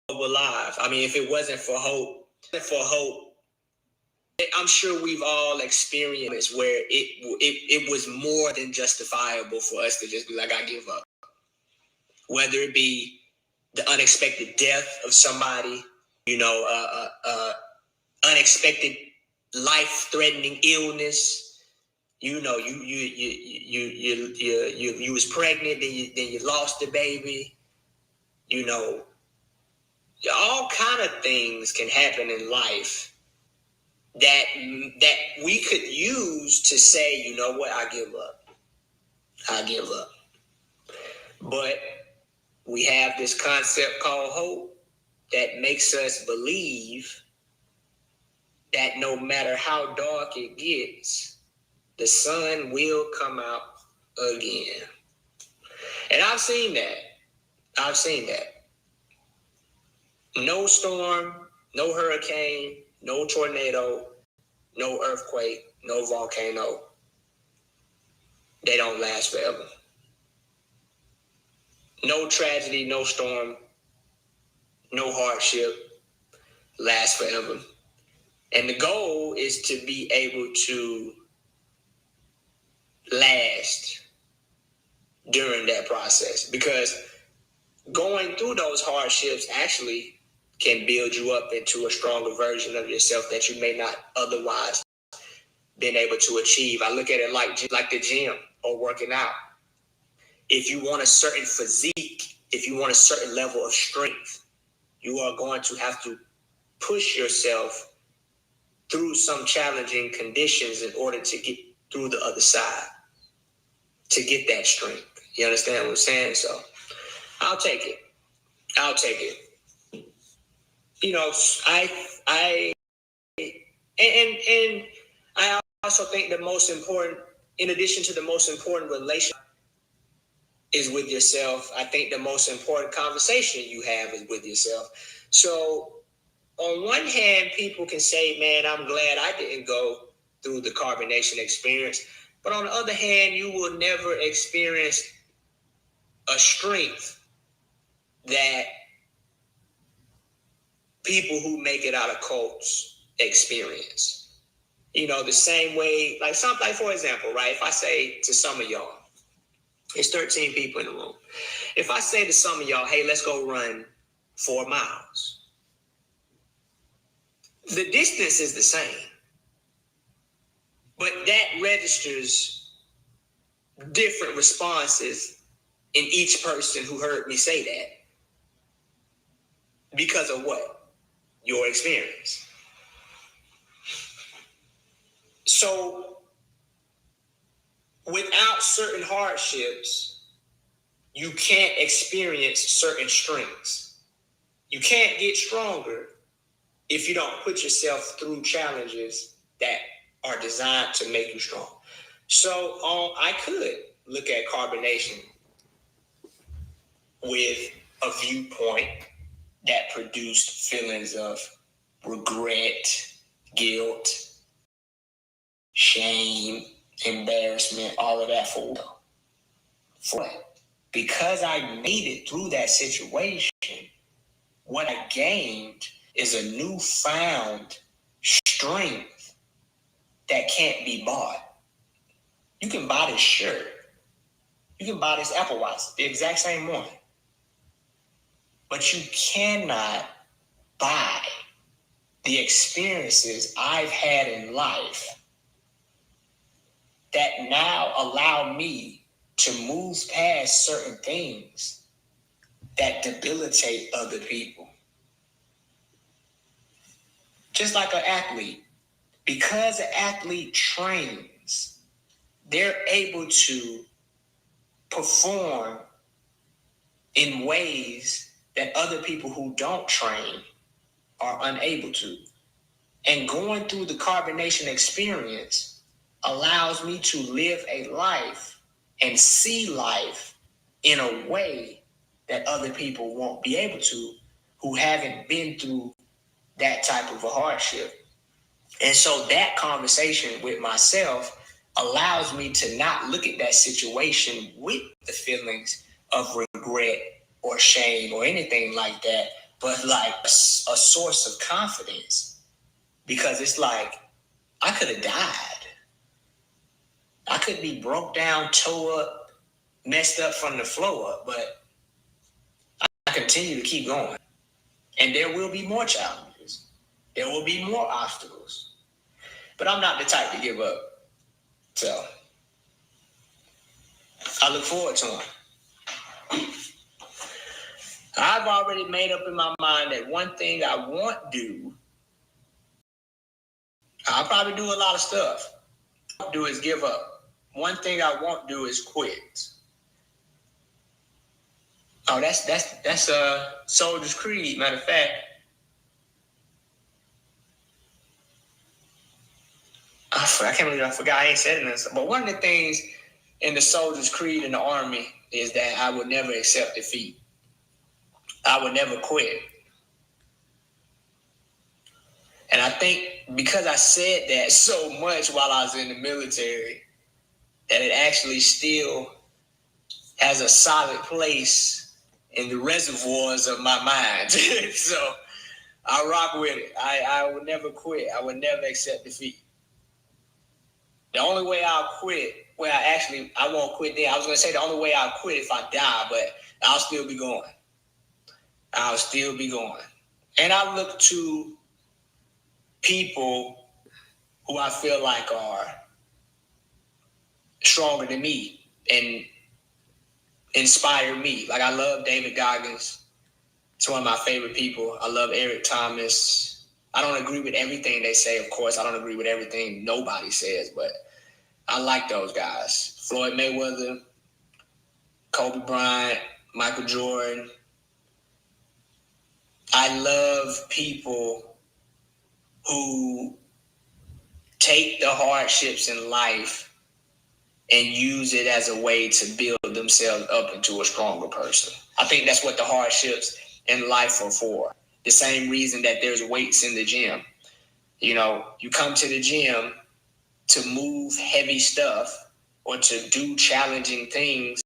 we're alive. I mean, if it wasn't for hope, I'm sure we've all experienced where it was more than justifiable for us to just be like, I give up. Whether it be the unexpected death of somebody, unexpected life-threatening illness. You was pregnant, then you lost the baby. All kind of things can happen in life that we could use to say, you know what, I give up. But we have this concept called hope that makes us believe that no matter how dark it gets, the sun will come out again. And I've seen that. No storm, no hurricane, no tornado, no earthquake, no volcano. They don't last forever. No tragedy, no storm, no hardship lasts forever. And the goal is to be able to last during that process, because going through those hardships actually can build you up into a stronger version of yourself that you may not otherwise been able to achieve. I look at it like the gym or working out. If you want a certain physique, if you want a certain level of strength, you are going to have to push yourself through some challenging conditions in order to get through the other side, to get that strength. You understand what I'm saying? So I'll take it. I And I also think the most important, in addition to the most important relationship, is with yourself. I think the most important conversation you have is with yourself. So on one hand, people can say, man, I'm glad I didn't go through the carbonation experience. But on the other hand, you will never experience a strength that people who make it out of cults experience. You know, the same way, like for example, right? If I say to some of y'all, it's 13 people in the room. If I say to some of y'all, hey, let's go run 4 miles, the distance is the same, but that registers different responses in each person who heard me say that because of what? Your experience. So without certain hardships, you can't experience certain strengths. You can't get stronger if you don't put yourself through challenges that are designed to make you strong. So I could look at carbonation with a viewpoint that produced feelings of regret, guilt, shame, embarrassment, all of that for what? Because I made it through that situation, what I gained is a newfound strength that can't be bought. You can buy this shirt. You can buy this Apple Watch, the exact same one. But you cannot buy the experiences I've had in life that now allow me to move past certain things that debilitate other people. Just like an athlete, because an athlete trains, they're able to perform in ways that other people who don't train are unable to. And going through the carbonation experience allows me to live a life and see life in a way that other people won't be able to, who haven't been through that type of a hardship. And so that conversation with myself allows me to not look at that situation with the feelings of regret or shame or anything like that, but like a source of confidence. Because it's like, I could have died. I could be broke down, tore up, messed up from the flow up, but I continue to keep going. And there will be more challenges. There will be more obstacles. But I'm not the type to give up. So I look forward to them. I've already made up in my mind that one thing I won't do, I'll probably do a lot of stuff. What I'll do is give up. One thing I won't do is quit. Oh, that's a Soldier's Creed, matter of fact. I can't believe I forgot. I ain't said it. But one of the things in the Soldier's Creed in the Army is that I would never accept defeat. I would never quit. And I think because I said that so much while I was in the military, that it actually still has a solid place in the reservoirs of my mind. So I rock with it. I would never quit. I would never accept defeat. The only way I'll quit, I won't quit then. I was going to say the only way I'll quit if I die, but I'll still be going. I'll still be going. And I look to people who I feel like are stronger than me and inspire me. Like I love David Goggins. It's one of my favorite people. I love Eric Thomas. I don't agree with everything they say, of course. I don't agree with everything nobody says, but I like those guys. Floyd Mayweather, Kobe Bryant, Michael Jordan. I love people who take the hardships in life and use it as a way to build themselves up into a stronger person. I think that's what the hardships in life are for. The same reason that there's weights in the gym. You know, you come to the gym to move heavy stuff or to do challenging things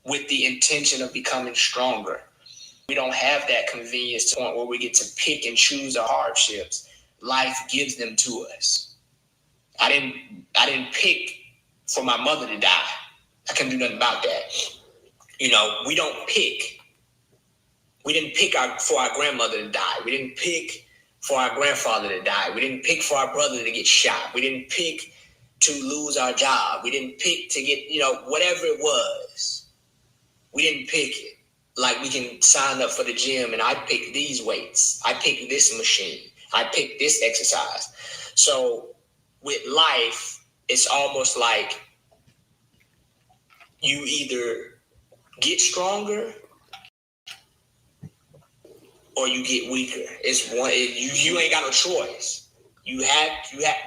with the intention of becoming stronger. We don't have that convenience to the point where we get to pick and choose our hardships. Life gives them to us. I didn't pick for my mother to die. I couldn't do nothing about that. You know, we don't pick. We didn't pick for our grandmother to die. We didn't pick for our grandfather to die. We didn't pick for our brother to get shot. We didn't pick to lose our job. We didn't pick to get, whatever it was. We didn't pick it. Like, we can sign up for the gym and I pick these weights. I pick this machine. I pick this exercise. So with life, it's almost like you either get stronger or you get weaker. It's one. You ain't got no choice. You have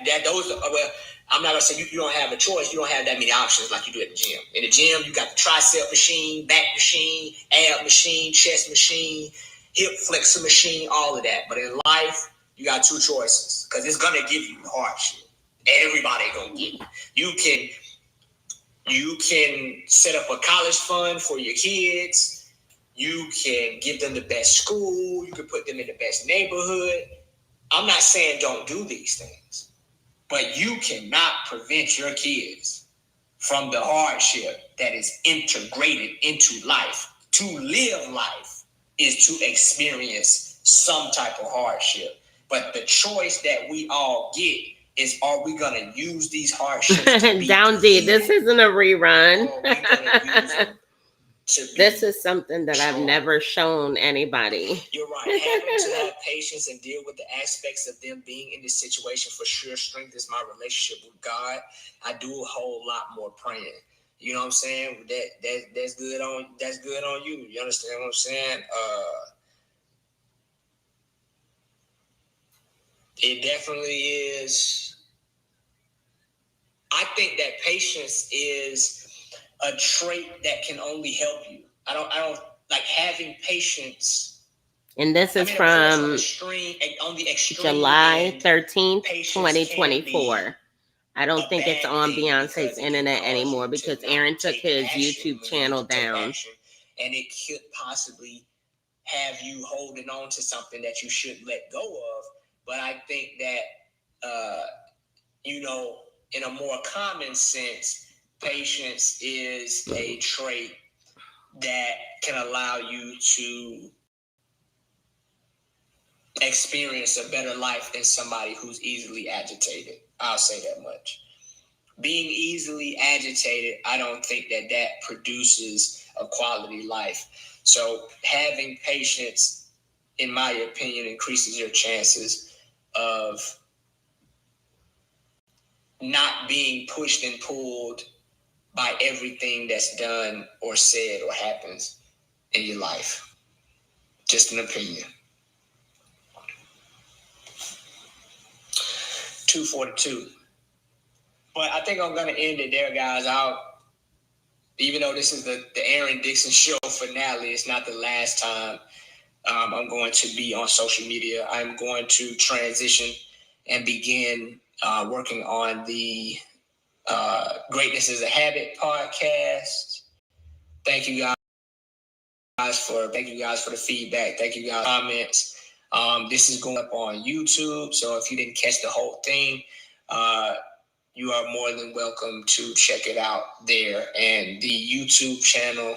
that. Well, I'm not gonna say you don't have a choice. You don't have that many options like you do at the gym. In the gym, you got the tricep machine, back machine, ab machine, chest machine, hip flexor machine, all of that. But in life, you got two choices because it's gonna give you hardship. Everybody gonna get it. You can set up a college fund for your kids. You can give them the best school. You can put them in the best neighborhood. I'm not saying don't do these things, but you cannot prevent your kids from the hardship that is integrated into life. To live life is to experience some type of hardship. But the choice that we all get is, are we going to use these hardships to be Down D, this isn't a rerun. or are we going to use them to be This is something that I've never shown anybody. You're right. Having to have patience and deal with the aspects of them being in this situation for sure strengthens my relationship with God. I do a whole lot more praying. You know what I'm saying? That's good on you. You understand what I'm saying? It definitely is. I think that patience is a trait that can only help you. I don't like having patience. And this is from July 13th, 2024. I don't think it's on Beyonce's internet anymore because Aaron took his YouTube channel down. And it could possibly have you holding on to something that you should let go of. But I think that, in a more common sense, patience is a trait that can allow you to experience a better life than somebody who's easily agitated. I'll say that much. Being easily agitated, I don't think that produces a quality life. So having patience, in my opinion, increases your chances of not being pushed and pulled by everything that's done or said or happens in your life. Just an opinion. 242. But I think I'm going to end it there, guys. Even though this is the Aaron Dixon show finale, it's not the last time I'm going to be on social media. I'm going to transition and begin working on the Greatness is a Habit podcast. Thank you guys for the feedback. Thank you guys for comments. This is going up on YouTube, so if you didn't catch the whole thing, you are more than welcome to check it out there. And the YouTube channel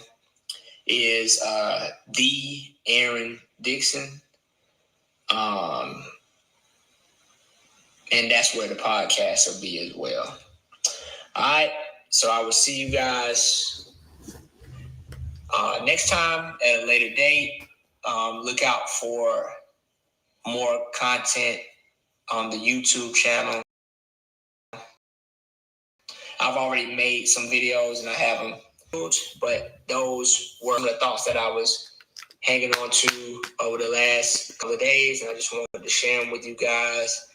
is the Aaron Dixon. And that's where the podcast will be as well. All right. So I will see you guys next time at a later date. Look out for more content on the YouTube channel. I've already made some videos and I have them, but those were the thoughts that I was hanging on to over the last couple of days, and I just wanted to share them with you guys.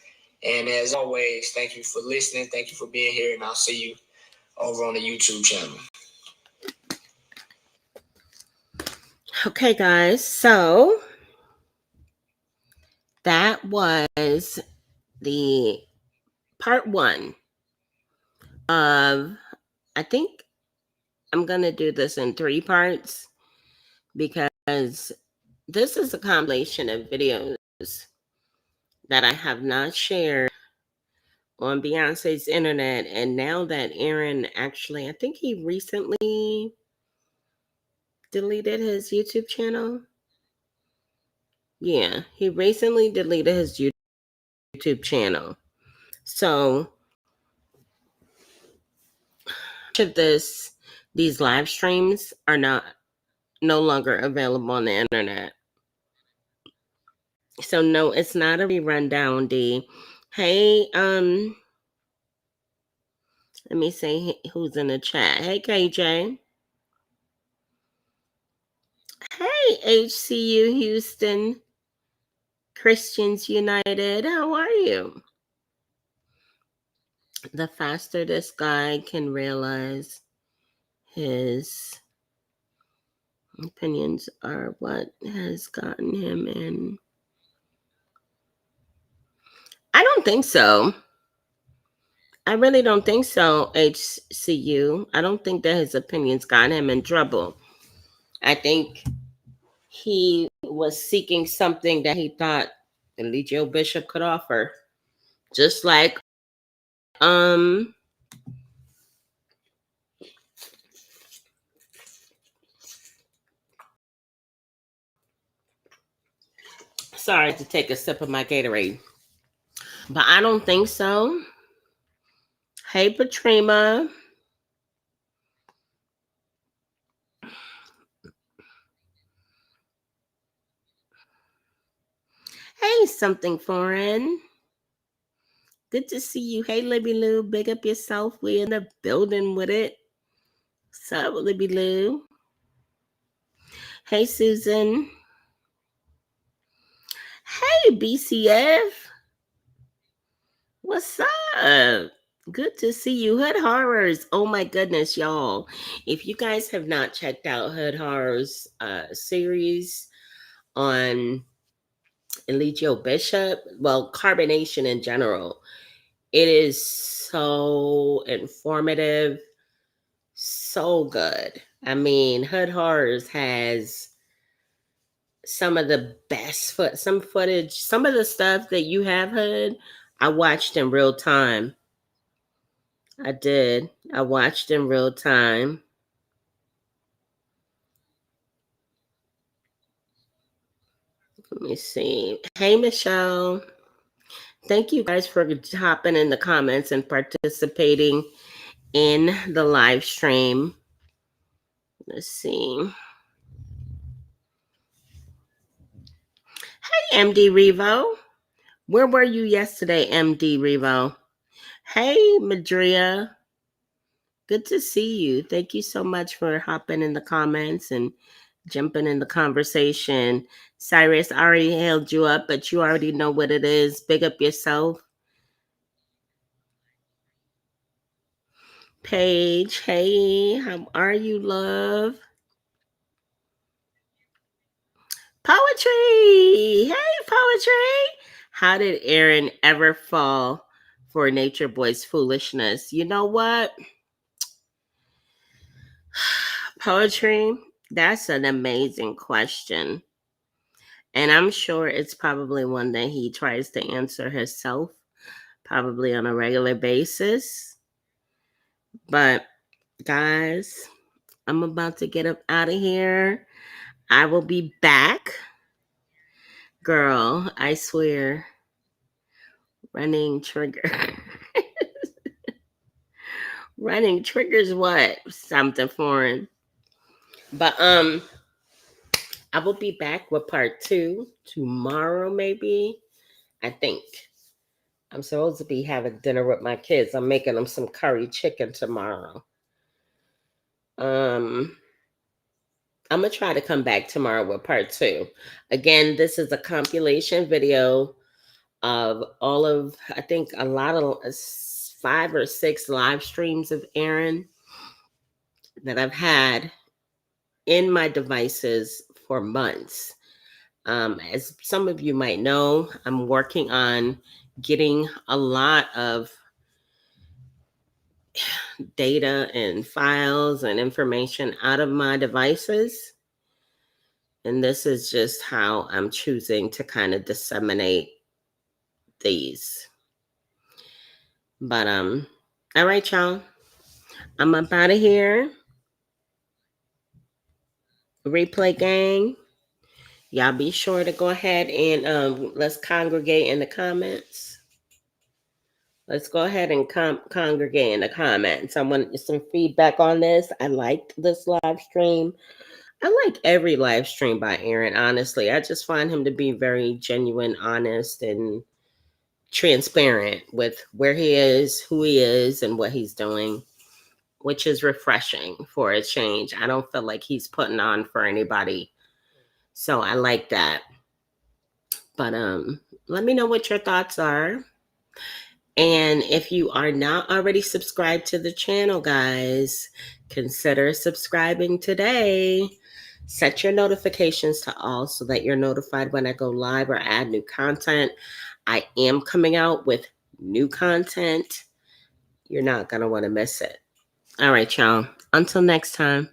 And as always, thank you for listening. Thank you for being here, and I'll see you over on the YouTube channel. Okay, guys. So that was the part 1 of, I think I'm going to do this in 3 parts because this is a compilation of videos that I have not shared on Beyonce's internet. And now that Aaron actually, I think he recently deleted his YouTube channel. Yeah, he recently deleted his YouTube channel. So of these live streams are no longer available on the internet. So no, it's not a rundown, D. Hey, let me see who's in the chat. Hey, KJ. Hey, HCU Houston Christians United. How are you? The faster this guy can realize his opinions are what has gotten him in. I don't think so. I really don't think so, HCU. I don't think that his opinions got him in trouble. I think he was seeking something that he thought Eligio Bishop could offer. Just like sorry to take a sip of my Gatorade. But I don't think so. Hey, Patrima. Hey, something foreign. Good to see you. Hey, Libby Lou. Big up yourself. We in the building with it. What's up, Libby Lou? Hey, Susan. Hey, BCF. What's up? Good to see you. Hood Horrors. Oh my goodness, y'all. If you guys have not checked out Hood Horrors series on Eligio Bishop, well, Carbonation in general, it is so informative, so good. I mean, Hood Horrors has some of the best footage, some of the stuff that you have, Hood, I watched in real time. I did. I watched in real time. Let me see. Hey, Michelle. Thank you guys for hopping in the comments and participating in the live stream. Let's see. Hey, MD Revo. Where were you yesterday, MD Revo? Hey, Madria. Good to see you. Thank you so much for hopping in the comments and jumping in the conversation. Cyrus, I already held you up, but you already know what it is. Big up yourself. Paige, hey, how are you, love? Poetry, hey, poetry. How did Aaron ever fall for Nature Boy's foolishness? You know what? Poetry, that's an amazing question. And I'm sure it's probably one that he tries to answer himself, probably on a regular basis. But guys, I'm about to get up out of here. I will be back. Girl, I swear. Running trigger. Running triggers what? Something foreign. But I will be back with part 2 tomorrow, maybe. I think. I'm supposed to be having dinner with my kids. I'm making them some curry chicken tomorrow. I'm going to try to come back tomorrow with part 2. Again, this is a compilation video of all of, I think, a lot of 5 or 6 live streams of Aaron that I've had in my devices for months. As some of you might know, I'm working on getting a lot of data and files and information out of my devices. And this is just how I'm choosing to kind of disseminate these. But all right, y'all. I'm up out of here. Replay gang. Y'all be sure to go ahead and let's congregate in the comments. Let's go ahead and congregate in the comments. I want some feedback on this. I liked this live stream. I like every live stream by Aaron, honestly. I just find him to be very genuine, honest, and transparent with where he is, who he is, and what he's doing, which is refreshing for a change. I don't feel like he's putting on for anybody. So I like that. But let me know what your thoughts are. And if you are not already subscribed to the channel, guys, consider subscribing today. Set your notifications to all so that you're notified when I go live or add new content. I am coming out with new content. You're not going to want to miss it. All right, y'all. Until next time.